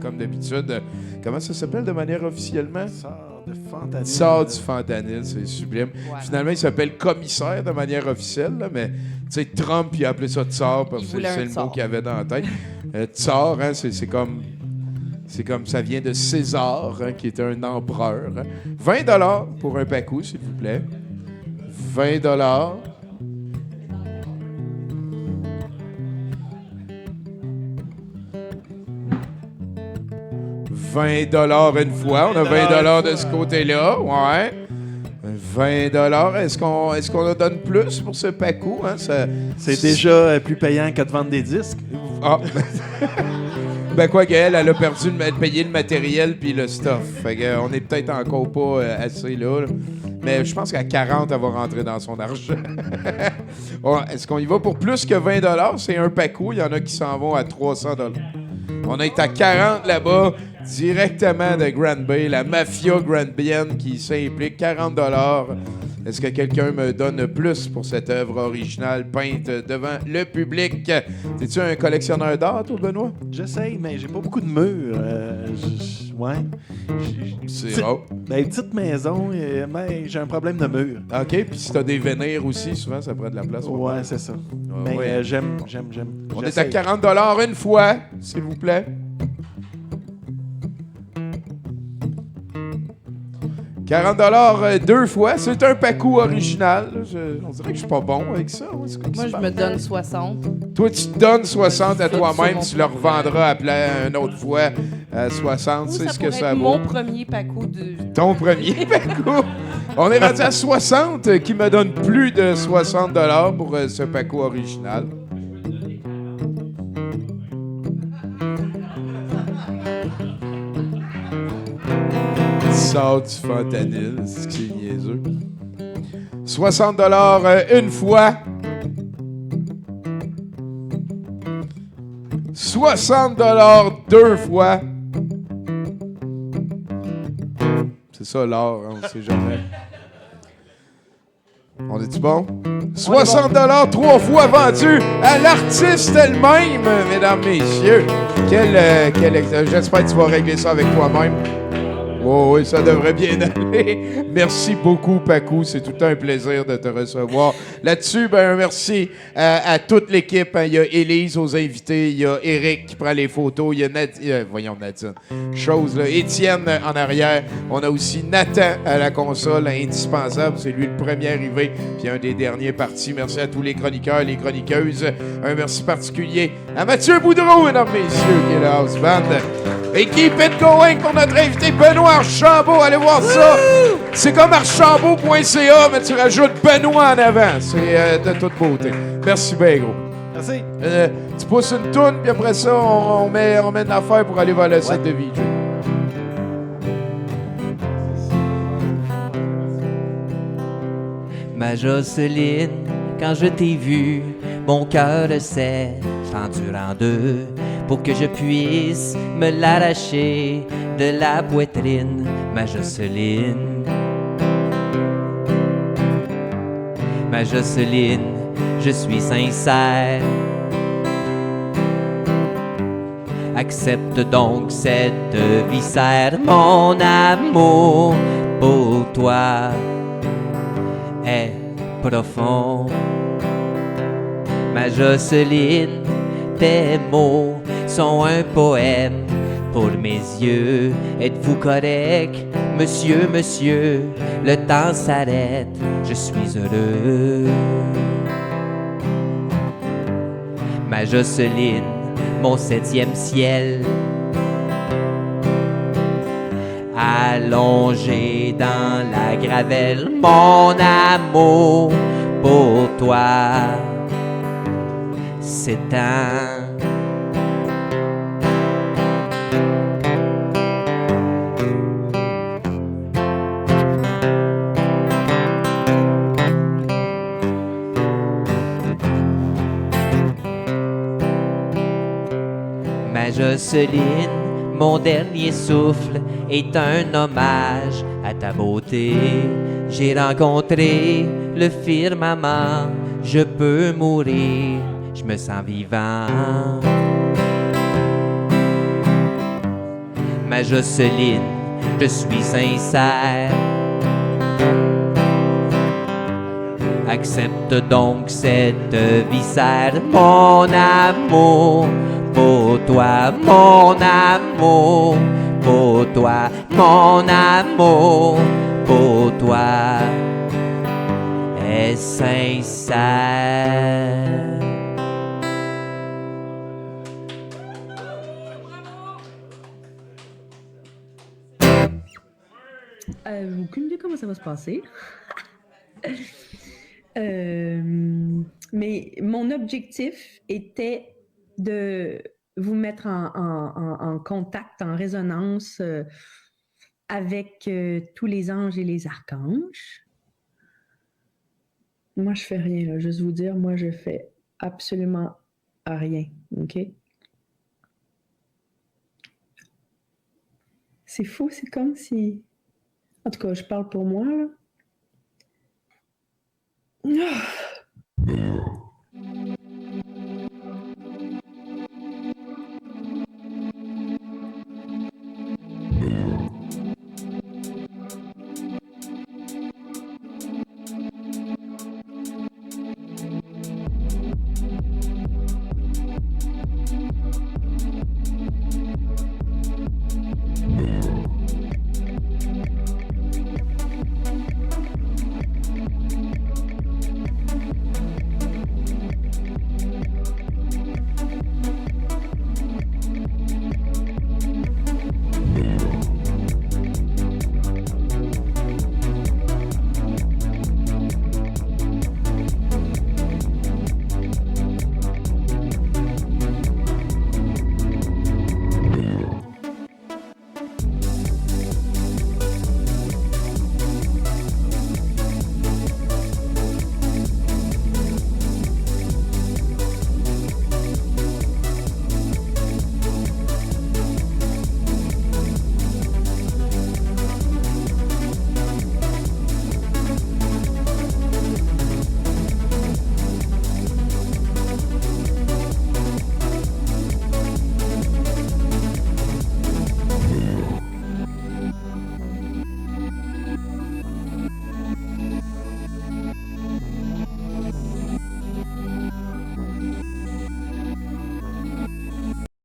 comme d'habitude. Comment ça s'appelle de manière officiellement? Sort de fentanyl. Sort du fentanyl, c'est sublime. Ouais. Finalement, il s'appelle commissaire de manière officielle, là, mais tu sais, Trump, il a appelé ça tsar parce que voulait c'est un le mot tsar. qu'il avait dans la tête. Tsar, hein, c'est comme ça vient de César, hein, qui était un empereur. Hein. 20 pour un Pacou, s'il vous plaît. 20 $20 une fois. On a 20 de ce côté-là. Ouais. 20 Est-ce qu'on en donne plus pour ce Pacou? Hein? C'est déjà plus payant que de vendre des disques. Ah. Ben quoi qu'elle, elle a perdu payer le matériel puis le stuff. Fait que, on est peut-être encore pas assez là. Mais je pense qu'à 40, elle va rentrer dans son argent. Est-ce qu'on y va pour plus que 20 C'est un Pacou. Il y en a qui s'en vont à 300 $. On est à 40 là-bas, directement de Grand Bay, la mafia granbienne qui s'implique. 40 $. Est-ce que quelqu'un me donne plus pour cette œuvre originale peinte devant le public? Es-tu un collectionneur d'art, toi, Benoît? J'essaye, mais j'ai pas beaucoup de murs. Ouais. C'est rare. Ben, petite maison, mais j'ai un problème de mur. OK, puis si t'as des vénères aussi, souvent, ça prend de la place. Ouais, c'est ça. Mais ouais. j'aime. On est à 40 $ une fois, s'il vous plaît. 40 $ deux fois. C'est un Pacou original. On dirait que je suis pas bon avec ça. Moi, je me donne 60. Toi, tu te donnes 60 à Faites toi-même. sur Tu mon le revendras à une autre fois à 60. Ou C'est ce que pourrait ça être vaut. mon premier Pacou de... Ton premier Pacou. On est rendu à 60, qui me donne plus de 60 $ pour ce Pacou original. Sort du fentanyl, c'est que c'est niaiseux. 60 $ une fois. 60 $ deux fois. C'est ça l'art, hein, on sait jamais. On est-tu bon? 60 $ trois fois vendu à l'artiste elle-même, mesdames, messieurs. J'espère que tu vas régler ça avec toi-même. Oh, oui, ça devrait bien aller. Merci beaucoup, Pacou. C'est tout un plaisir de te recevoir. Là-dessus, ben, merci à toute l'équipe. Hein. Il y a Élise aux invités. Il y a Eric qui prend les photos. Il y a Nadine. Chose, là. Étienne en arrière. On a aussi Nathan à la console, indispensable. C'est lui le premier arrivé, puis un des derniers partis. Merci à tous les chroniqueurs, les chroniqueuses. Un merci particulier à Mathieu Boudreau, mesdames, messieurs, qui est le house band. Et keep it going pour notre invité Benoît Archambault. Allez voir ça. C'est comme archambault.ca, mais tu rajoutes Benoît en avant. C'est de toute beauté. Merci bien, gros. Merci. Tu pousses une toune, puis après ça, on met une affaire pour aller vers le set de VJ. Ma Jocelyne, quand je t'ai vue, mon cœur s'est fendu en deux pour que je puisse me l'arracher de la poitrine, ma Jocelyne. Ma Jocelyne, je suis sincère. Accepte donc cette viscère, mon amour pour toi est profond. Ma Jocelyne, tes mots sont un poème pour mes yeux. Êtes-vous correct, monsieur, monsieur? Le temps s'arrête, je suis heureux. Ma Jocelyne, mon 7e ciel, allongé dans la gravelle, mon amour pour toi s'étend. Jocelyne, mon dernier souffle est un hommage à ta beauté. J'ai rencontré le firmament, je peux mourir, je me sens vivant. Ma Jocelyne, je suis sincère. Accepte donc cette viscère, mon amour, pour toi, mon amour, pour toi, mon amour, pour toi, est sincère. Aucune idée comment ça va se passer. Mais mon objectif était de vous mettre en contact, en résonance avec tous les anges et les archanges. Moi, je fais rien, là. Juste vous dire, moi, je fais absolument rien, OK? C'est fou, c'est comme si... En tout cas, je parle pour moi, là.